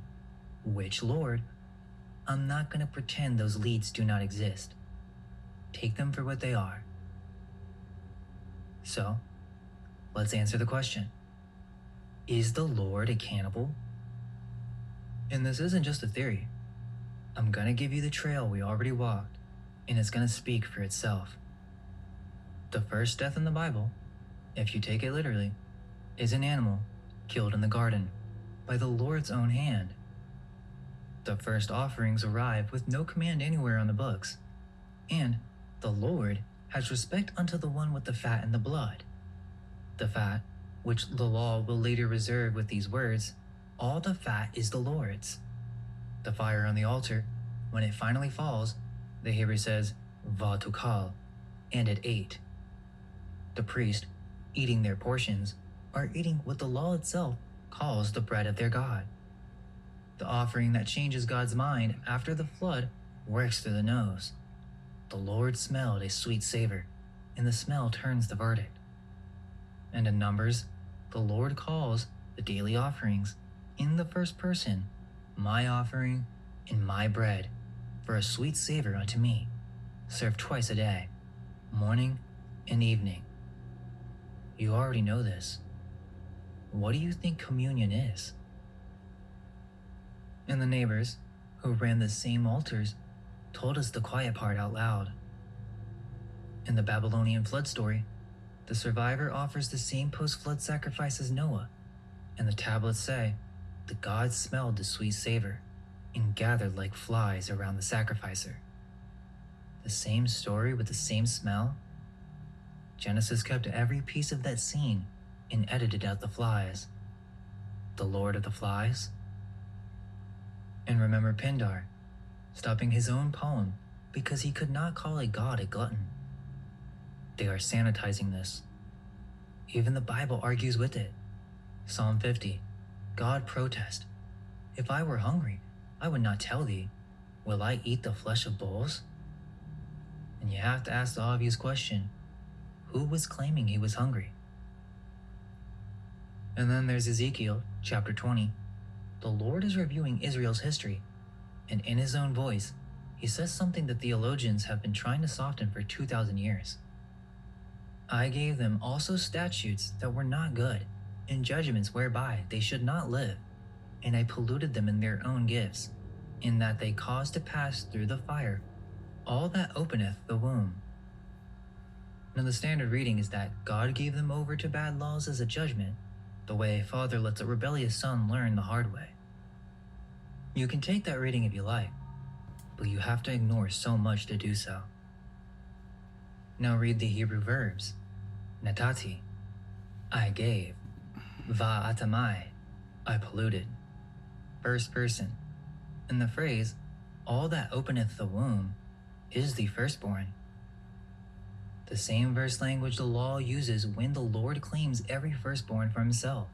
which Lord, I'm not going to pretend those leads do not exist. Take them for what they are. So, let's answer the question. Is the Lord a cannibal? And this isn't just a theory. I'm going to give you the trail we already walked, and it's going to speak for itself. The first death in the Bible, if you take it literally, is an animal killed in the garden by the Lord's own hand. The first offerings arrive with no command anywhere on the books, and the Lord has respect unto the one with the fat and the blood. The fat, which the law will later reserve with these words, all the fat is the Lord's. The fire on the altar, when it finally falls, the Hebrew says, Vatukal, and it ate. The priest, eating their portions, are eating what the law itself calls the bread of their God. The offering that changes God's mind after the flood works through the nose. The Lord smelled a sweet savor, and the smell turns the verdict. And in Numbers, the Lord calls the daily offerings, in the first person, my offering and my bread, for a sweet savor unto me, served twice a day, morning and evening. You already know this. What do you think communion is? And the neighbors, who ran the same altars, told us the quiet part out loud. In the Babylonian flood story, the survivor offers the same post-flood sacrifice as Noah, and the tablets say the gods smelled the sweet savor and gathered like flies around the sacrificer. The same story with the same smell? Genesis kept every piece of that scene and edited out the flies. The Lord of the Flies? And remember Pindar, stopping his own poem because he could not call a god a glutton. They are sanitizing this. Even the Bible argues with it. Psalm 50, God protest. If I were hungry, I would not tell thee, will I eat the flesh of bulls? And you have to ask the obvious question, who was claiming he was hungry? And then there's Ezekiel, chapter 20. The Lord is reviewing Israel's history, and in his own voice, he says something that theologians have been trying to soften for 2,000 years. I gave them also statutes that were not good, and judgments whereby they should not live, and I polluted them in their own gifts, in that they caused to pass through the fire all that openeth the womb. Now the standard reading is that God gave them over to bad laws as a judgment, the way a father lets a rebellious son learn the hard way. You can take that reading if you like, but you have to ignore so much to do so. Now read the Hebrew verbs. Natati, I gave. Va'atamai, I polluted. First person. And the phrase, all that openeth the womb, is the firstborn. The same verse language the law uses when the Lord claims every firstborn for himself.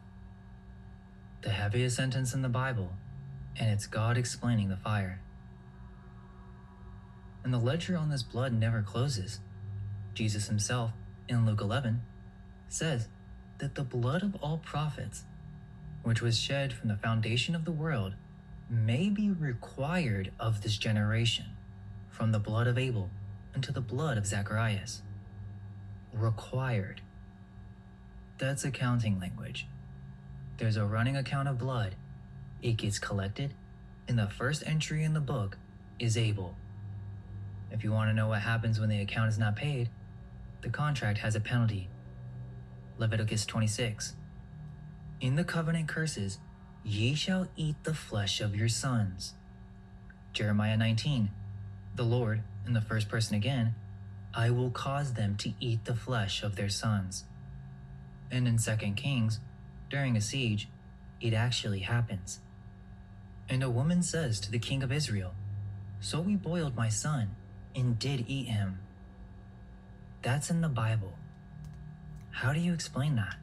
The heaviest sentence in the Bible, and it's God explaining the fire. And the ledger on this blood never closes. Jesus himself, in Luke 11, says that the blood of all prophets, which was shed from the foundation of the world, may be required of this generation, from the blood of Abel unto the blood of Zacharias. Required. That's accounting language. There's a running account of blood. it gets collected, and the first entry in the book is Abel. If you want to know what happens when the account is not paid, the contract has a penalty. Leviticus 26. In the covenant curses, ye shall eat the flesh of your sons. Jeremiah 19. The Lord, in the first person again, I will cause them to eat the flesh of their sons. And in 2 Kings, during a siege, it actually happens. And a woman says to the king of Israel, so we boiled my son and did eat him. That's in the Bible. How do you explain that?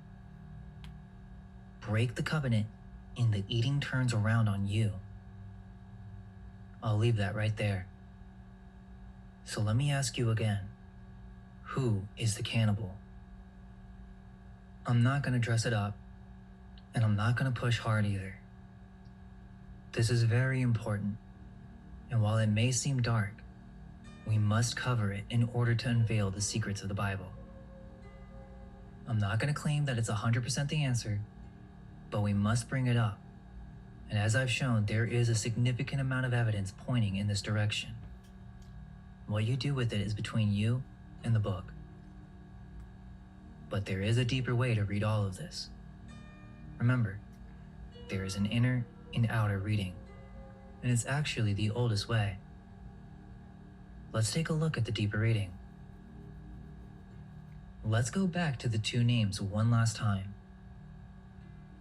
Break the covenant and the eating turns around on you. I'll leave that right there. So let me ask you again, who is the cannibal? I'm not going to dress it up, and I'm not going to push hard either. This is very important, and while it may seem dark, we must cover it in order to unveil the secrets of the Bible. I'm not going to claim that it's 100% the answer, but we must bring it up. And as I've shown, there is a significant amount of evidence pointing in this direction. What you do with it is between you and the book. But there is a deeper way to read all of this. Remember, there is an inner and outer reading, and it's actually the oldest way. Let's take a look at the deeper reading. Let's go back to the two names one last time.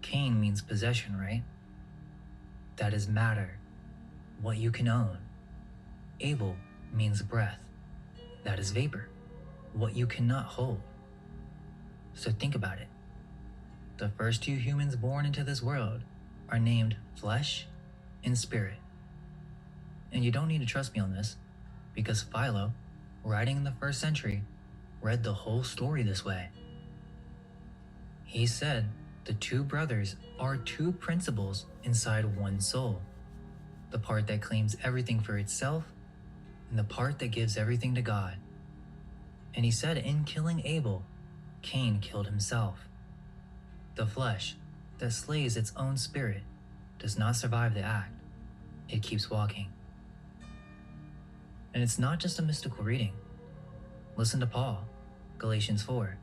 Cain means possession, right? That is matter, what you can own. Abel means breath. That is vapor, what you cannot hold. So think about it. The first two humans born into this world are named flesh and spirit. And you don't need to trust me on this, because Philo, writing in the 1st century, read the whole story this way. He said the two brothers are two principles inside one soul, the part that claims everything for itself and the part that gives everything to God. And he said in killing Abel, Cain killed himself. The flesh that slays its own spirit does not survive the act. It keeps walking. And it's not just a mystical reading. Listen to Paul, Galatians 4.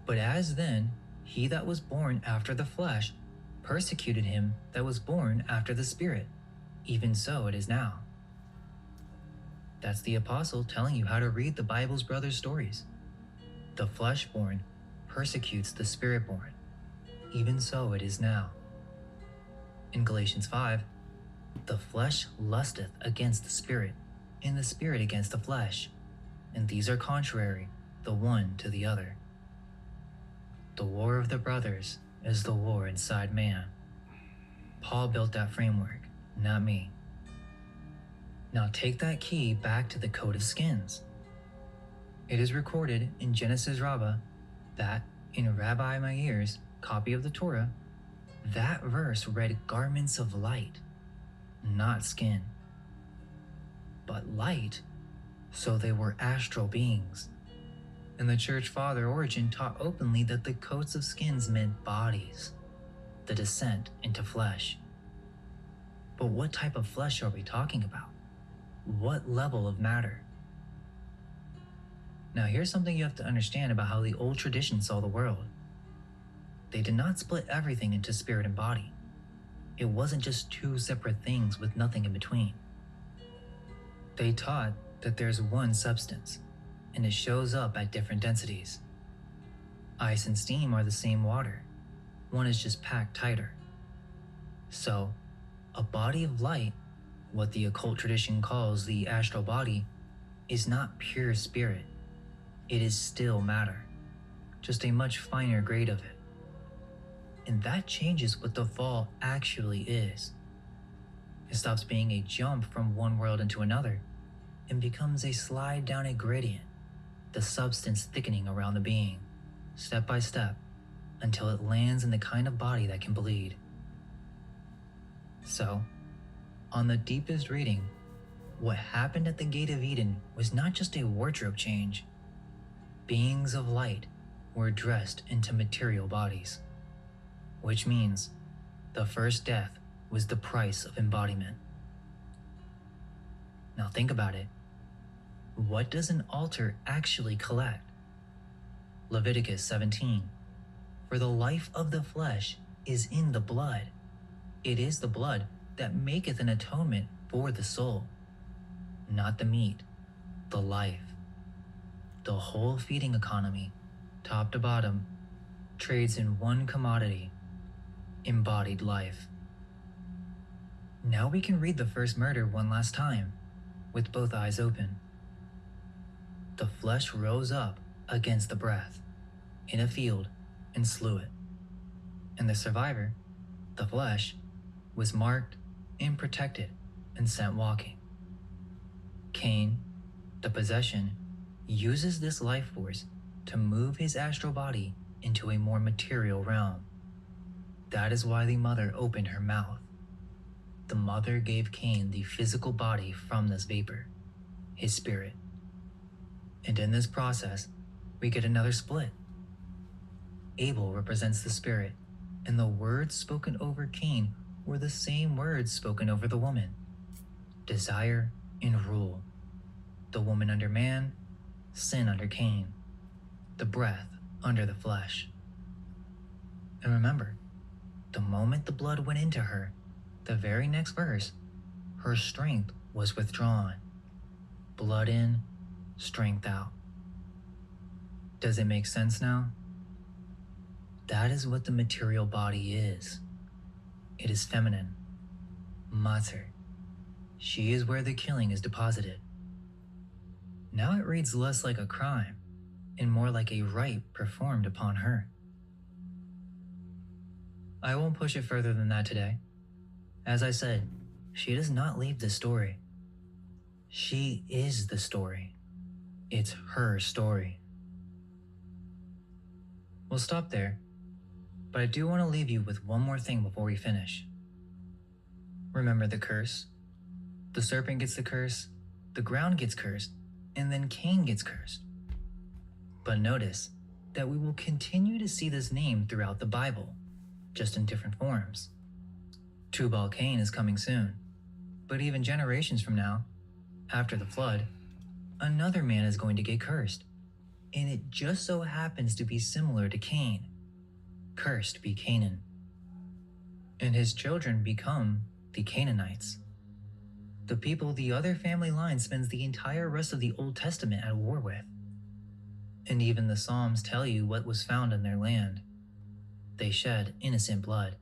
But as then, he that was born after the flesh persecuted him that was born after the spirit, even so it is now. That's the apostle telling you how to read the Bible's brother stories. The flesh-born persecutes the spirit-born, even so it is now. In Galatians 5, the flesh lusteth against the spirit, and the spirit against the flesh, and these are contrary, the one to the other. The war of the brothers is the war inside man. Paul built that framework, not me. Now take that key back to the coat of skins. It is recorded in Genesis Rabbah that, in Rabbi Meir's copy of the Torah, that verse read garments of light, not skin. But light, so they were astral beings. And the church father Origen taught openly that the coats of skins meant bodies, the descent into flesh. But what type of flesh are we talking about? What level of matter? Now here's something you have to understand about how the old tradition saw the world. They did not split everything into spirit and body. It wasn't just two separate things with nothing in between. They taught that there's one substance, and it shows up at different densities. Ice and steam are the same water. One is just packed tighter. So, a body of light, what the occult tradition calls the astral body, is not pure spirit. It is still matter, just a much finer grade of it. And that changes what the fall actually is. It stops being a jump from one world into another and becomes a slide down a gradient, the substance thickening around the being, step by step, until it lands in the kind of body that can bleed. So, on the deepest reading, what happened at the Gate of Eden was not just a wardrobe change. Beings of light were dressed into material bodies, which means the first death was the price of embodiment. Now think about it. What does an altar actually collect? Leviticus 17. For the life of the flesh is in the blood. It is the blood that maketh an atonement for the soul. Not the meat, the life. The whole feeding economy, top to bottom, trades in one commodity, embodied life. Now we can read the first murder one last time, with both eyes open. The flesh rose up against the breath, in a field, and slew it. And the survivor, the flesh, was marked and protected and sent walking. Cain, the possession, uses this life force to move his astral body into a more material realm. That is why the mother opened her mouth. The mother gave Cain the physical body from this vapor, his spirit. And in this process, we get another split. Abel represents the spirit, and the words spoken over Cain were the same words spoken over the woman. Desire and rule. The woman under man, sin under Cain. The breath under the flesh. And remember, the moment the blood went into her, the very next verse, her strength was withdrawn. Blood in, strength out. Does it make sense now? That is what the material body is. It is feminine. Mater. She is where the killing is deposited. Now it reads less like a crime and more like a rite performed upon her. I won't push it further than that today. As I said, she does not leave the story. She is the story. It's her story. We'll stop there, but I do want to leave you with one more thing before we finish. Remember the curse? The serpent gets the curse, the ground gets cursed, and then Cain gets cursed. But notice that we will continue to see this name throughout the Bible, just in different forms. Tubal-Cain is coming soon, but even generations from now, after the flood, another man is going to get cursed, and it just so happens to be similar to Cain. Cursed be Canaan. And his children become the Canaanites. The people the other family line spends the entire rest of the Old Testament at war with. And even the Psalms tell you what was found in their land. They shed innocent blood,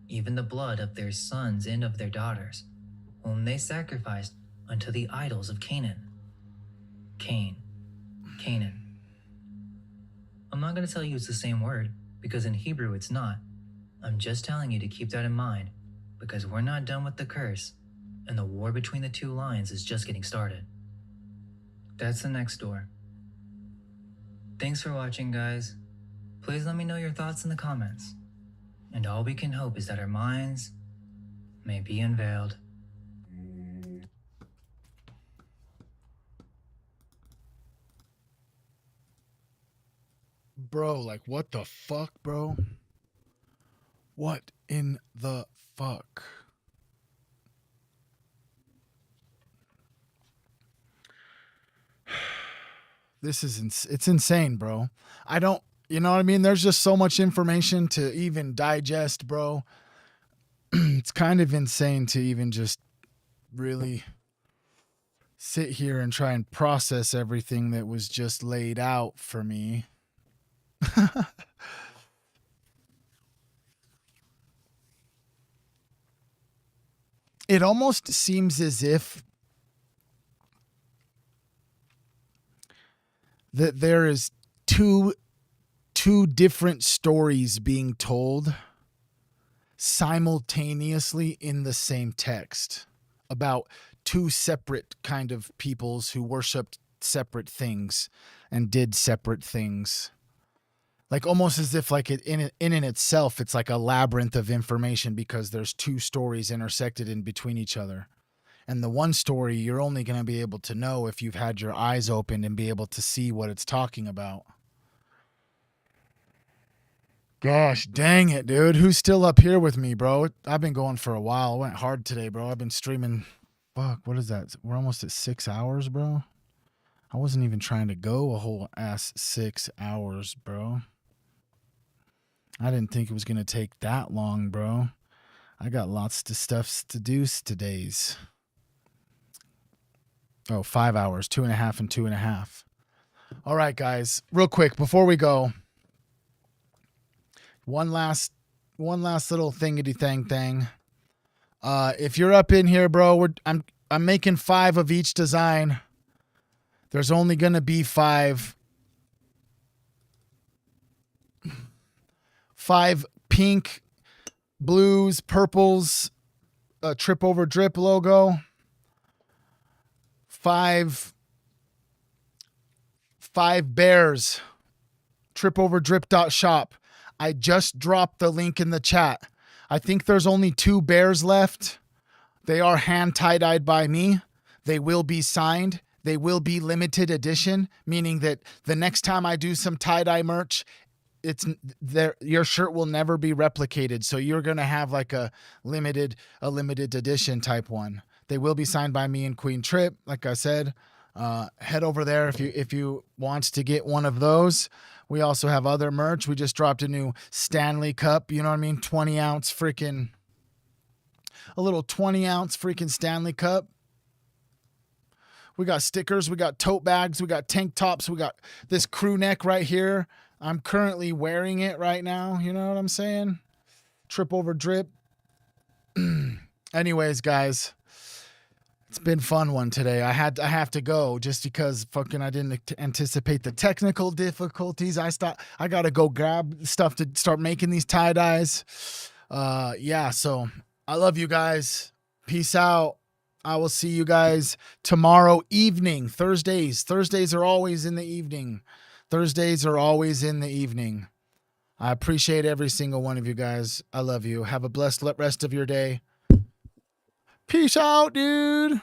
even the blood of their sons and of their daughters, whom they sacrificed unto the idols of Canaan. Cain, Canaan. I'm not going to tell you it's the same word, because in Hebrew it's not. I'm just telling you to keep that in mind, because we're not done with the curse, and the war between the two lines is just getting started. That's the next door. Thanks for watching, guys. Please let me know your thoughts in the comments. And all we can hope is that our minds may be unveiled. Bro, like, what the fuck, bro? What in the fuck? This is it's insane, bro. I don't, you know what I mean? There's just so much information to even digest, bro. It's kind of insane to even just really sit here and try and process everything that was just laid out for me. It almost seems as if that there is two different stories being told simultaneously in the same text about two separate kind of peoples who worshiped separate things and did separate things. Like almost as if like in itself, it's like a labyrinth of information because there's two stories intersected in between each other. And the one story you're only going to be able to know if you've had your eyes opened and be able to see what it's talking about. Gosh, dang it, dude. Who's still up here with me, bro? I've been going for a while. I went hard today, bro. I've been streaming. Fuck, what is that? We're almost at 6 hours, bro. I wasn't even trying to go a whole ass 6 hours, bro. I didn't think it was going to take that long, bro. I got lots of stuff to do today's. Oh, 5 hours, 2.5 and 2.5. All right, guys, real quick before we go, one last little thingity thing. If you're up in here, bro, I'm making 5 of each design. There's only gonna be 5 pink, blues, purples, Tripoverdrip logo. 5 bears. Tripoverdrip.shop. I just dropped the link in the chat. I think there's only 2 bears left. They are hand tie-dyed by me. They will be signed. They will be limited edition, meaning that the next time I do some tie-dye merch, it's there. Your shirt will never be replicated. So you're going to have like a limited edition type one. They will be signed by me and Queen Trip. Like I said, head over there if you want to get one of those. We also have other merch. We just dropped a new Stanley Cup. You know what I mean? 20-ounce freaking, a little 20-ounce freaking Stanley Cup. We got stickers. We got tote bags. We got tank tops. We got this crew neck right here. I'm currently wearing it right now. You know what I'm saying? Tripoverdrip. Anyways, guys, it's been fun one today. I have to go just because fucking I didn't anticipate the technical difficulties. I gotta go grab stuff to start making these tie-dyes. Yeah, so I love you guys. Peace out. I will see you guys tomorrow evening. Thursdays are always in the evening. I appreciate every single one of you guys. I love you. Have a blessed rest of your day. Peace out, dude.